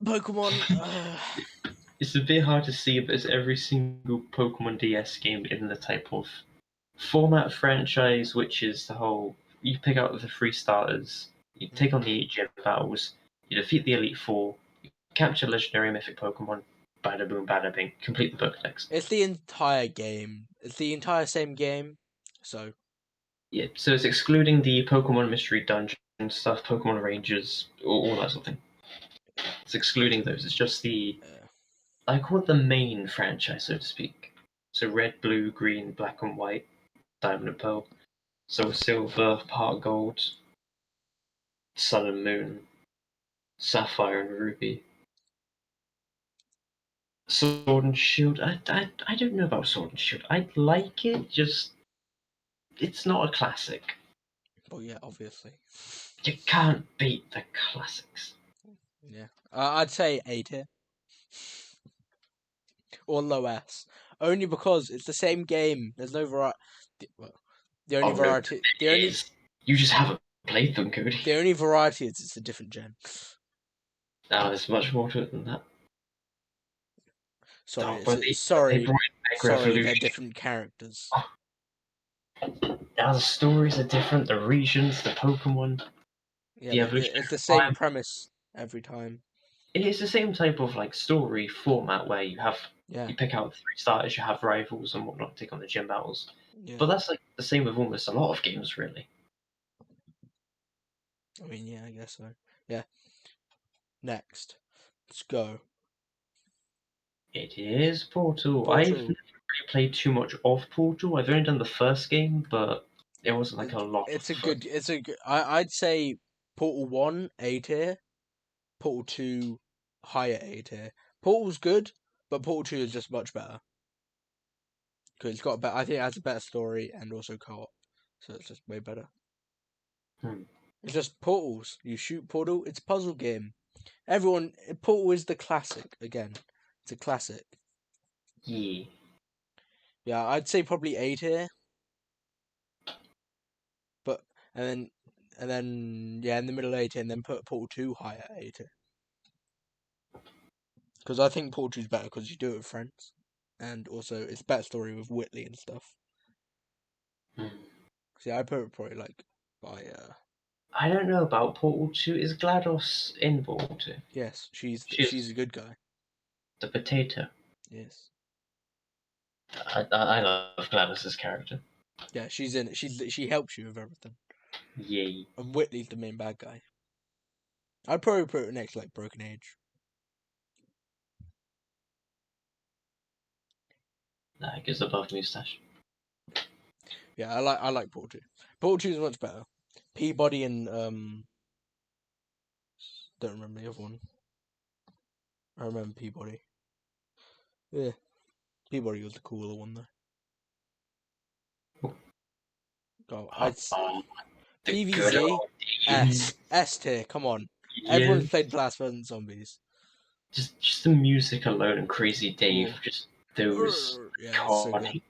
Pokemon. It's a bit hard to see, but it's every single Pokemon DS game in the type of format franchise, which is the whole you pick out the three starters, you take on the 8 gym battles, you defeat the Elite Four, you capture legendary mythic Pokemon, bada boom, bada bing, complete the Pokedex. It's the entire game. It's the entire same game. So Yeah, so it's excluding the Pokemon Mystery Dungeon stuff, Pokemon Rangers, all that sort of thing. It's excluding those. It's just I call it the main franchise, so to speak. So red, blue, green, black and white, diamond and pearl, soul silver, heart gold, sun and moon, sapphire and ruby. Sword and Shield. I don't know about Sword and Shield. I like it, just it's not a classic. well, yeah, obviously. You can't beat the classics. Yeah, I'd say A tier or low S, only because it's the same game. There's no variety. Well, the only Oh no, variety, it is. You just haven't played them, Cody. the only variety is it's a different gen. There's much more to it than that. Sorry, Oh, but they sorry, brought in Mega sorry. They're Revolution. different characters. Now the stories are different, the regions, the Pokemon, Yeah, the but evolution. it's the same premise every time. It's the same type of like story format where Yeah, you pick out 3 starters, you have rivals and whatnot, take on the gym battles. yeah. But that's like the same with almost a lot of games, really. I mean, yeah, I guess so. Yeah. Next, let's go. It is Portal. I've Portal. never really played too much of Portal. I've only done the first game, but it wasn't like a lot of It's the a good. first. It's a. I'd say Portal 1 A tier, Portal 2 higher A tier. Portal's good, but Portal 2 is just much better because it's got a better. I think it has a better story and also co-op, so it's just way better. Hmm. It's just portals. You shoot portal. It's a puzzle game. Everyone, Portal is the classic again. It's a classic. Yeah. Yeah, I'd say probably A tier, but and then yeah, in the middle A tier, and then put Portal 2 higher A tier. Because I think Portal 2 is better because you do it with friends, and also it's a better story with Whitley and stuff. Hmm. See, I put it probably like by I don't know about Portal 2. Is GLaDOS in Portal 2? yes, she's She's a good guy. the potato. Yes, I love GLaDOS's character. yeah, she's in it. She helps you with everything, Yay. and Whitley's the main bad guy. I'd probably put it next to like Broken Age. Nah, it goes above Moustache. Yeah, I like Portal 2. Portal 2 is much better. Peabody and don't remember the other one. I remember Peabody. Yeah, Peabody was the cooler one though. Oh, The good PVZ old days. S tier. Come on, Yeah. everyone's played Plants vs Zombies. Just the music alone and Crazy Dave, Oh, just those yeah, it's so good, iconic.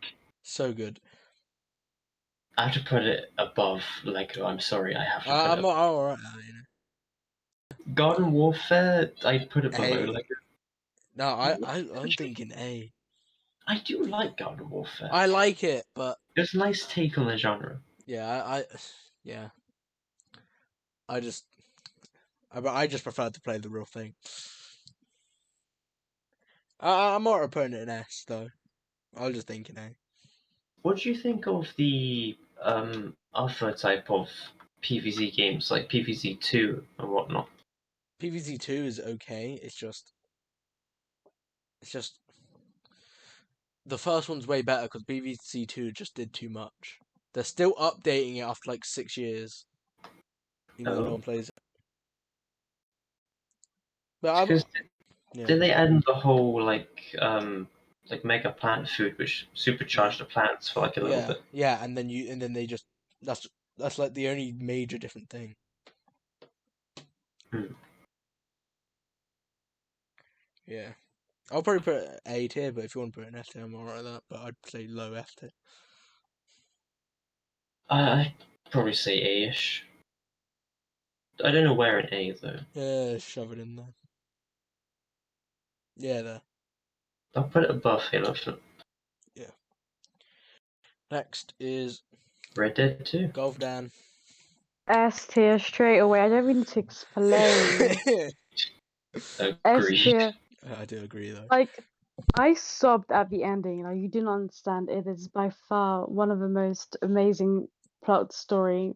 so good. I have to put it above Lego. I'm sorry, I have to put I'm it. alright. Garden Warfare, I'd put it below A. Lego. No, I'm Actually, thinking A. I do like Garden Warfare. I like it, but It's a nice take on the genre. yeah, yeah, I just, I just prefer to play the real thing. I'm alright putting it in S though. I was just thinking A. What do you think of the other type of PvZ games like PvZ 2 and whatnot? PVZ 2 is okay. It's just the first one's way better because PVZ 2 just did too much. They're still updating it after like 6 years, even though no Oh, one plays it. But because yeah, did they add in the whole like mega plant food which yeah, supercharged the plants for like a little bit? yeah, and then they just that's like the only major different thing. Hmm. Yeah, I'll probably put it A tier, but if you want to put an F tier, I'm alright with that. But I'd say low F tier. I'd probably say A-ish. I don't know where in A though. Yeah, shove it in there. Yeah, there. I'll put it above Halo Infinite. Yeah. Next is Red Dead 2. Golf Dan. S tier straight away. I don't even need to explain. S Agreed. tier. I do agree though. Like, I sobbed at the ending. Like, you do not understand. It is by far one of the most amazing plot story,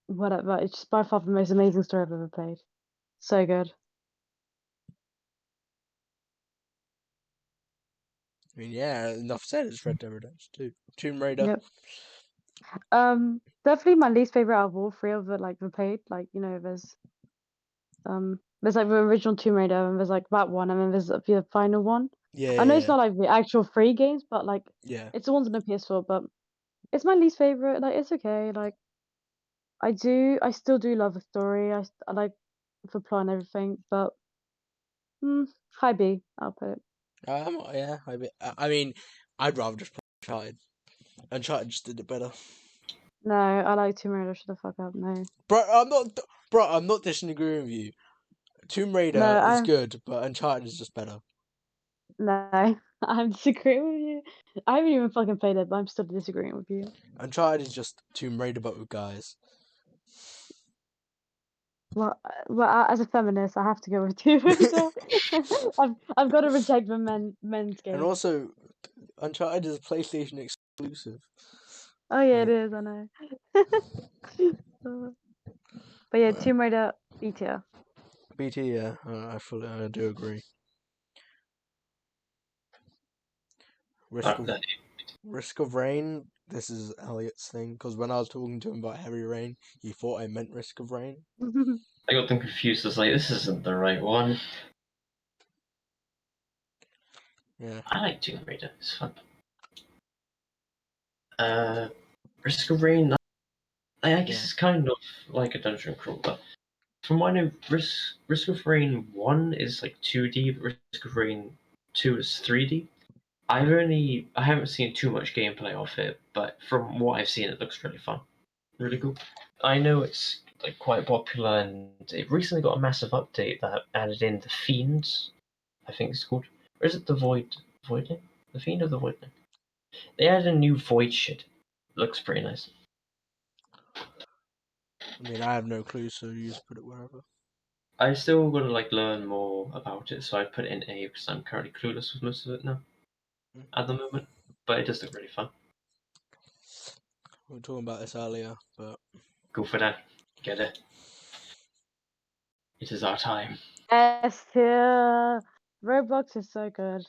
whatever. It's just by far the most amazing story I've ever played. So good. I mean, yeah, enough said. It's Red Dead Redemption 2. Tomb Raider. Yep. Definitely my least favorite out of all three of the like the played. Like, there's like the original Tomb Raider, and there's like that one, and then there's the final one. Yeah, I know it's yeah, not like the actual free games, but like yeah. it's the ones on the PS4. But it's my least favorite. Like, it's okay. Like, I still do love the story. I like the plot and everything, but High B, I'll put it. Yeah, I mean, I'd rather just play Uncharted. Uncharted just did it better. No, I like Tomb Raider. Shut the fuck up. No. Bro, I'm not disagreeing with you. Tomb Raider No, is good, but Uncharted is just better. No, I'm disagreeing with you. I haven't even fucking played it, but I'm still disagreeing with you. Uncharted is just Tomb Raider, but with guys. Well, as a feminist, I have to go with Tomb Raider. I've got to reject the men's And game. also, Uncharted is a PlayStation exclusive. Oh yeah, it Right. is. I know. But yeah, Tomb Raider B tier. BT, yeah, I do agree. Risk of Rain. This is Elliot's thing because when I was talking to him about Heavy Rain, he thought I meant Risk of Rain. I got them confused. I was like, this isn't the right one. Yeah. I like Tomb Raider. It's fun. Risk of Rain. I guess it's kind of like a dungeon crawler. From what I know, Risk of Rain 1 is like 2D, but Risk of Rain 2 is 3D. I haven't seen too much gameplay of it, but from what I've seen, it looks really fun, really cool. I know it's like quite popular, and it recently got a massive update that added in the Fiend, I think it's called, or is it the Voidling? The Fiend or the Voidling? They added a new Void shit. Looks pretty nice. I mean, I have no clue, so you just put it wherever. I still want to like learn more about it, so I put it in A because I'm currently clueless with most of it now at the moment. But it does look really fun. We were talking about this earlier, but Go for that. Get it. It is our time. S tier. Roblox is so good.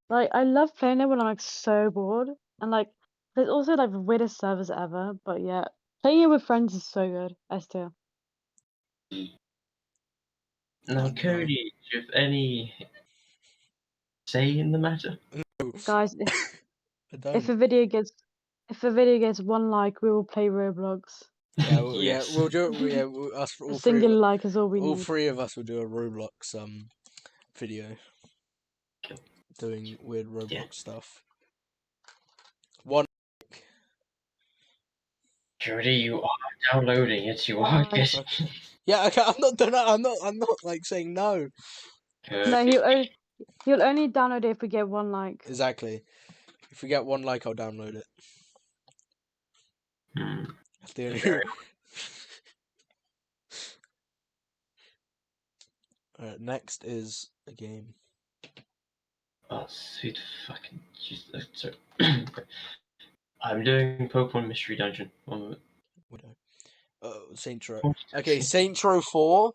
Like I love playing it when I'm like so bored, and like there's also like the weirdest servers ever. But yeah, playing it with friends is so good. S tier. Now, Cody, do you have any say in the matter? No. Guys, I don't. if a video gets 1 like, we will play Roblox. Yeah, Yes. we'll do it. Yeah, us A all single three. like is all we All need. three of us will do a Roblox video Okay. doing weird Roblox Yeah. stuff. One. Cody, you are downloading it. You are Why? getting. Yeah, okay, I'm not done. I'm not like saying no. No, he'll only download it if we get 1 like. Exactly. If we get 1 like, I'll download it. That's the only. Very Alright, next is a game. Oh, sweet fucking Jesus. Sorry. I'm doing Pokemon Mystery Dungeon. 1 moment. Widow. Saints Row. Oh, Okay, Saints Row 4.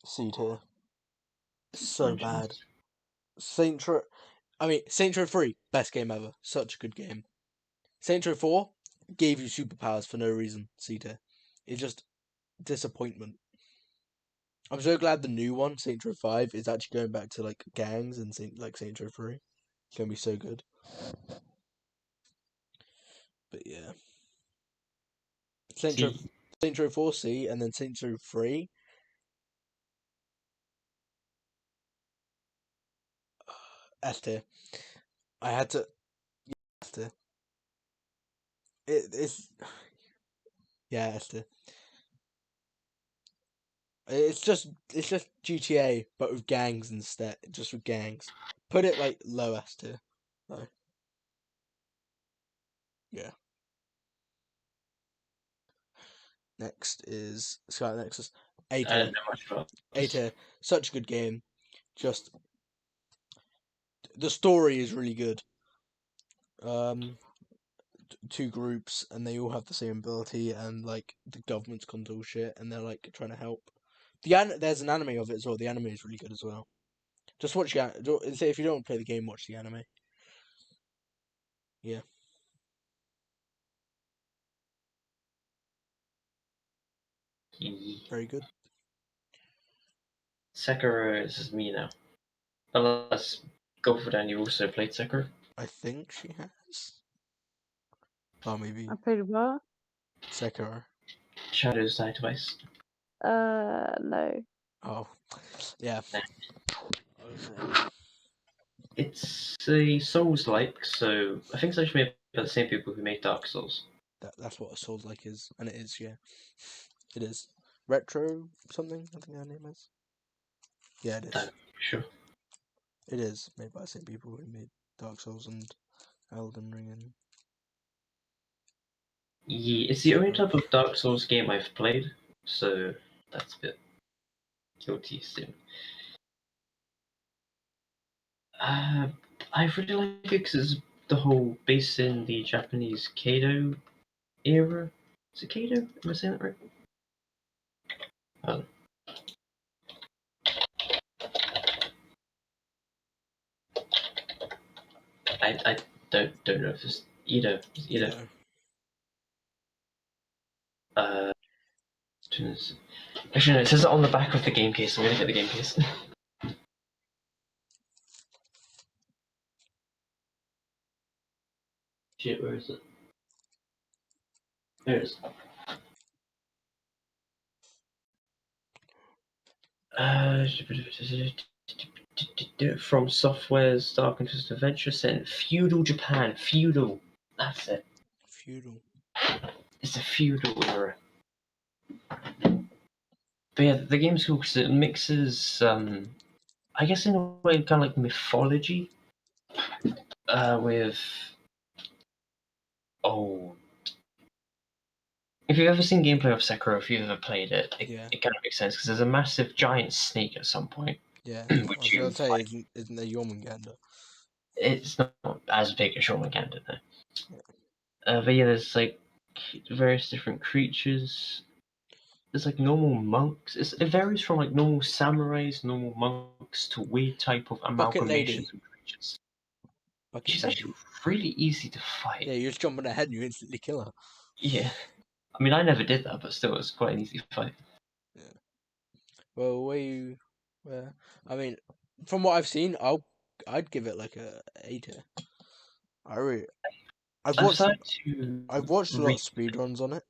C tier. So Dungeons. bad. Saints Row. I mean, Saints Row 3, best game ever. Such a good game. Saints Row 4 gave you superpowers for no reason. C tier. It's just disappointment. I'm so glad the new one, Saints Row 5, is actually going back to like gangs and Saints Row 3. It's gonna be so good. But yeah. Saints Row 4 C and then Saints Row 3. S tier. I had to. S tier. It's. Yeah, S tier. It's just GTA, but with gangs instead. Just with gangs. Put it like low S tier. No. Yeah. Next is Sky Nexus. A I tier. don't know much about A this. tier. Such a good game. Just the story is really good. Two groups and they all have the same ability, and like the government's control shit, and they're like trying to help. There's an anime of it as well. The anime is really good as well. Just watch if you don't play the game, watch the anime. Yeah. Very good. Sekiro is me now. Unless Gofredan, you also played Sekiro? I think she has. Oh, maybe I played what? Sekiro. Shadows Die Twice. No. Oh, Yeah. It's a Souls-like, so I think it's actually made by the same people who made Dark Souls. That's what a Souls like is, and it is, yeah. It is. Retro something, I think her name is. Yeah, it is. Sure. It is made by the same people who made Dark Souls and Elden Ring and Yeah, it's the only type of Dark Souls game I've played, so that's a bit guilty soon. I really like it because it's the whole based in the Japanese Kado era. Is it Kado? Am I saying that right? Oh. I don't know if it's Edo. It's Edo. Actually, no, it says it on the back of the game case. I'm gonna get the game case. Shit, where is it? There it is. From Software's Dark and Twisted Adventure set in feudal Japan. Feudal. That's it. feudal. It's a feudal era. But yeah, the game's cool because it mixes, I guess in a way, kind of like mythology with old. If you've ever seen gameplay of Sekiro, if you've ever played it, Yeah. it kind of makes sense because there's a massive giant snake at some point. Yeah. I was Which gonna you say, fight. isn't there Jormungandr? It's not as big as Jormungandr, though. Yeah. But yeah, there's like various different creatures. There's like normal monks. It varies from like normal samurais, normal monks to weird type of Bucket amalgamations Lady. of creatures. Bucket She's Lady. actually really easy to fight. Yeah, you just jump on her head and you instantly kill her. Yeah. I mean, I never did that, but still, it's quite an easy fight. Yeah. Well, I mean, from what I've seen, I'd give it like a A tier. I've I've watched started to I've watched a lot of re- speedruns on it.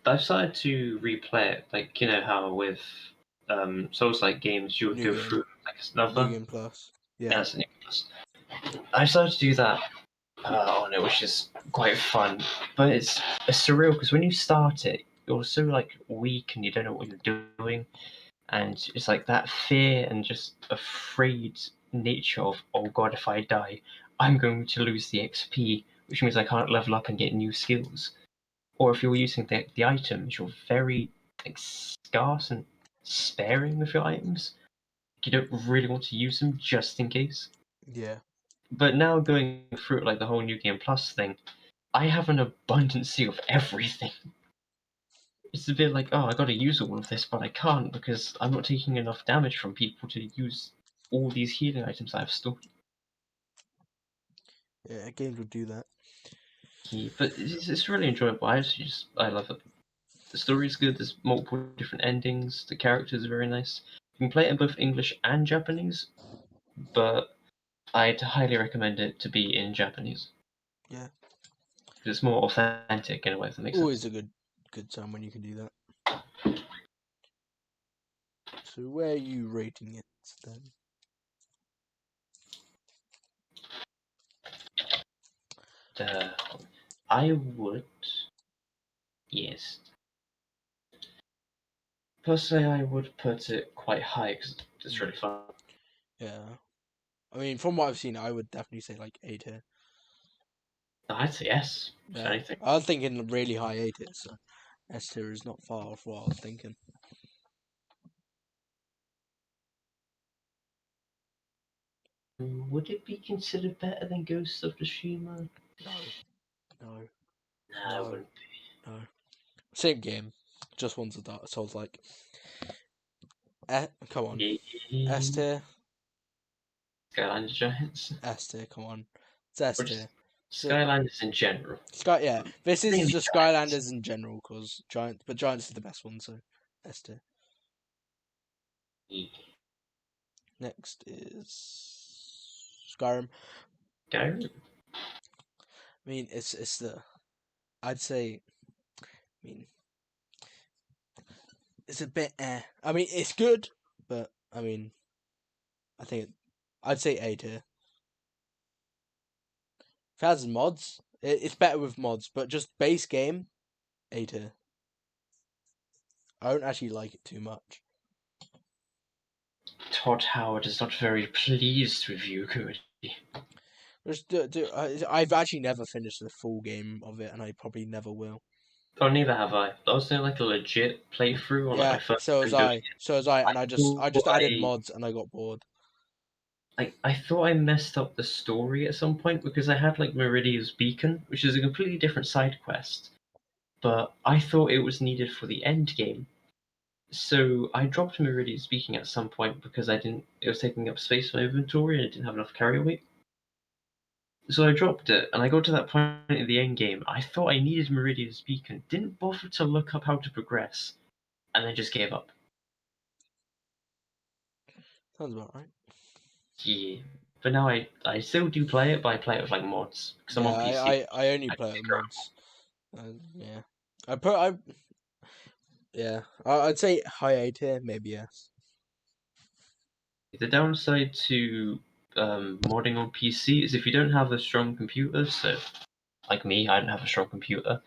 I've started to replay it, like you know how with Souls-like games you would New go game, through like New another. Game Plus. Yeah, Yeah, that's a new plus. I started to do that on it, which is quite fun, but it's surreal because when you start it, you're so like weak and you don't know what you're doing, and it's like that fear and just afraid nature of, oh god, if I die, I'm going to lose the XP, which means I can't level up and get new skills. Or if you're using the items, you're very like scarce and sparing with your items. You don't really want to use them just in case. yeah, But now going through like the whole New Game Plus thing, I have an abundance of everything. It's a bit like, oh, I gotta use all of this, but I can't because I'm not taking enough damage from people to use all these healing items I've stored. yeah. Games would do that. Yeah, but it's really enjoyable. I love it. The story's good. There's multiple different endings. The characters are very nice. You can play it in both English and Japanese, but I'd highly recommend it to be in Japanese. Yeah, Because it's more authentic in a way, if that makes always sense. a good time when you can do that. So where are you rating it then? I would, yes. Personally, I would put it quite high because it's really fun. Yeah, I mean, from what I've seen, I would definitely say like A tier. No, I'd say yes, if Yeah, anything. I was thinking really high A tier, so S tier is not far off what I was thinking. Would it be considered better than Ghost of Tsushima? No, no, Nah, it no, wouldn't. no. Same game, just one's a Dark Souls like. Come on, S be. tier, Skylanders Giants. S tier. Come on, it's S Or just tier. So Skylanders in general. Yeah. This is Mainly just Giants. Skylanders in general, cause Giants is the best one, so S tier. Yeah. Next is Skyrim. Skyrim. I mean, it's the I'd say. I mean, it's a bit I mean, it's good, but I mean, I'd say A tier. If it has mods, it's better with mods, but just base game, A tier. I don't actually like it too much. Todd Howard is not very pleased with you, Cody. I've actually never finished the full game of it, and I probably never will. Oh, neither have I. I was doing like a legit playthrough on like Yeah, my first so was Windows. I. So was I, and I just thought added I- mods, and I got bored. I thought I messed up the story at some point because I had like Meridia's Beacon, which is a completely different side quest, but I thought it was needed for the end game. So I dropped Meridia's Beacon at some point because it was taking up space in my inventory and it didn't have enough carry weight. So I dropped it, and I got to that point in the end game. I thought I needed Meridia's Beacon, didn't bother to look up how to progress, and then just gave up. Sounds about right. Yeah. But now I still do play it, but I play it with like mods because I'm Yeah, on PC. I only I play can it with figure out mods. Yeah, I'd say high A tier, maybe yes. the downside to modding on PC is if you don't have a strong computer. So, like me, I don't have a strong computer.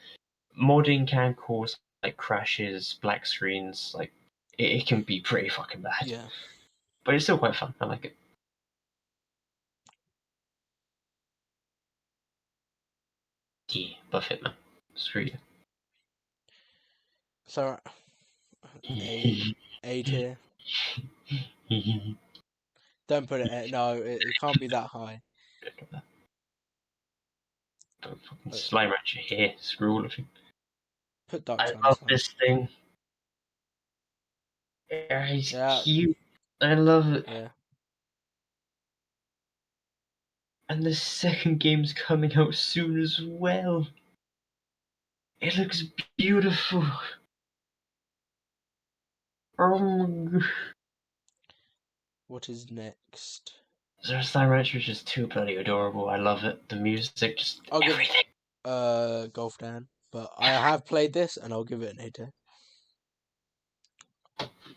Modding can cause like crashes, black screens. Like it can be pretty fucking bad. Yeah. But it's still quite fun. I like it. Yeah, Buffett man. Screw So you. A tier. Don't put it. No, it can't be that high. Don't fucking Uh, slime rancher here. Screw all of you. Put Dark I Side love high. this thing. Yeah, he's Yeah. cute. I love it. Yeah. And the second game's coming out soon as well. It looks beautiful. Oh my god. What is next? Zero Slime Rancher is just too bloody adorable. I love it. The music, just I'll give everything. Golf Dan, but I have played this and I'll give it an A tier.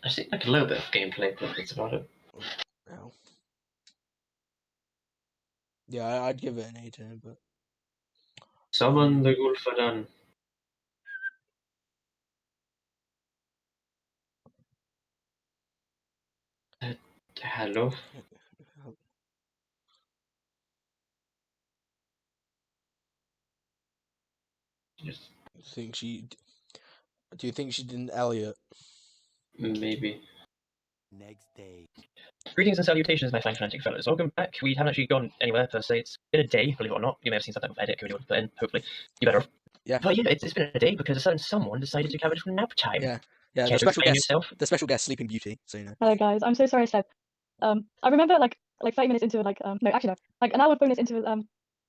I've seen like a little bit of gameplay, but that's about it. Ow. Yeah, I'd give it an A tier, but Summon the Gulfadan. Hello? Yes, do you think she did an Elliot? maybe. Next day. Greetings and salutations, my fantastic fellows. Welcome back. We haven't actually gone anywhere per se. It's been a day, believe it or not. You may have seen some type of edit Cody would put in, hopefully. You better have. Yeah. But yeah, it's been a day because a certain someone decided to have a different nap time. Yeah. Care The to explain yourself? special guest, Sleeping Beauty. So you know. Hello guys, I'm so sorry I slept. I remember like 30 minutes into no, actually no, like an hour and 4 minutes into the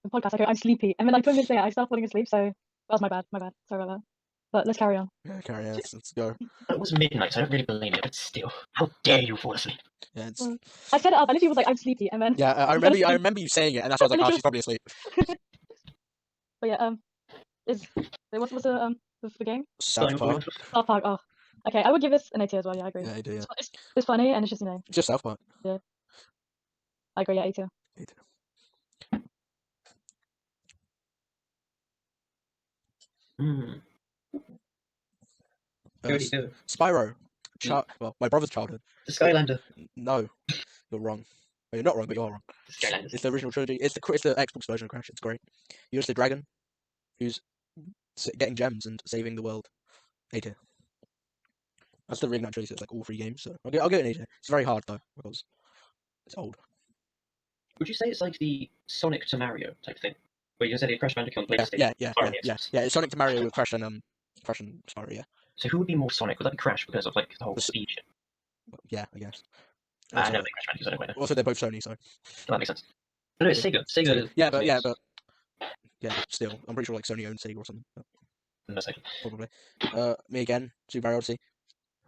podcast, I go, I'm sleepy, and then like 20 minutes later I start falling asleep. So that was my bad, sorry about that. But let's carry on. Yeah, carry on. Let's go. It was midnight, so I don't really blame you, but still, how dare you fall asleep? Yeah, it's, Well, I set it up. I literally was like, I'm sleepy, and then yeah. I I fell remember. I asleep. remember you saying it, and that's why I was like, oh, she's probably asleep. But yeah, what's the game? South Park. South Park. Oh, okay, I would give this an A tier as well. Yeah, I agree. Yeah, I do. Yeah. It's funny and it's just Just South Park. I agree. Yeah, A tier. A tier. Hmm. Cody, no. Spyro. Well, my brother's childhood. The Skylander. No, you're wrong. Well, you're not wrong, but you are wrong. The Skylanders. It's the original trilogy. It's the Xbox version of Crash. It's great. You're just a dragon who's getting gems and saving the world. A tier. That's the reignite trilogy. So it's like all three games. So I'll give it an A tier. It's very hard though because it's old. Would you say it's like the Sonic to Mario type thing? Where you can say the Crash Bandicoot on Yeah, PlayStation? yeah. It's Sonic to Mario with Crash and Spyro. Yeah, So who would be more Sonic? Would that be Crash because of like the whole The s- speed shit? yeah, I guess. I Also, never played Crash Bandicoot, so I don't quite know. also, they're both Sony, so That makes sense. No, it's Sega. Sega. yeah, but makes- still, I'm pretty sure like Sony owns Sega or something. But No, Sega. probably. Me again, Super Mario Odyssey.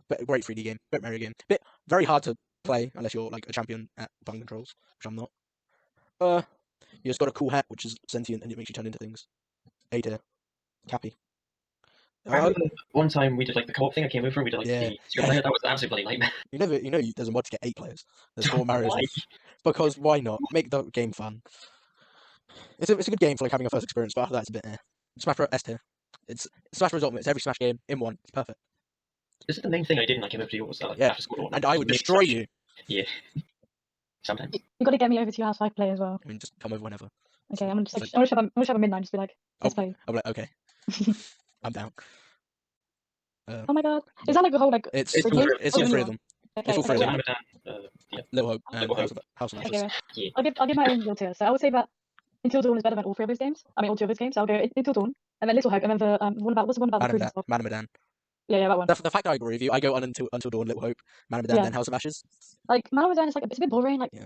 But great 3D game, great Mario game. Bit very hard to play unless you're like a champion at button controls, which I'm not. You just got a cool hat which is sentient and it makes you turn into things. A tier. Cappy. I remember one time we did like the co-op thing. I came over and we did like Yeah. the two-player. That was an absolute bloody nightmare. There's a mod to get 8 players. There's 4 Marios. Why? Because why not? Make the game fun. It's a good game for like having a first experience, but after that it's a bit Smash Bros. S tier. It's Smash Bros. Ultimate. It's every Smash game in one. It's perfect. This is the main thing I did when I came over to yours. Like, Yeah. after school tournament. And I would Maybe destroy Smash. you. Yeah. Sometimes. You got to get me over to your house so I can play as well. I mean, just come over whenever. Okay, So I'm just it's like, I'm gonna have a midnight, just be like, let's play. I'm like, okay. I'm down. Oh my god, is that like the whole like? It's It's the all game? three- it's Oh, all the 3 new of them. one. It's all three of Okay, them. Yeah. Little Hope and Little Hope. House of okay, Ashes. right. Yeah. I'll give my own little tier. So I would say that Until Dawn is better than all 3 of those games. I mean, all 2 of those games. So I'll go Until Dawn, and then Little Hope, and then the one about what's the one about the prison stuff? Man of Medan. Yeah, that one. The fact I agree with you, I go on Until Dawn, Little Hope, Man of Medan, Yeah. then House of Ashes. Like Man of Medan is like it's a bit boring. Like, Yeah.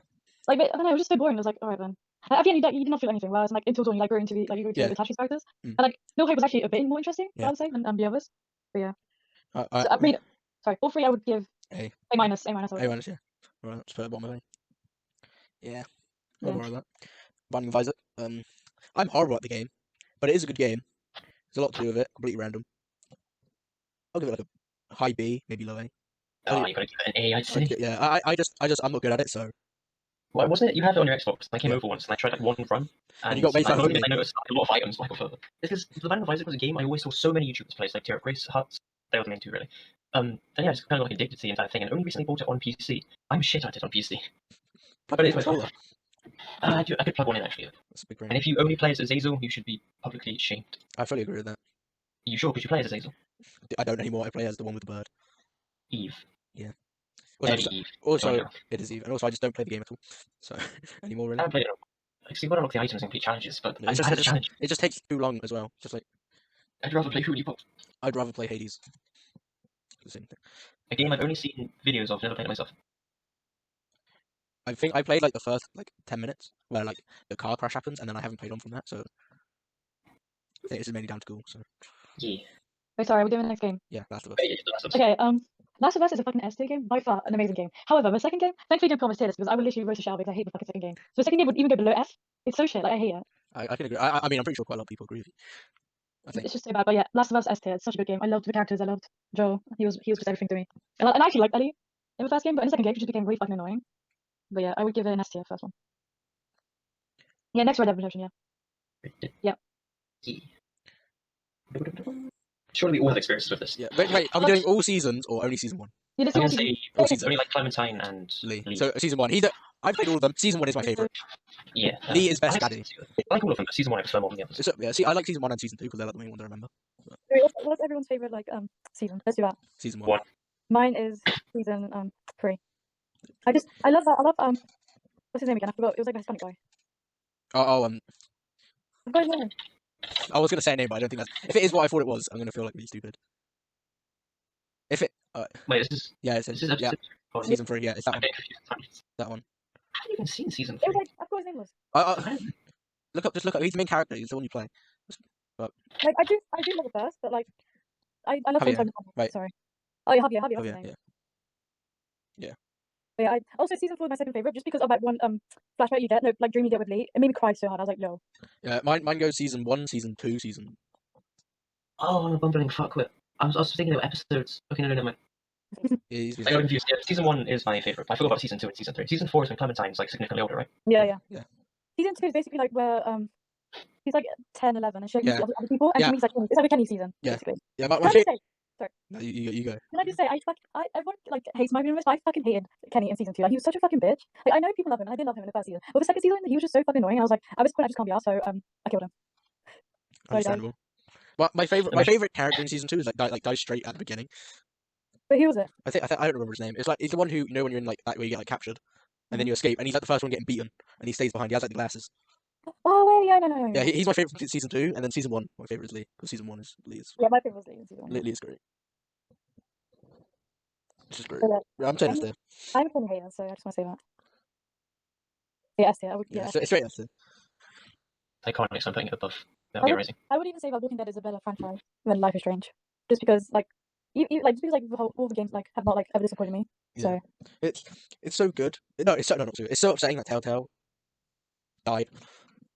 like I don't know, it was just so boring. I was like, all right then. At the end, you did not feel anything. Whereas like Until Dawn, you grew into attach these characters, and like Little Hope was actually a bit more interesting. I would say than the others. But yeah. So I mean, sorry, all 3 I would give A minus. A minus, yeah. Alright, let's put it bottom of A. Yeah. I'll borrow that. Binding of Isaac. I'm horrible at the game, but it is a good game. There's a lot to do with it. Completely random. I'll give it like a high B, maybe low A. Oh, you gotta give it an A, I'd say. Yeah, I'm not good at it, so. Why wasn't it? You have it on your Xbox. I came over once and I tried like one run, and you got way further than me. I noticed like, a lot of items like further. It's because The Binding of Isaac was a game I always saw so many YouTubers play, like Tear of Grace, Huts. They were the main 2 really. And yeah, I just kind of like addicted to the entire thing, and only recently bought it on PC. I'm shit at it on PC. Plug But in it's a controller. I could plug one in actually. That's a big brain. And if you only play as Azazel, you should be publicly shamed. I fully agree with that. You sure? Could you play as Azazel? I don't anymore. I play as the one with the bird. Eve. Yeah. Eve. Also, it is Eve, and also I just don't play the game at all. So anymore I really. haven't played it. Actually, you've got to unlock the items and complete challenges, but I just had a challenge. It just takes too long as well. Just like I'd rather play Hoodie Pop. I'd rather play Hades. The same thing. A game I've only seen videos of, never played it myself. I think I played like the first like 10 minutes where like the car crash happens, and then I haven't played on from that. So I think this is mainly down to school. So Yeah. Wait, sorry, we're doing the next game. yeah, Last of Us. Yeah, The Last of Us. Okay, Last of Us is a fucking S tier game, by far an amazing game. However, the second game, thankfully didn't promise tier list because I would literally roast a shower because I hate the fucking second game. So the second game would even go below F. It's so shit, like I hate it. I can agree. I mean, I'm pretty sure quite a lot of people agree with you. I think. It's just so bad, but yeah, Last of Us S tier. It's such a good game. I loved the characters. I loved Joel. He was just everything to me. And I actually liked Ellie in the first game, but in the second game, she just became really fucking annoying. But yeah, I would give it an S tier first one. Yeah, next Red Dead Redemption. Yeah. Yeah. Surely we all have experiences with this. Yeah, wait. Are we doing all seasons or only season 1? Yeah, I'm gonna say all seasons. only like Clementine and Lee. Lee. So season 1. I played all of them. Season 1 is my favorite. Yeah. Lee is best I daddy. like all of them, but season 1 I prefer more than the others. So, yeah, see, I like season 1 and season 2 because they're like the main ones I remember. What's everyone's favorite season? Let's do that. Season 1. One. Mine is season 3. I love that. I love what's his name again? I forgot. It was like a Hispanic guy. I forgot his name. I was gonna say a name, but I don't think that's. If it is what I thought it was, I'm gonna feel like really stupid. If it, Wait, this is yeah, this is episode season 3. Yeah, it's that one. Okay, That one. I haven't even seen season It was 3. like I forgot his name was. Just look up. He's the main character. He's the one you play. Like I do love the first, but like I love Javier, Javier. right. Sorry. Oh yeah, Javier. Oh What's yeah, his name? yeah. But yeah, also season 4 is my second favorite, just because of that one flashback you get, no, like dream you get with Lee. It made me cry so hard. I was like, no. Yeah, mine goes season 1, season 2, season. Oh, I'm a bumbling fuckwit. I was thinking of episodes. Okay, no, never mind. He's I got confused. Yeah, season 1 is my favorite. I forgot about season 2 and season 3. Season 4 is when Clementine's like significantly older, right? Yeah. Yeah. Season 2 is basically like where he's like 10, 11, and she meets Yeah. other people, and Yeah. she meets like it's like a Kenny season, Yeah. basically. Yeah, Can I just say, No, you go. can I just say, everyone like hates my universe, but I fucking hated Kenny in season 2. Like he was such a fucking bitch. Like I know people love him, and I did love him in the first season, but the second season he was just so fucking annoying. I was like, at this point I just can't be asked, so I killed him. Sorry, guys. Understandable. Well, my favorite character in season 2 is dies straight at the beginning. But who was it? I don't remember his name. It's like he's the one who when you're in like that where you get like captured, and then you escape, and he's like the first one getting beaten, and he stays behind. He has like the glasses. Oh wait, yeah, no. Yeah, he's my favorite from season 2, and then season 1, my favorite is Lee, because season 1 is Lee is. Yeah, my favorite was Lee in season 1. Lee is great. It's just great. But, Yeah, I'm saying there. I'm a fucking hater, so I just want to say that. Yeah, S tier. I would. Yeah, Yeah, it's straight after. Iconic, so I'm putting it above. That'll be amazing. I would even say that Walking Dead is a better franchise than Life is Strange, just because like, all the games like have not like ever disappointed me. So It's so good. No, it's so upsetting that Telltale died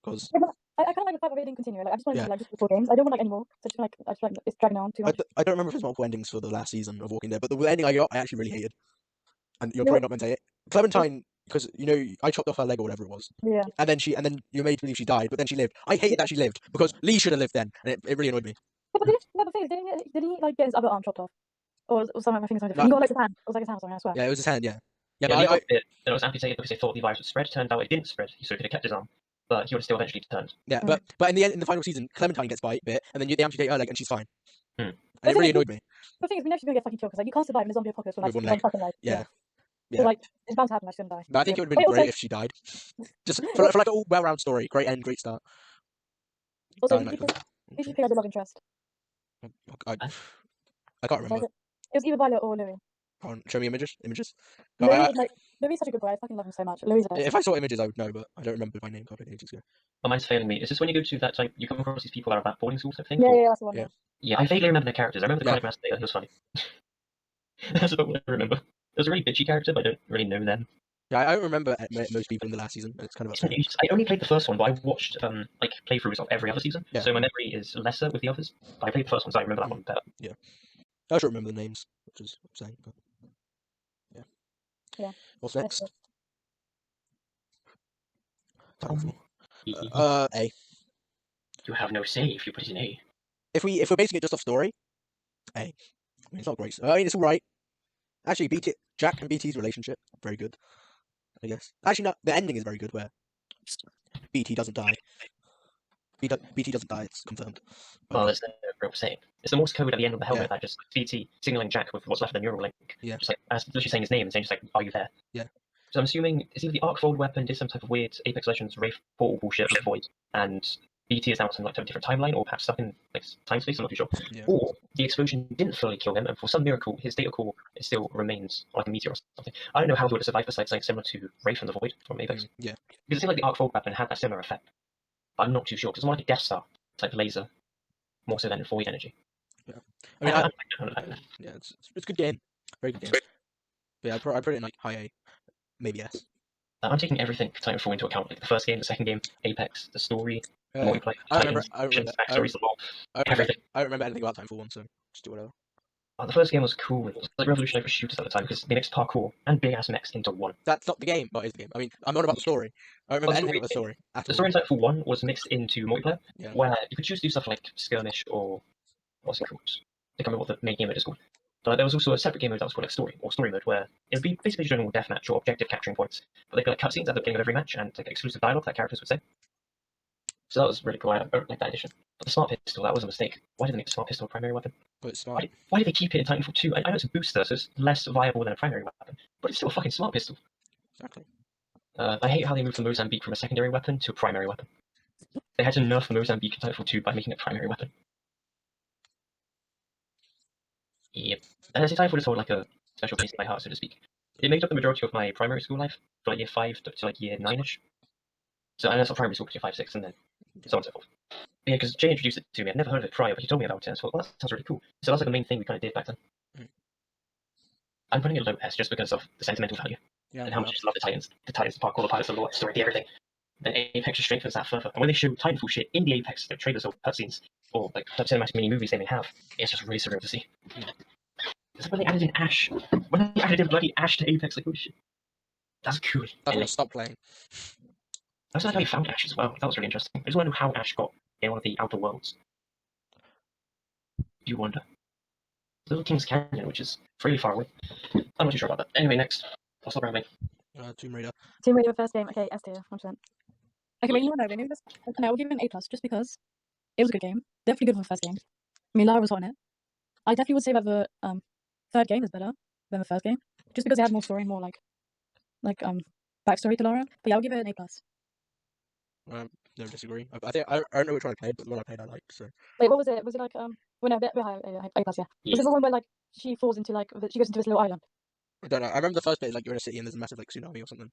because I kind of like the fact that they didn't continue. Like I just wanted Yeah. to like just 4 games. I don't want like any more. So I just like it's dragging on too much. I don't remember if there's multiple endings for the last season of Walking Dead, but the ending I got, I actually really hated. And you're You know probably not meant to say it. Clementine, because I chopped off her leg or whatever it was, Yeah. and then you made believe she died, but then she lived. I hated that she lived because Lee should have lived then, and it really annoyed me. Yeah, but the thing is, didn't he like get his other arm chopped off, or something? I think something different. No. He got like his hand. It was like his hand or something. I swear. Yeah, it was his hand. Yeah, yeah, Yeah, but he got bit, and it was amputated because they thought the virus would spread. Turned out it didn't spread, so he could have kept his arm, but he would have still eventually turned. yeah, but in the end, in the final season, Clementine gets bit, and then they amputate her leg, and she's fine. Hmm. And it really annoyed me. The thing is, we know she's gonna get fucking killed because like you can't survive in a zombie apocalypse with like With one one leg. fucking leg. Yeah. So like it's bound to happen. She's gonna die. But I think it would have been great if she died. Just for like a well-rounded story, great end, great start. Also, did you pick out the love interest? I can't remember. It was either Violet or Louis. Show me images. Louis is such a good boy. I fucking love him so much. Louis is the best. If I saw images, I would know, but I don't remember by name. God, ages ago. Oh, mine's failing me. Is this when you go to that type? You come across these people that are at boarding school type thing? Yeah, that's the one. Yeah. Yeah, I vaguely remember their characters. I remember the chronic masturbator. He was funny. That's about what I remember. There's a really bitchy character, but I don't really know them. Yeah, I don't remember most people in the last season. It's kind of upsetting. I only played the first one, but I watched like playthroughs of every other season, Yeah. so my memory is lesser with the others. But I played the first one, so I remember that one better. Yeah, I don't remember the names, which is upsetting. But yeah. Yeah. What's next? Titanfall. A. You have no say if you put it in A. If we're basing it just off story, A. I mean, it's not great. I mean, it's all right. Actually, Jack and BT's relationship, very good. I guess. Actually, no. The ending is very good, where BT doesn't die. BT doesn't die. It's confirmed. Well, there's no real saying. It's the Morse code at the end of the helmet Yeah. that just BT signaling Jack with what's left of the neural link. Yeah. Just like literally saying his name and saying just like, "Are you there?" Yeah. So I'm assuming it's either the Arcfold weapon did some type of weird Apex Legends Wraith portal bullshit with Void, and BT is now on like a different timeline, or perhaps stuck in like time space. I'm not too sure. Yeah. Or the explosion didn't fully kill him, and for some miracle, his data core still remains like a meteor or something. I don't know how he would have survived besides something similar to Wraith from the Void from Apex. Yeah. Because it seemed like the Arcfold weapon had that similar effect. But I'm not too sure, because it's more like a Death Star type laser, more so than Void energy. Yeah. I mean, I don't know. yeah, it's a good game. Very good game. But yeah, I put it in like high A, maybe S. I'm taking everything Titanfall into account, like the first game, the second game, Apex, the story, the multiplayer, I Titans, remember, backstories, the lore, everything. I don't remember anything about Titanfall 1, so just do whatever. The first game was cool. It was like revolutionary for shooters at the time because they mixed parkour and big ass mechs into one. That's not the game, but it's the game. I mean, I'm not about the story. I don't remember anything about the story at The all. story in Titanfall 1 was mixed into multiplayer, Yeah. where you could choose to do stuff like skirmish or what's it called? I can't remember what the main game mode is called. But there was also a separate game mode that was called like story mode, where it would be basically general deathmatch or objective capturing points. But they'd be like cutscenes at the beginning of every match and like exclusive dialogue that characters would say. So that was really cool. I like that addition. But the smart pistol, that was a mistake. Why did they make the smart pistol a primary weapon? But it's smart. Why did they keep it in Titanfall 2? I know it's a booster, so it's less viable than a primary weapon, but it's still a fucking smart pistol. Exactly. I hate how they moved the Mozambique from a secondary weapon to a primary weapon. They had to nerf the Mozambique in Titanfall 2 by making it a primary weapon. Yep. And as Titanfall is sort of like a special place in my heart, so to speak. It made up the majority of my primary school life, from like year 5 to like year 9ish. So I know it's not primary school, year 5, 6, and then so on and so forth. But yeah, because Jay introduced it to me. I'd never heard of it prior, but he told me about it, and I thought, well, that sounds really cool. So that's like the main thing we kind of did back then. I'm putting it low S just because of the sentimental value. Yeah. And how much I just love the Titans, the parkour, the pilots, the lore, the story, the everything. Then Apex just strengthens that further. And when they show Titanfall shit in the Apex trailers or cutscenes, or like cinematic mini movies they may have, it's just really surreal to see. It's like when they added in Ash. When they added in bloody Ash to Apex, like holy shit. That's cool. I'm gonna stop playing. I also like how they found Ash as well. That was really interesting. I just want to know how Ash got in one of the outer worlds. You wonder. Little King's Canyon, which is really far away. I'm not too sure about that. Anyway, next. I'll stop rambling. Tomb Raider. Tomb Raider first game. Okay, S tier, 100%. Okay, but you know what? No, we'll give it an A plus just because it was a good game. Definitely good for the first game. I mean, Lara was on it. I definitely would say that the third game is better than the first game, just because it had more story, more like backstory to Lara. But yeah, I'll give it an A plus. No, disagree. I think I don't know which one I played, but the one I played I liked. So. Wait, what was it? Was it like well, no, A plus, yeah. Was it the one where like she falls into like she goes into this little island? I don't know. I remember the first bit is like you're in a city and there's a massive like tsunami or something.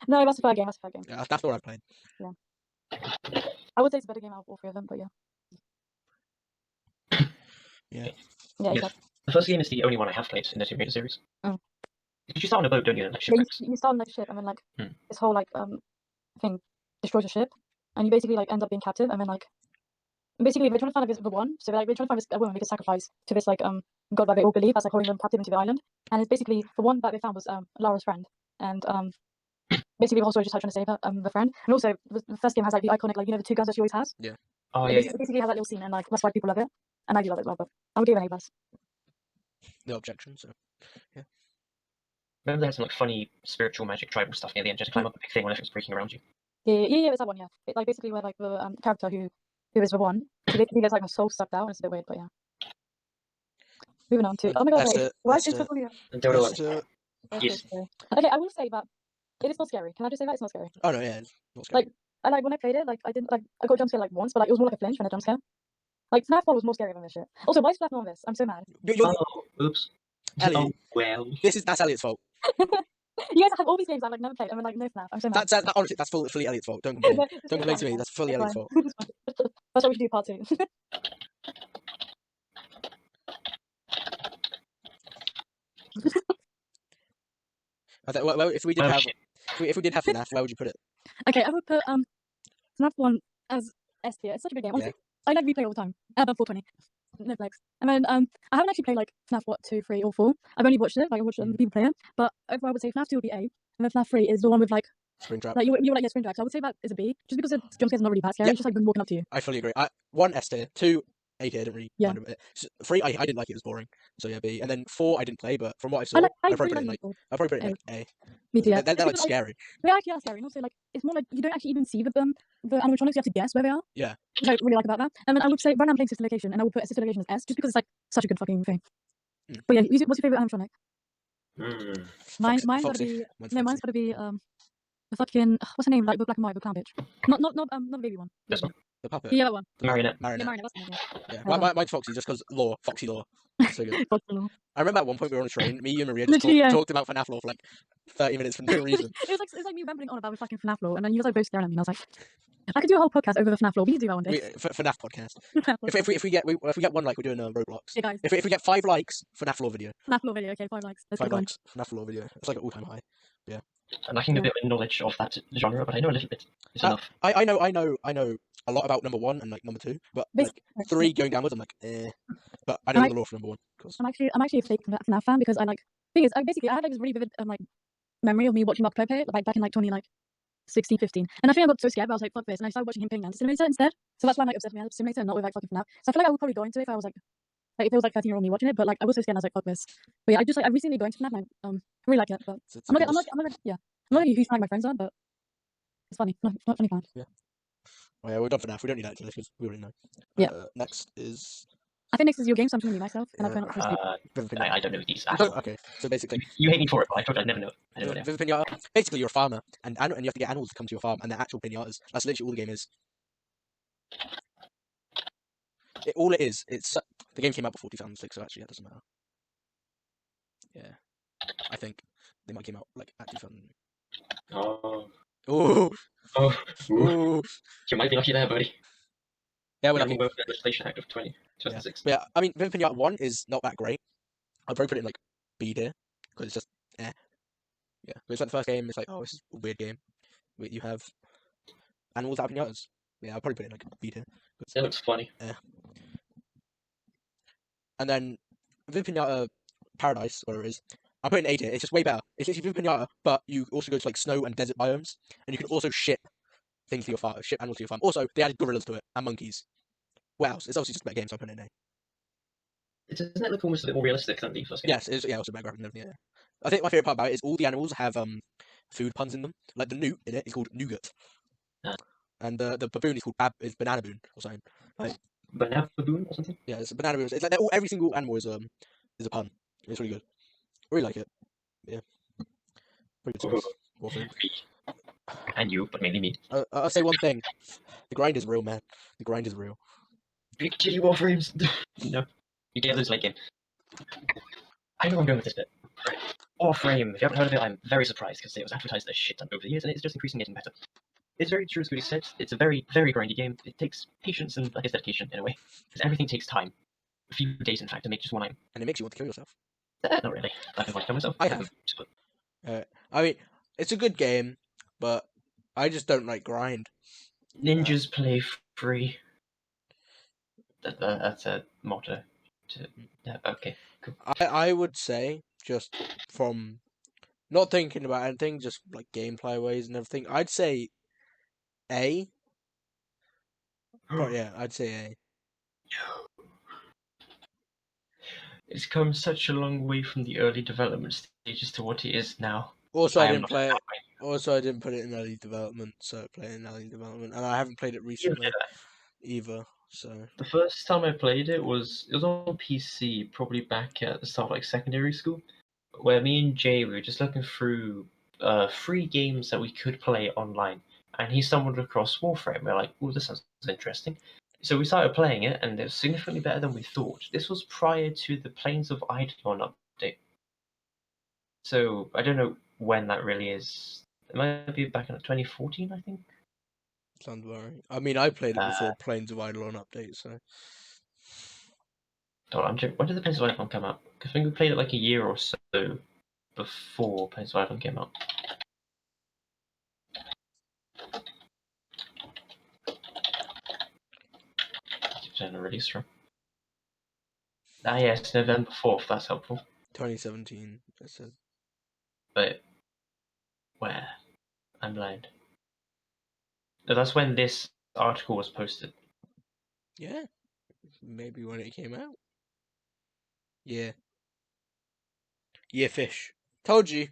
No, that's the third game. That's the third game. Yeah, that's the one I played. Yeah. I would say it's a better game out of all three of them, but yeah. Yeah. Yeah, Yes. exactly. The first game is the only one I have played in the Tomb Raider series. Oh. Because you start on a boat, don't you? Like Yeah, shipwrecks. you start on like a ship and then like this whole like thing destroys the ship, and you basically like end up being captive, and then like basically they're trying to find like, this the one. So like they're trying to find this woman make a sacrifice to this like god that they all believe that's like holding them captive into the island. And it's basically the one that they found was Lara's friend, and basically the whole story is just her trying to save her the friend. And also the first game has like the iconic like the two guns that she always has. Yeah. Oh It yeah, yeah. basically has that little scene, and like that's why people love it, and I do love it as well. But I would give it an A+. No objection. So Remember they had some like funny spiritual magic tribal stuff near the end. You had to climb up a big thing when everything's breaking around you. Yeah, it's that one. Yeah, like basically where like the character who is the one, he basically gets like her soul sucked out, and it's a bit weird, but yeah. Moving on to oh my god, wait, why is this so And Dota 1. Esther. Yes. Okay, I will say that it is not scary. Can I just say that it's not scary? Oh no, yeah, it's not scary. Like I like when I played it, like I didn't like I got jump scare like once, but like it was more like a flinch than a jump scare. Like FNAF 4 was more scary than this shit. Also, why is FNAF not on this? I'm so mad. Oh, oops. Ellie, Oh well. that's Elliot's fault. You guys have all these games I've like never played, and I'm like no FNAF. I'm so mad. That honestly, that's fully Elliot's fault. Don't complain. Don't complain to me. That's fully Elliot's fault. That's what we should do part 2. Well, if we did Oh, have shit. if we did have FNAF, where would you put it? Okay, I would put FNAF 1 as S tier. It's such a good game. Honestly, I like replay all the time. Above 420. Netflix. And then I haven't actually played like FNAF 2, 3, or 4. I've only watched it. Like I watched other people play it. But overall, I would say FNAF 2 would be A, and then FNAF 3 is the one with like Springtrap. like you were like Springtrap. So I would say that is a B, just because the jump scares are not really that scary. It's just like them walking up to you. I fully agree. 1 S tier, 2 A tier. I didn't really. Yeah. Mind it. 3 I didn't like it. It was boring. So yeah, B. And then 4 I didn't play, but from what I saw, I like I'd probably 3 put it in like like I'd probably put it in like A. Me too. Yeah. They're like scary. They actually are scary, and also like it's more like you don't actually even see the animatronics. You have to guess where they are. Yeah. Which I really like about that. And then I would say right now I'm playing Sister Location, and I would put Sister Location as S, just because it's like such a good fucking thing. But yeah, what's your favorite animatronic? Mine's gotta be mine's gotta be the fucking what's her name, like the black and white, the clown bitch. Not the baby one. This one? The puppet. Yeah, that one. The Marionette. Yeah, Marionette. That's the name. Yeah. Mine's Foxy, just because lore. Foxy lore. So good. I remember at one point we were on a train. Me, you, and Maria just talked about FNAF lore for like 30 minutes for no reason. it was like me rambling on about the fucking FNAF lore, and then you guys like both staring at me, and I was like, I could do a whole podcast over the FNAF lore. We need to do that one day. FNAF podcast. if we get 1 like, we're doing Roblox. Yeah, guys. If we get 5 likes, FNAF lore video. FNAF lore video. Okay, 5 likes. Let's 5 likes. FNAF lore video. It's like an all-time high. Yeah. I'm lacking a bit of knowledge of that genre, but I know a little bit. It's enough. I know a lot about number 1 and like number 2, but like 3 going downwards, I'm like, But I know the lore for number 1. I'm actually a fake FNAF fan, because I like thing is I had like this really vivid like memory of me watching Mark play like back in like 2016, 15, and I think I got so scared. But I was like, fuck this, and I started watching him playing Simulator instead. So that's why I'm like obsessed with Simulator and not with like fucking FNAF. So I feel like I would probably go into it if I was like if it was like 13-year-old me watching it, but like I was so scared. I was like, fuck this. But yeah, I recently got into FNAF, and I really like it. But I'm not a huge fan like my friends are, but it's funny. Not funny fan. Yeah. Well, yeah, we're done for FNAF. We don't need that because we already know. Yeah. Next is. I think next is your game, so I'm going to mute myself, and I'll turn off I don't know these at all. Okay, so basically, you hate me for it, but I thought I'd never know. I don't know. Vivid Pinata. Basically, you're a farmer, and you have to get animals to come to your farm, and they're actual pinatas. That's literally all the game is. All it is, it's the game came out before 2006, so actually, that doesn't matter. Yeah, I think they might came out like at 2000. Oh. Oh. Oh. You might be lucky there, buddy. Yeah, we're lucky both the Legislation Act of 2006. Yeah, I mean, Vivid Pinata 1 is not that great. I'd probably put it in like B tier because it's just Yeah, but it's like the first game. It's like, oh, this is a weird game. You have animals that have pinatas. Yeah, I'll probably put it in like B tier. It looks funny. Yeah. And then Vivid Pinata Paradise, whatever it is, I'm putting A tier. It's just way better. It's literally Vivid Pinata, but you also go to like snow and desert biomes, and you can also ship things to your farm, ship animals to your farm. Also, they added gorillas to it and monkeys. What else? It's obviously just a better game, so I'm putting it in A. Doesn't it look almost a bit more realistic than the first game? Yes, it's also better graphics and everything. Yeah. I think my favorite part about it is all the animals have food puns in them. Like the newt in it is called nougat, and the baboon is called banana boon or something. Like banana baboon or something. Yeah, it's a banana boon. It's like every single animal is a pun. It's really good. I really like it. Yeah, pretty good choice. And you, but mainly me. I'll say one thing: the grind is real, man. The grind is real. Big titty Warframes. No, you can't lose late game. I know where I'm going with this bit. Right. Warframe. If you haven't heard of it, I'm very surprised because it was advertised a shit ton over the years, and it's just increasingly getting better. It's very true as Goody said. It's a very, very grindy game. It takes patience and, I guess, dedication in a way, because everything takes time. A few days, in fact, to make just one item. And it makes you want to kill yourself. Not really. I haven't wanted to kill myself. I have. I mean, it's a good game, but I just don't like grind. Ninjas play free. That's a motto. Yeah, okay, cool. I would say, just from not thinking about anything, just like gameplay ways and everything, I'd say A. But yeah, I'd say A. It's come such a long way from the early development stages to what it is now. Also, I I am didn't not play it. happy. Also, I didn't put it in early development, so play it in early development, and I haven't played it Even recently either. So the first time I played it was on PC, probably back at the start of like secondary school, where me and Jay we were just looking through free games that we could play online, and he stumbled across Warframe. We're like, "Oh, this sounds interesting." So we started playing it, and it was significantly better than we thought. This was prior to the Plains of Eidolon update, so I don't know when that really is. It might be back in 2014, I think. sounds worrying. I mean, I played it Uh, before Plains of Eidolon update, so when did the Plains of Eidolon come out? Because I think we played it like a year or so before Plains of Eidolon came out. Release from. Ah, yes, November 4th. That's helpful. 2017. I said. But where? I'm blind. No, that's when this article was posted. Yeah, maybe when it came out. Yeah. Yeah, fish. Told you.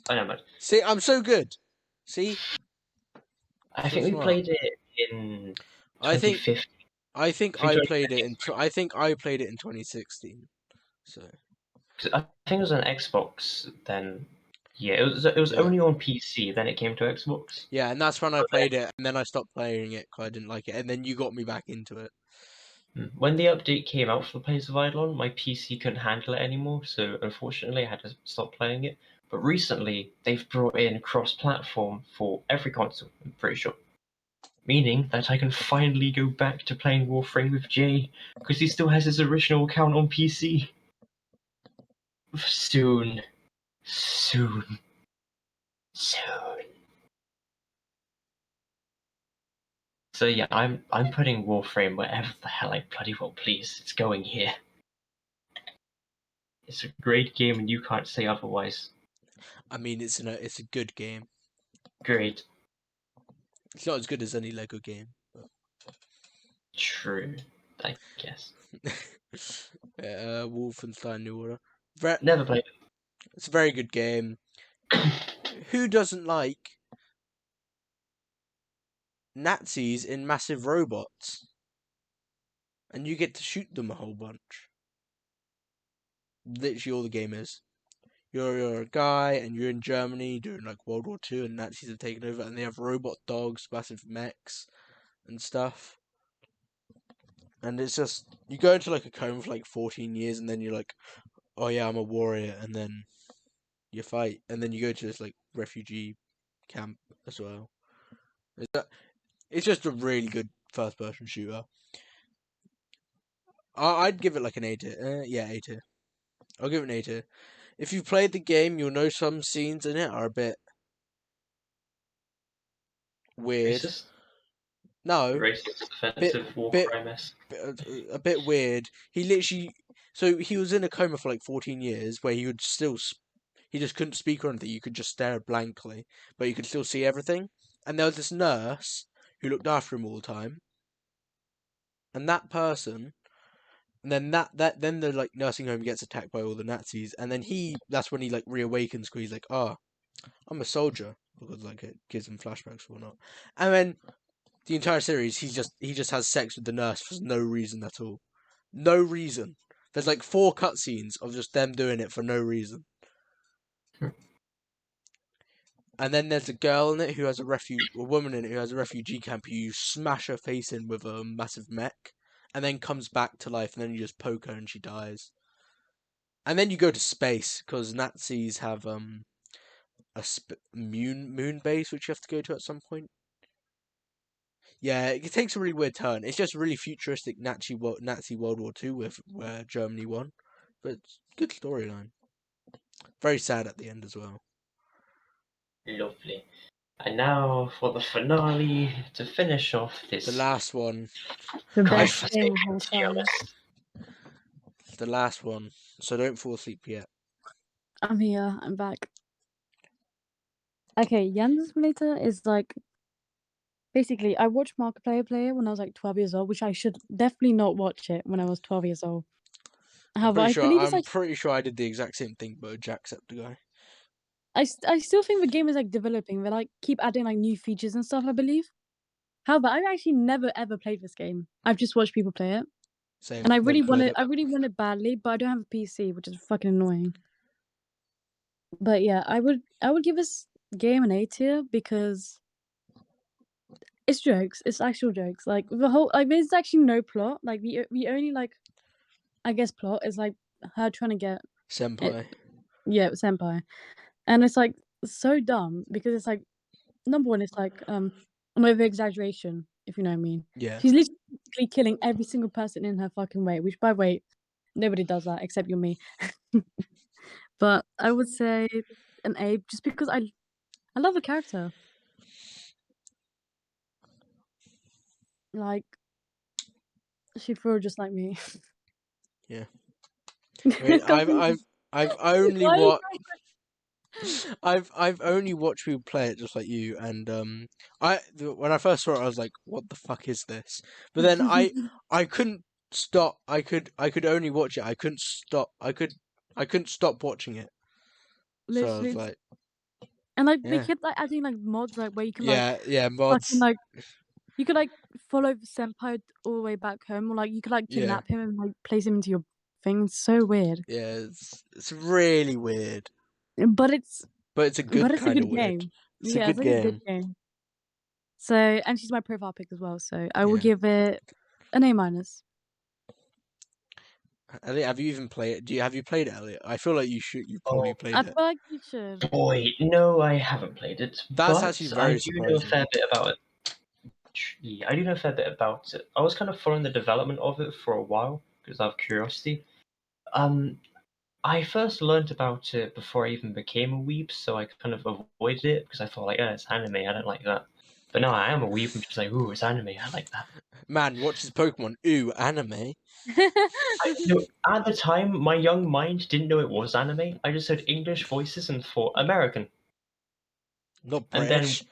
I know, but See, I'm so good. See, I so think we smart. played it in I think 2015. I think I think I played it 2015. in. I think I played it in 2016. So I think it was on Xbox then. Yeah, it was yeah, only on PC. Then it came to Xbox. yeah, and that's when I But played it, and then I stopped playing it because I didn't like it, and then you got me back into it. when the update came out for the Plays of Eidolon, my PC couldn't handle it anymore, so unfortunately I had to stop playing it. But recently, they've brought in cross-platform for every console, I'm pretty sure. Meaning that I can finally go back to playing Warframe with Jay, because he still has his original account on PC. Soon. Soon. Soon. So yeah, I'm putting Warframe wherever the hell I bloody well please. It's going here. It's a great game and you can't say otherwise. I mean, it's a good game. Great. It's not as good as any Lego game. True. I guess. Wolfenstein New Order. Never played It's a very good game. Who doesn't like Nazis in massive robots? And you get to shoot them a whole bunch. Literally all the game is. You're a guy and you're in Germany during like World War II and Nazis have taken over and they have robot dogs, massive mechs and stuff. And it's just you go into like a coma for like 14 years and then you're like, oh yeah, I'm a warrior, and then you fight and then you go to this like refugee camp as well. It's just a really good first person shooter. I'd give it like an A tier. Yeah, A tier. I'll give it an A tier. If you've played the game, you'll know some scenes in it are a bit weird. racist. No, Racist, bit offensive, war bit crime-esque. a bit weird. He literally, so he was in a coma for like 14 years, where he would still, he just couldn't speak or anything. You could just stare blankly, but you could still see everything. And there was this nurse who looked after him all the time, and that person, and then then the like nursing home gets attacked by all the Nazis, and then that's when he like reawakens because he's like, oh, I'm a soldier, because like it gives him flashbacks or whatnot, and then the entire series he just has sex with the nurse for no reason at all. No reason. There's like 4 cutscenes of just them doing it for no reason. And then there's a girl in it who has a woman in it who has a refugee camp who you smash her face in with a massive mech, and then comes back to life, and then you just poke her and she dies. And then you go to space because Nazis have moon base which you have to go to at some point. Yeah, it takes a really weird turn. It's just really futuristic Nazi World War II with where Germany won, but good storyline. Very sad at the end as well. Lovely. And now for the finale to finish off this The last one. The best godforsaken game of all tier time. list. The last one. So don't fall asleep yet. I'm here. I'm back. Okay, Jens Simulator is like basically I watched Markiplier play it when I was like 12 years old, which I should definitely not watch it when I was 12 years old. However, I believe it's I'm like pretty sure I did the exact same thing, but Jacksepticeye. I still think the game is like developing. They like keep adding like new features and stuff, I believe. However, I've actually never ever played this game. I've just watched people play it. Same. And I Never really want played it. it. I really want it badly, but I don't have a PC, which is fucking annoying. But yeah, I would give this game an A tier because it's jokes. It's actual jokes. Like the whole like there's actually no plot. Like the only like I guess plot is like her trying to get it. Senpai. Yeah, senpai, and it's like so dumb because it's like number one, it's like an over exaggeration, if you know what I mean. Yeah. She's literally killing every single person in her fucking way. Which, by the way, nobody does that except you and me. But I would say an A just because I love the character. Like she feel just like me. Yeah. I mean, I've only Why? watched. I've only watched people play it just like you, and when I first saw it, I was like, "What the fuck is this?" But then I couldn't stop. I could only watch it. I couldn't stop. I couldn't stop watching it. So I Literally, was like, and like they yeah, kept like adding like mods like where you can like yeah, fucking mods, like you could like follow the senpai all the way back home, or like you could like yeah, kidnap him and like place him into your thing. It's so weird, yeah. It's really weird, but it's but it's a good a kind of good weird. game. It's a Yeah, it's good like a good game. game. So, and she's my profile pic as well. So I will Yeah. give it an A minus. Elliot, have you even played it? Have you played it, Elliot? I feel like you should. You probably Oh I played feel it. like you should. boy, no, I haven't played it, That's actually but I very do know a surprising. fair bit about it. Yeah, I do know a fair bit about it. I was kind of following the development of it for a while because out of curiosity. Um, I first learned about it before I even became a weeb, so I kind of avoided it because I thought like, oh, it's anime, I don't like that. But now I am a weeb, I'm just like, ooh, it's anime, I like that. Man watches Pokemon. Ooh, anime. At the time, my young mind didn't know it was anime. I just heard English voices and thought American. Not And British.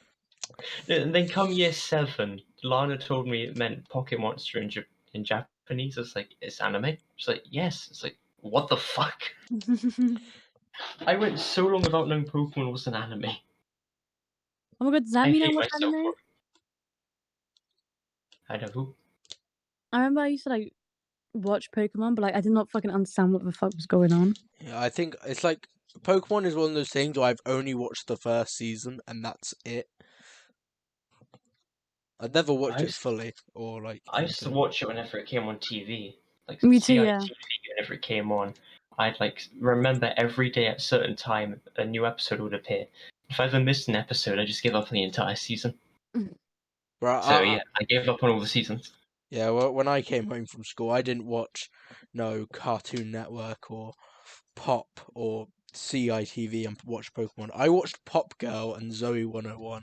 then come year 7, Lana told me it meant Pocket Monster in Japanese. It's like, it's anime? She's like, yes. It's like, what the fuck? I went so long without knowing Pokemon was an anime. Oh my god, does that I mean I hate watch myself for anime? it. I know who. I remember I used to like watch Pokemon, but like I did not fucking understand what the fuck was going on. Yeah, I think it's like Pokemon is one of those things where I've only watched the first season and that's it. I've never watched it fully or like I used to anything. watch it whenever it came on TV, like Me too, yeah. CITV. Whenever it came on, I'd like remember every day at a certain time a new episode would appear. If I ever missed an episode, I just give up on the entire season. Bro, So yeah, I gave up on all the seasons. yeah, well, when I came home from school, I didn't watch no Cartoon Network or Pop or CITV and watch Pokemon. I watched Pop Girl and Zoe 101.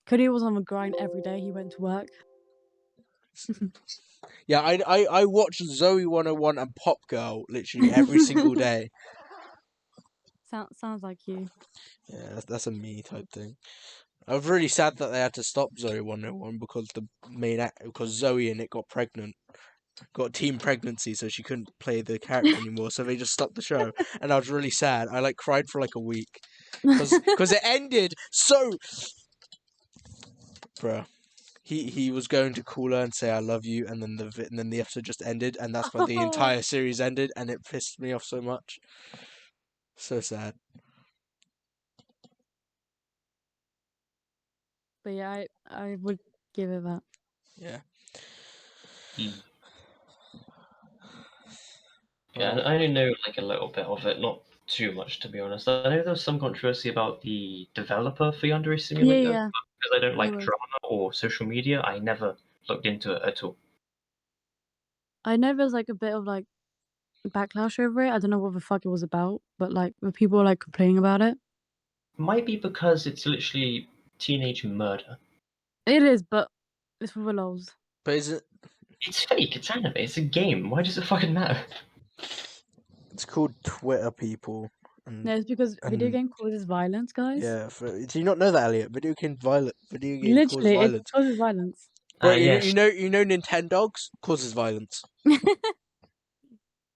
Cody was on the grind every day. He went to work. Yeah, I watched Zoe 101 and Pop Girl literally every single day. Sounds like you. Yeah, that's a me type thing. I was really sad that they had to stop Zoe 101 because because Zoe in it got pregnant, got teen pregnancy, so she couldn't play the character anymore. So they just stopped the show, and I was really sad. I like cried for like a week because it ended so. Bruh, he was going to call her and say I love you, and then the episode just ended, and that's why the entire series ended, and it pissed me off so much. So sad. But yeah, I would give it that. Yeah. Yeah, I only know like a little bit of it, not too much to be honest. I know there's some controversy about the developer for Yandere Simulator, Yeah. but because I don't There like was. drama or social media, I never looked into it at all. I know there's like a bit of like backlash over it. I don't know what the fuck it was about, but like the people were like complaining about it. Might be because it's literally teenage murder. It is, but it's for the lols. But is it? It's fake. It's anime. It's a game. Why does it fucking matter? It's called Twitter people. And, No, it's because video and game causes violence, guys. yeah, do you not know that, Elliot? Video game causes Literally, it violence. causes violence. But Yes. you know Nintendogs causes violence.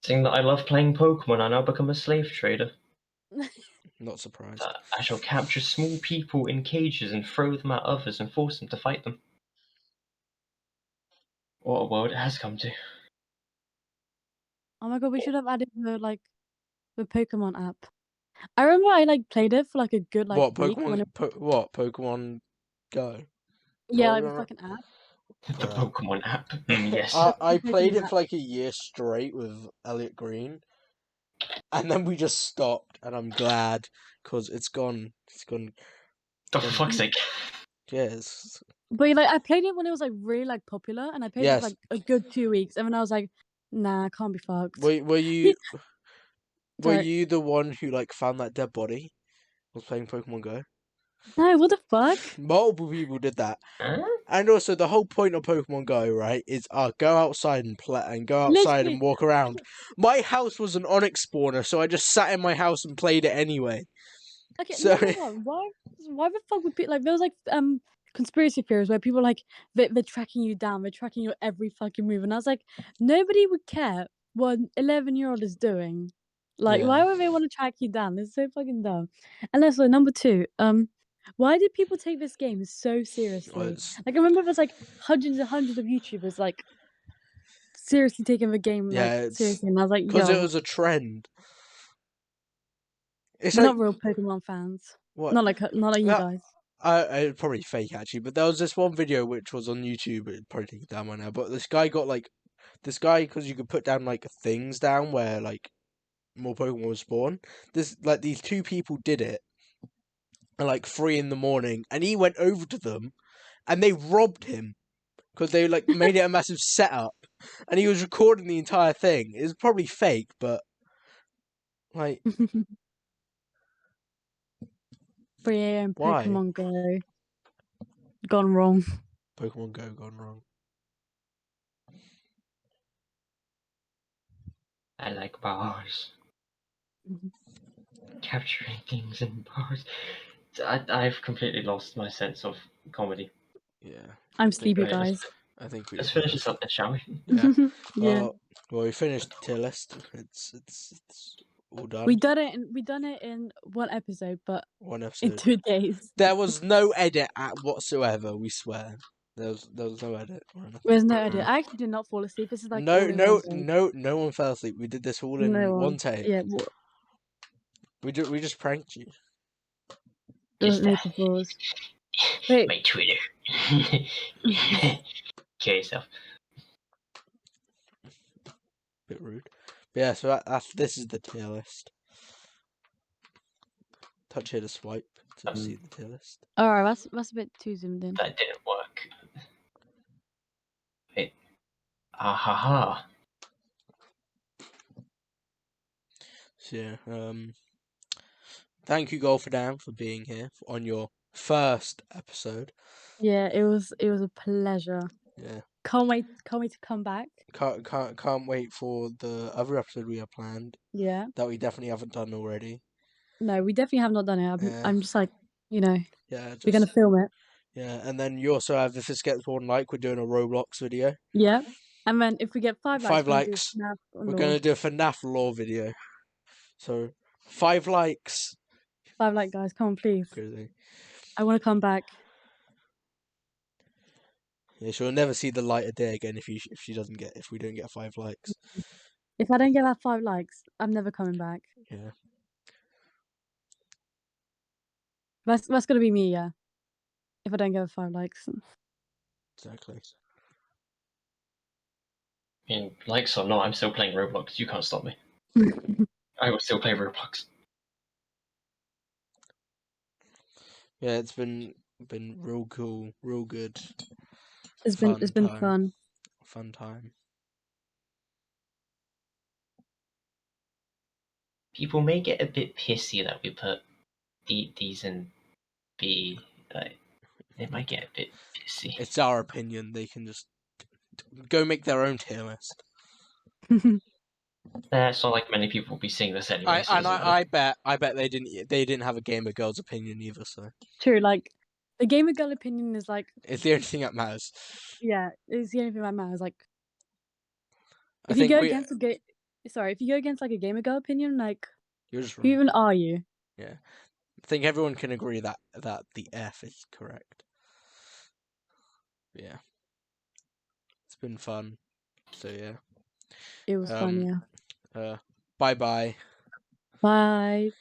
Saying that I love playing Pokemon, I now become a slave trader. Not surprised. I shall capture small people in cages and throw them at others and force them to fight them. What a world it has come to. Oh my god, we should have added the Pokemon app. I remember I played it for a good What week when Pokemon? Pokemon Go. yeah, the fucking app. The Pokemon app. Yes. I The played Pokemon it app. for a year straight with Elliot Green, and then we just stopped, and I'm glad because it's gone. Oh, for fuck's sake. Yes. But I played it when it was really popular, and I played it for Yes. a good 2 weeks, and then I was like, nah, I can't be fucked. Were you Sorry. the one who found that dead body? Was playing Pokemon Go? No, what the fuck? Multiple people did that. Huh? And also, the whole point of Pokemon Go, right, is go outside and play, and go outside Literally. and walk around. My house was an Onyx spawner, so I just sat in my house and played it anyway. Okay, So no. Why the fuck would people there was conspiracy theories where people they're tracking you down, they're tracking your every fucking move, and I was like, nobody would care what an 11-year-old is doing. Why yeah, would they want to track you down? It's so fucking dumb. And also number two, why did people take this game so seriously? I remember there's hundreds and hundreds of YouTubers seriously taking the game it's seriously, and I was like, because it yo, was a trend. It's we're like not real Pokemon fans. what? Not like you Well, guys. I probably fake actually, but there was this one video which was on YouTube. It'd probably take it down by now, but this guy got because you could put down things down where more Pokemon would spawn. These two people did it at 3 in the morning, and he went over to them, and they robbed him because they made it a massive setup, and he was recording the entire thing. It was probably fake, but 3 a.m. why? Pokemon Go. Gone wrong. Pokemon Go gone wrong. I like bars. Capturing things in bars. I've completely lost my sense of comedy. Yeah. I'm sleepy, Right, guys. I think we. let's finish this up then, shall we? Yeah. Yeah. Well, we finished the tier list. It's all done. We done it in one episode, but One in episode. 2 days. There was no edit whatsoever. We swear. There was no edit. There's no edit. I actually did not fall asleep. This is all No in one day. no one fell asleep. We did this all in No one one. take. Yeah. We just pranked you. Just Nathan Falls. Wait. my Twitter. Kill yourself. Bit rude. But yeah, so this is the tier list. Touch here to swipe to see the tier list. Alright, that's a bit too zoomed in. That didn't work. Wait. Ah ha ha. So yeah, thank you, Golferdam, for being here on your first episode. Yeah, it was a pleasure. Yeah. Can't wait to come back. Can't wait for the other episode we have planned. Yeah. That we definitely haven't done already. No, we definitely have not done it. Yeah. I'm just yeah, we're gonna film it. Yeah, and then you also have, if this gets more than we're doing a Roblox video. Yeah. And then if we get 5 likes, 5 likes, we're gonna do a FNAF lore video. So 5 likes. 5 likes, guys. Come on, please. Crazy. I want to come back. Yeah, she'll never see the light of day again if we don't get 5 likes. If I don't get that 5 likes, I'm never coming back. Yeah. That's gonna be me, yeah. If I don't get 5 likes. Exactly. I mean, likes or not, I'm still playing Roblox. You can't stop me. I will still play Roblox. Yeah, it's been real cool, real good. It's been fun. Fun time. People may get a bit pissy that we put these in B. It might get a bit pissy. It's our opinion. They can just go make their own tier list. It's not like many people will be seeing this anyway, so it doesn't matter. I bet they didn't have a gamer girl's opinion either. So True, like the gamer girl opinion is like, it's the only thing that matters. yeah, it's the only thing that matters. Like, I if you think go we. against if you go against like a gamer girl opinion, like, You're just who wrong. even are you? Yeah, I think everyone can agree that the F is correct. Yeah, it's been fun. So yeah. It was fun, yeah. Bye bye. Bye.